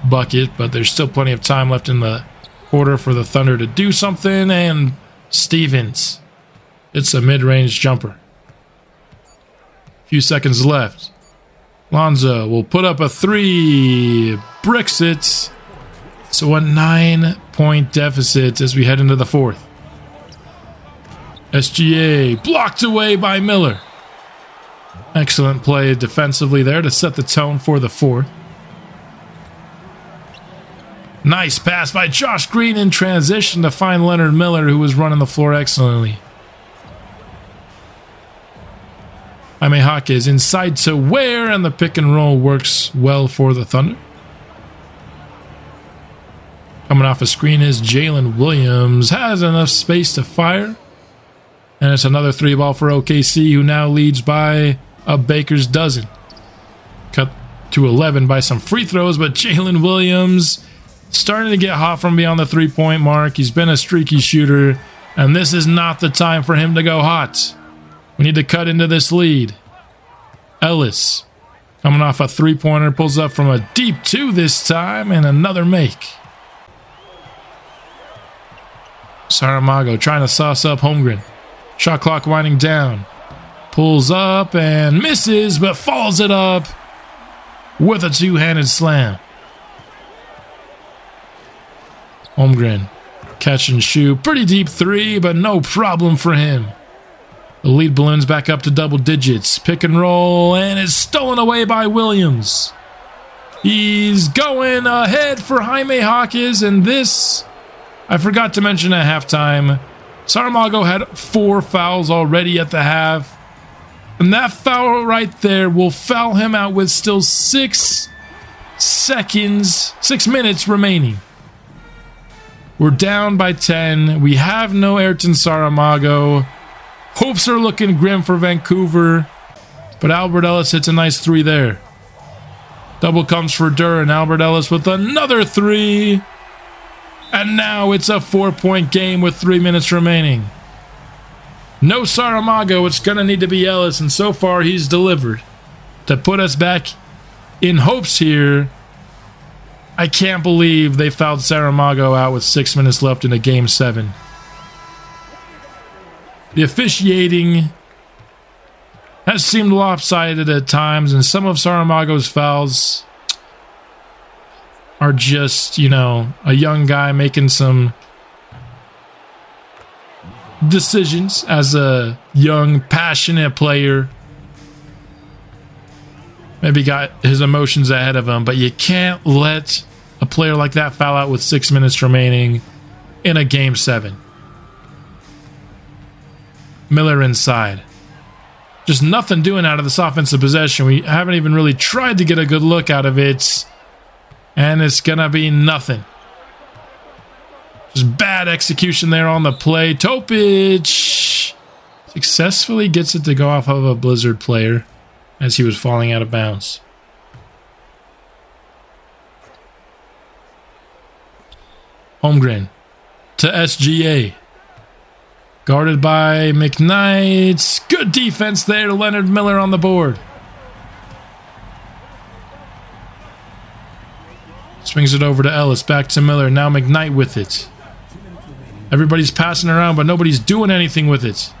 bucket, but there's still plenty of time left in the quarter for the Thunder to do something, and Stevens, it's a mid-range jumper. Few seconds left. Lonzo will put up a 3, bricks it. So a 9-point deficit as we head into the fourth. SGA blocked away by Miller. Excellent play defensively there to set the tone for the fourth. Nice pass by Josh Green in transition to find Leonard Miller, who was running the floor excellently. Jaime Jaquez inside to Ware, and the pick and roll works well for the Thunder. Coming off a screen is Jalen Williams. Has enough space to fire. And it's another 3-ball for OKC, who now leads by a baker's dozen. Cut to 11 by some free throws, but Jalen Williams starting to get hot from beyond the 3-point mark. He's been a streaky shooter, and this is not the time for him to go hot. We need to cut into this lead. Ellis, coming off a 3-pointer, pulls up from a deep 2 this time, and another make. Saramago trying to sauce up Holmgren. Shot clock winding down. Pulls up and misses, but follows it up with a 2-handed slam. Holmgren, catch and shoot. Pretty deep 3, but no problem for him. The lead balloons back up to double digits. Pick and roll, and it's stolen away by Williams. He's going ahead for Jaime Jaquez, and this, I forgot to mention at halftime, Saramago had 4 fouls already at the half. And that foul right there will foul him out with still 6 minutes remaining. We're down by 10. We have no Ayrton Saramago. Hopes are looking grim for Vancouver, but Albert Ellis hits a nice 3 there. Double comes for Durr, and Albert Ellis with another 3. And now it's a 4-point game with 3 minutes remaining. No Saramago, it's going to need to be Ellis, and so far he's delivered. To put us back in hopes here, I can't believe they fouled Saramago out with 6 minutes left in a Game 7. The officiating has seemed lopsided at times, and some of Saramago's fouls are just, a young guy making some decisions as a young, passionate player. Maybe got his emotions ahead of him, but you can't let a player like that foul out with 6 minutes remaining in a game 7. Miller inside. Just nothing doing out of this offensive possession. We haven't even really tried to get a good look out of it. And it's going to be nothing. Just bad execution there on the play. Topic successfully gets it to go off of a Blizzard player as he was falling out of bounds. Holmgren to SGA. Guarded by McKnight. Good defense there to Leonard Miller on the board. Swings it over to Ellis. Back to Miller. Now McKnight with it. Everybody's passing around, but nobody's doing anything with it.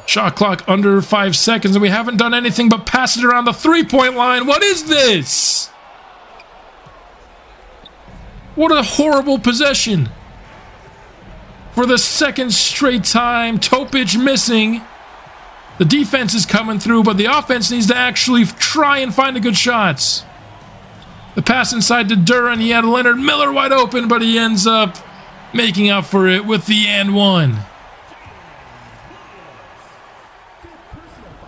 Shot clock under 5 seconds, and we haven't done anything but pass it around the three-point line. What is this? What a horrible possession. For the second straight time, Topic missing. The defense is coming through, but the offense needs to actually try and find a good shot. The pass inside to Duran. He had Leonard Miller wide open, but he ends up making up for it with the and one.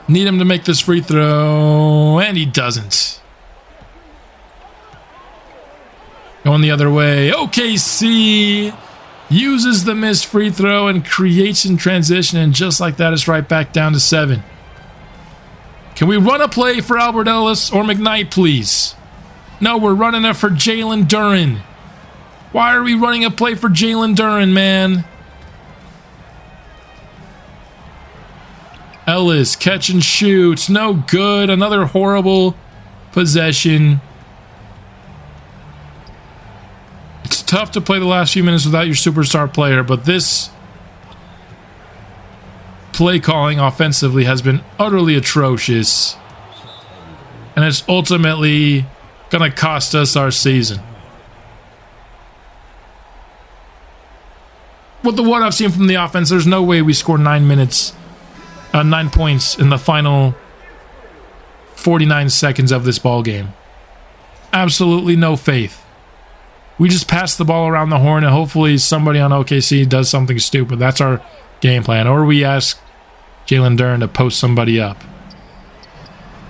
Need him to make this free throw, and he doesn't. Going the other way. OKC uses the missed free throw and creates in transition, and just like that, it's right back down to 7. Can we run a play for Albert Ellis or McKnight, please? No, we're running it for Jalen Duran. Why are we running a play for Jalen Duran, man? Ellis, catch and shoots. No good. Another horrible possession. It's tough to play the last few minutes without your superstar player, but this play calling offensively has been utterly atrocious. And it's ultimately going to cost us our season. With what I've seen from the offense, there's no way we score 9 points in the final 49 seconds of this ball game. Absolutely no faith. We just pass the ball around the horn and hopefully somebody on OKC does something stupid. That's our game plan. Or we ask Jalen Duran to post somebody up.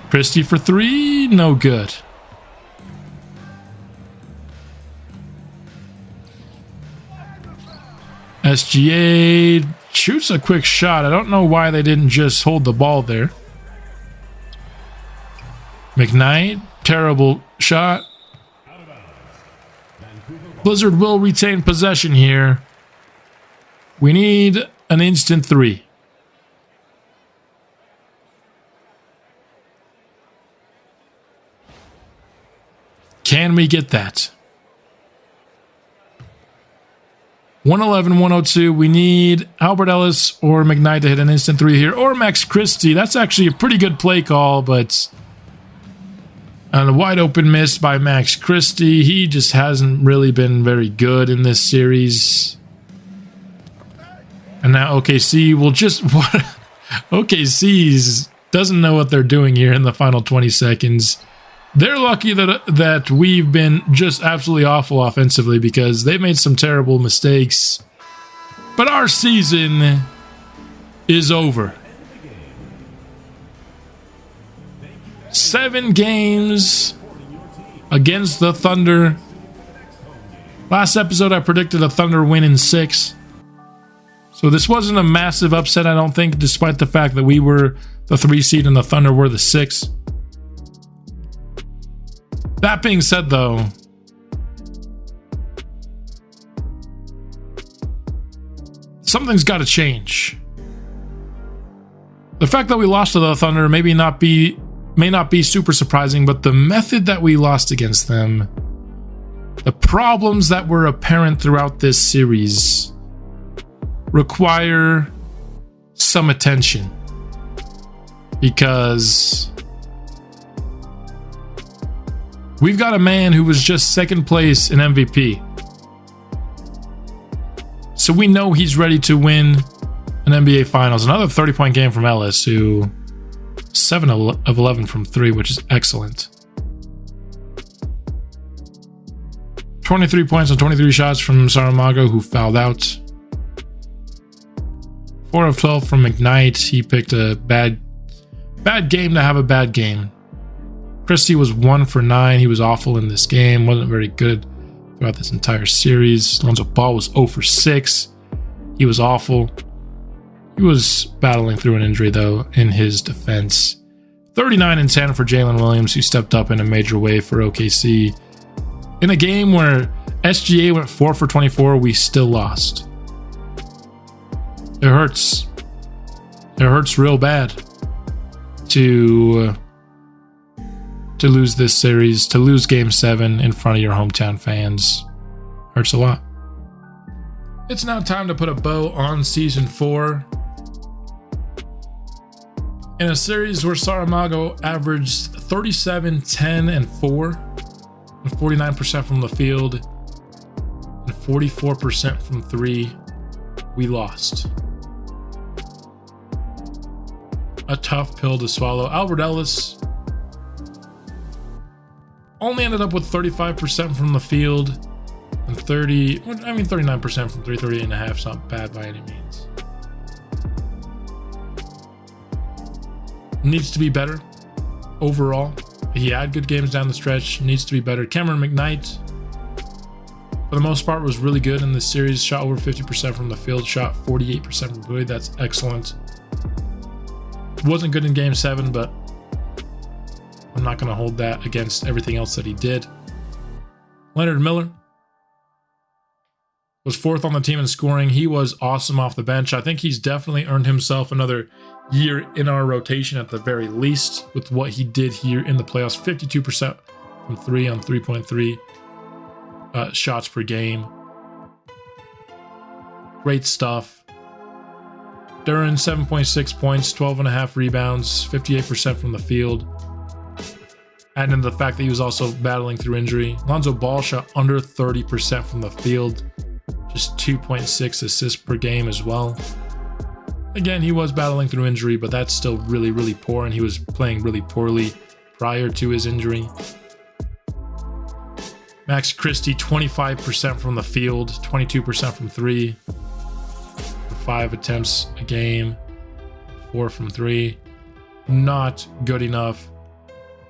Christie for 3, no good. SGA shoots a quick shot. I don't know why they didn't just hold the ball there. McKnight, terrible shot. Blizzard will retain possession here. We need an instant 3. Can we get that? 111-102. We need Albert Ellis or McKnight to hit an instant 3 here, or Max Christie. That's actually a pretty good play call, but a wide open miss by Max Christie. He just hasn't really been very good in this series. And now OKC will just... OKC doesn't know what they're doing here in the final 20 seconds. They're lucky that we've been just absolutely awful offensively because they've made some terrible mistakes. But our season is over. 7 games against the Thunder. Last episode, I predicted a Thunder win in 6. So this wasn't a massive upset, I don't think, despite the fact that we were the 3 seed and the Thunder were the 6. That being said, though, something's got to change. The fact that we lost to the Thunder may not be super surprising, but the method that we lost against them, the problems that were apparent throughout this series, require some attention. Because we've got a man who was just second place in MVP. So we know he's ready to win an NBA Finals. Another 30-point game from Ellis, who 7 of 11 from 3, which is excellent. 23 points on 23 shots from Saramago, who fouled out. 4 of 12 from McKnight. He picked a bad game to have a bad game. Christie was 1 for 9. He was awful in this game. Wasn't very good throughout this entire series. Lonzo Ball was 0 for 6. He was awful. He was battling through an injury, though, in his defense. 39 and 10 for Jalen Williams, who stepped up in a major way for OKC. In a game where SGA went 4 for 24, we still lost. It hurts. It hurts real bad to lose this series, to lose Game 7 in front of your hometown fans. Hurts a lot. It's now time to put a bow on Season 4. In a series where Saramago averaged 37, 10, and 4, and 49% from the field, and 44% from 3, we lost. A tough pill to swallow. Albert Ellis only ended up with 35% from the field and 39% from 3, 38.5 is not bad by any means. Needs to be better overall. He had good games down the stretch. Needs to be better. Cameron McKnight, for the most part, was really good in this series. Shot over 50% from the field. Shot 48% from three. That's excellent. Wasn't good in Game 7, but I'm not going to hold that against everything else that he did. Leonard Miller was 4th on the team in scoring. He was awesome off the bench. I think he's definitely earned himself another year in our rotation at the very least with what he did here in the playoffs. 52% from 3 on 3.3 shots per game. Great stuff. Duran, 7.6 points, 12.5 rebounds, 58% from the field. Adding in the fact that he was also battling through injury. Lonzo Ball shot under 30% from the field. Just 2.6 assists per game as well. Again, he was battling through injury, but that's still really, really poor, and he was playing really poorly prior to his injury. Max Christie, 25% from the field, 22% from 3. 5 attempts a game, 4 from 3. Not good enough.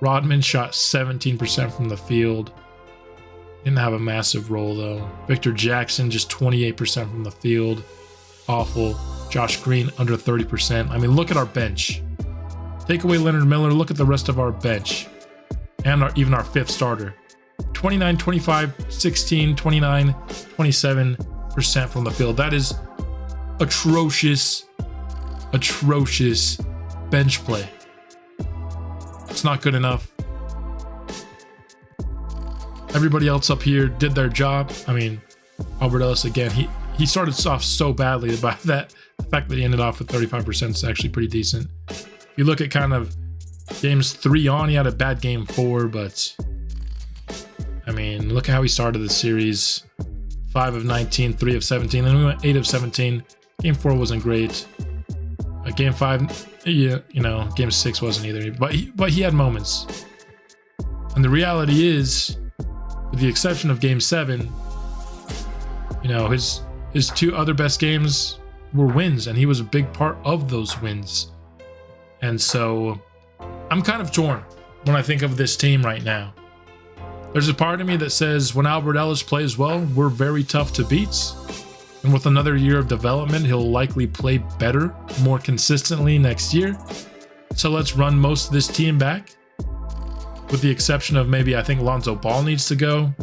Rodman shot 17% from the field. Didn't have a massive role, though. Victor Jackson, just 28% from the field. Awful. Josh Green, under 30%. I mean, look at our bench. Take away Leonard Miller, look at the rest of our bench. And even our 5th starter. 29, 25, 16, 29, 27% from the field. That is atrocious bench play. It's not good enough. Everybody else up here did their job. I mean, Albert Ellis, again, he started off so badly, but the fact that he ended off with 35% is actually pretty decent. If you look at kind of games 3 on, he had a bad game 4, but I mean, look at how he started the series. 5 of 19, 3 of 17, then we went 8 of 17. Game 4 wasn't great. Game 5, yeah, Game 6 wasn't either. But he had moments. And the reality is, with the exception of Game 7, his 2 other best games were wins, and he was a big part of those wins. And so I'm kind of torn when I think of this team right now. There's a part of me that says when Albert Ellis plays well, we're very tough to beat. And with another year of development, he'll likely play better, more consistently next year. So let's run most of this team back. With the exception of maybe I think Lonzo Ball needs to go.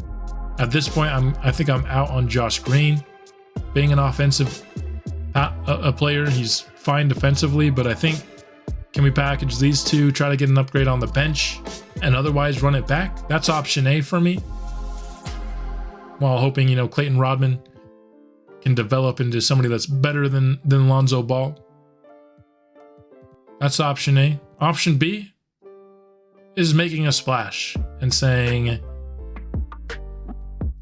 At this point, I think I'm out on Josh Green. Being an offensive a player, he's fine defensively, but I think, can we package these two, try to get an upgrade on the bench, and otherwise run it back? That's option A for me. While hoping, Clayton Rodman can develop into somebody that's better than Lonzo Ball. That's option A. Option B is making a splash and saying,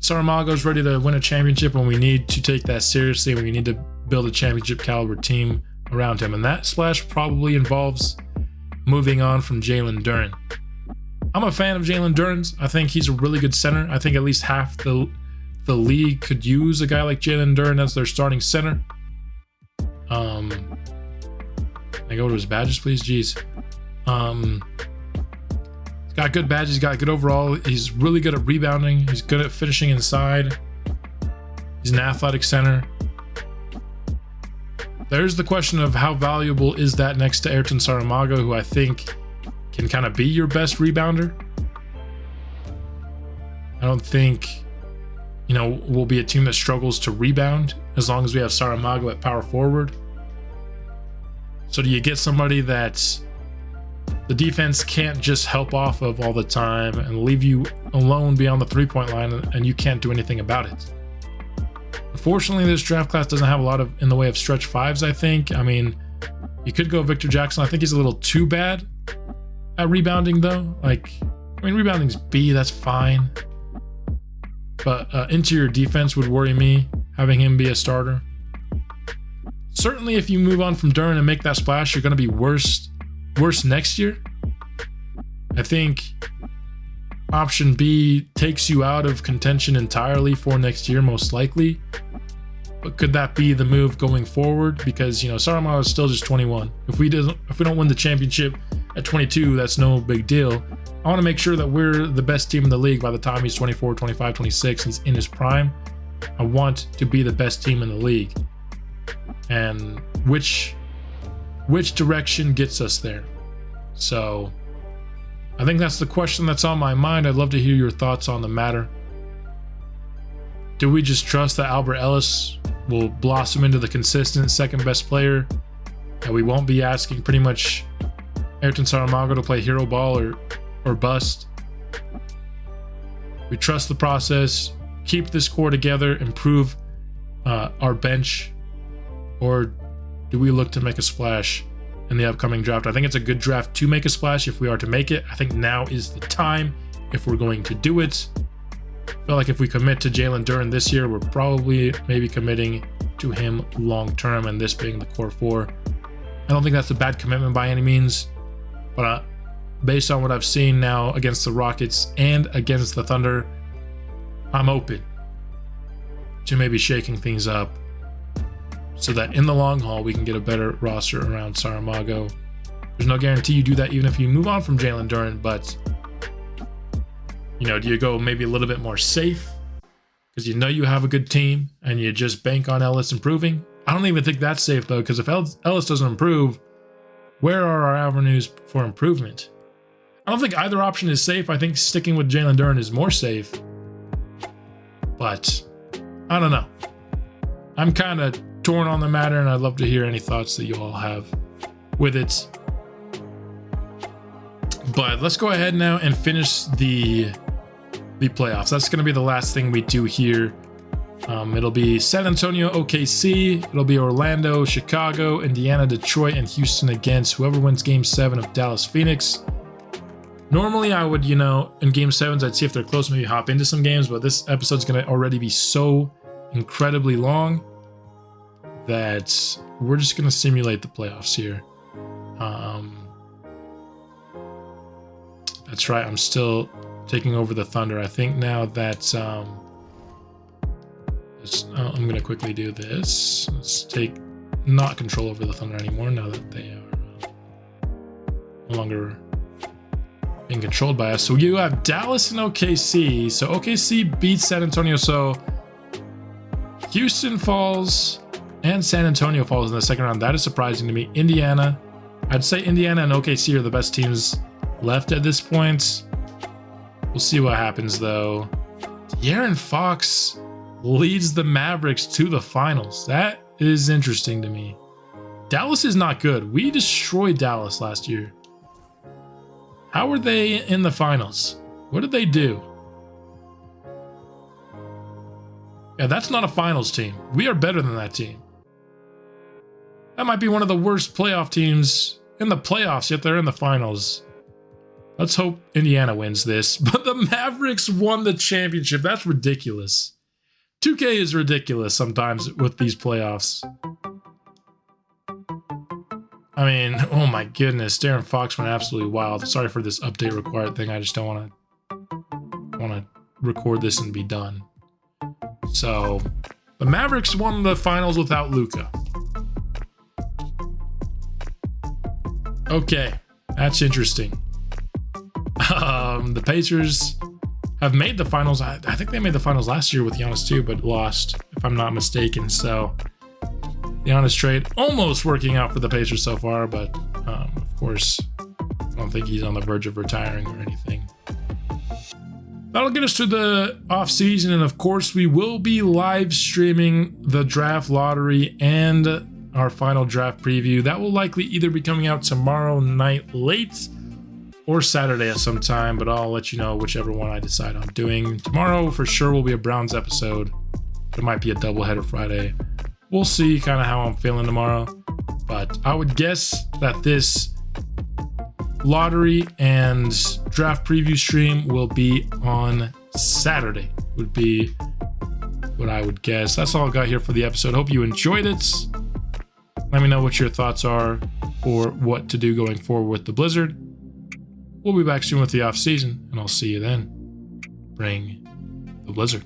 Saramago's ready to win a championship, and we need to take that seriously, and we need to build a championship caliber team around him. And that splash probably involves moving on from Jalen Duren. I'm a fan of Jalen Duren's. I think he's a really good center. I think at least half the league could use a guy like Jalen Duren as their starting center. Can I go to his badges, please? Jeez. He's got good badges. He's got good overall. He's really good at rebounding. He's good at finishing inside. He's an athletic center. There's the question of how valuable is that next to Ayrton Saramago, who I think can kind of be your best rebounder. I don't think, we'll be a team that struggles to rebound as long as we have Saramago at power forward. So do you get somebody that the defense can't just help off of all the time and leave you alone beyond the three-point line, and you can't do anything about it? Unfortunately, this draft class doesn't have a lot in the way of stretch fives, I think. I mean, you could go Victor Jackson. I think he's a little too bad at rebounding, though. Rebounding's B, that's fine. But interior defense would worry me, having him be a starter. Certainly, if you move on from Duren and make that splash, you're going to be worse next year. I think option B takes you out of contention entirely for next year, most likely. But could that be the move going forward? Because Saramago is still just 21. If we don't win the championship at 22, that's no big deal. I want to make sure that we're the best team in the league by the time he's 24, 25, 26. He's in his prime. I want to be the best team in the league. And which direction gets us there? So I think that's the question that's on my mind. I'd love to hear your thoughts on the matter. Do we just trust that Albert Ellis will blossom into the consistent second best player, that we won't be asking pretty much Ayrton Saramago to play hero ball or bust? We trust the process, keep this core together, improve our bench, or do we look to make a splash in the upcoming draft? I think it's a good draft to make a splash if we are to make it. I think now is the time if we're going to do it. I feel like if we commit to Jalen Duren this year, we're probably maybe committing to him long term, and this being the core four. I don't think that's a bad commitment by any means, but based on what I've seen now against the Rockets and against the Thunder, I'm open to maybe shaking things up so that in the long haul we can get a better roster around Saramago. There's no guarantee you do that even if you move on from Jalen Duren, but do you go maybe a little bit more safe because you have a good team and you just bank on Ellis improving? I don't even think that's safe, though, because if Ellis doesn't improve, where are our avenues for improvement? I don't think either option is safe. I think sticking with Jalen Duren is more safe, but I don't know. I'm kind of torn on the matter, and I'd love to hear any thoughts that you all have with it. But let's go ahead now and finish the playoffs. That's going to be the last thing we do here. It'll be San Antonio, OKC. It'll be Orlando, Chicago, Indiana, Detroit, and Houston against whoever wins Game 7 of Dallas, Phoenix. Normally, I would, in Game 7s, I'd see if they're close, maybe hop into some games, but this episode's going to already be so incredibly long that we're just going to simulate the playoffs here. That's right, I'm still taking over the Thunder. I think now that I'm going to quickly do this. Let's take not control over the Thunder anymore now that they are no longer being controlled by us. So you have Dallas and OKC. So OKC beats San Antonio. So Houston falls and San Antonio falls in the second round. That is surprising to me. Indiana, I'd say Indiana and OKC are the best teams left at this point. We'll see what happens, though. De'Aaron Fox leads the Mavericks to the finals. That is interesting to me. Dallas is not good. We destroyed Dallas last year. How were they in the finals? What did they do? Yeah, that's not a finals team. We are better than that team. That might be one of the worst playoff teams in the playoffs, yet they're in the finals. Let's hope Indiana wins this. But the Mavericks won the championship. That's ridiculous. 2K is ridiculous sometimes with these playoffs. I mean, oh my goodness, Darren Fox went absolutely wild. Sorry for this update required thing. I just don't want to record this and be done. So, the Mavericks won the finals without Luka. Okay, that's interesting. The Pacers have made the finals. I think they made the finals last year with Giannis too, but lost, if I'm not mistaken. So, the Giannis trade almost working out for the Pacers so far, but of course, I don't think he's on the verge of retiring or anything. That'll get us to the off season, and of course, we will be live streaming the draft lottery and our final draft preview. That will likely either be coming out tomorrow night late or Saturday at some time, but I'll let you know whichever one I decide on doing. Tomorrow for sure will be a Browns episode. There might be a doubleheader Friday. We'll see kind of how I'm feeling tomorrow, but I would guess that this lottery and draft preview stream will be on Saturday, would be what I would guess. That's all I got here for the episode. Hope you enjoyed it. Let me know what your thoughts are for what to do going forward with the Blizzard. We'll be back soon with the off season, and I'll see you then. Bring the Blizzard.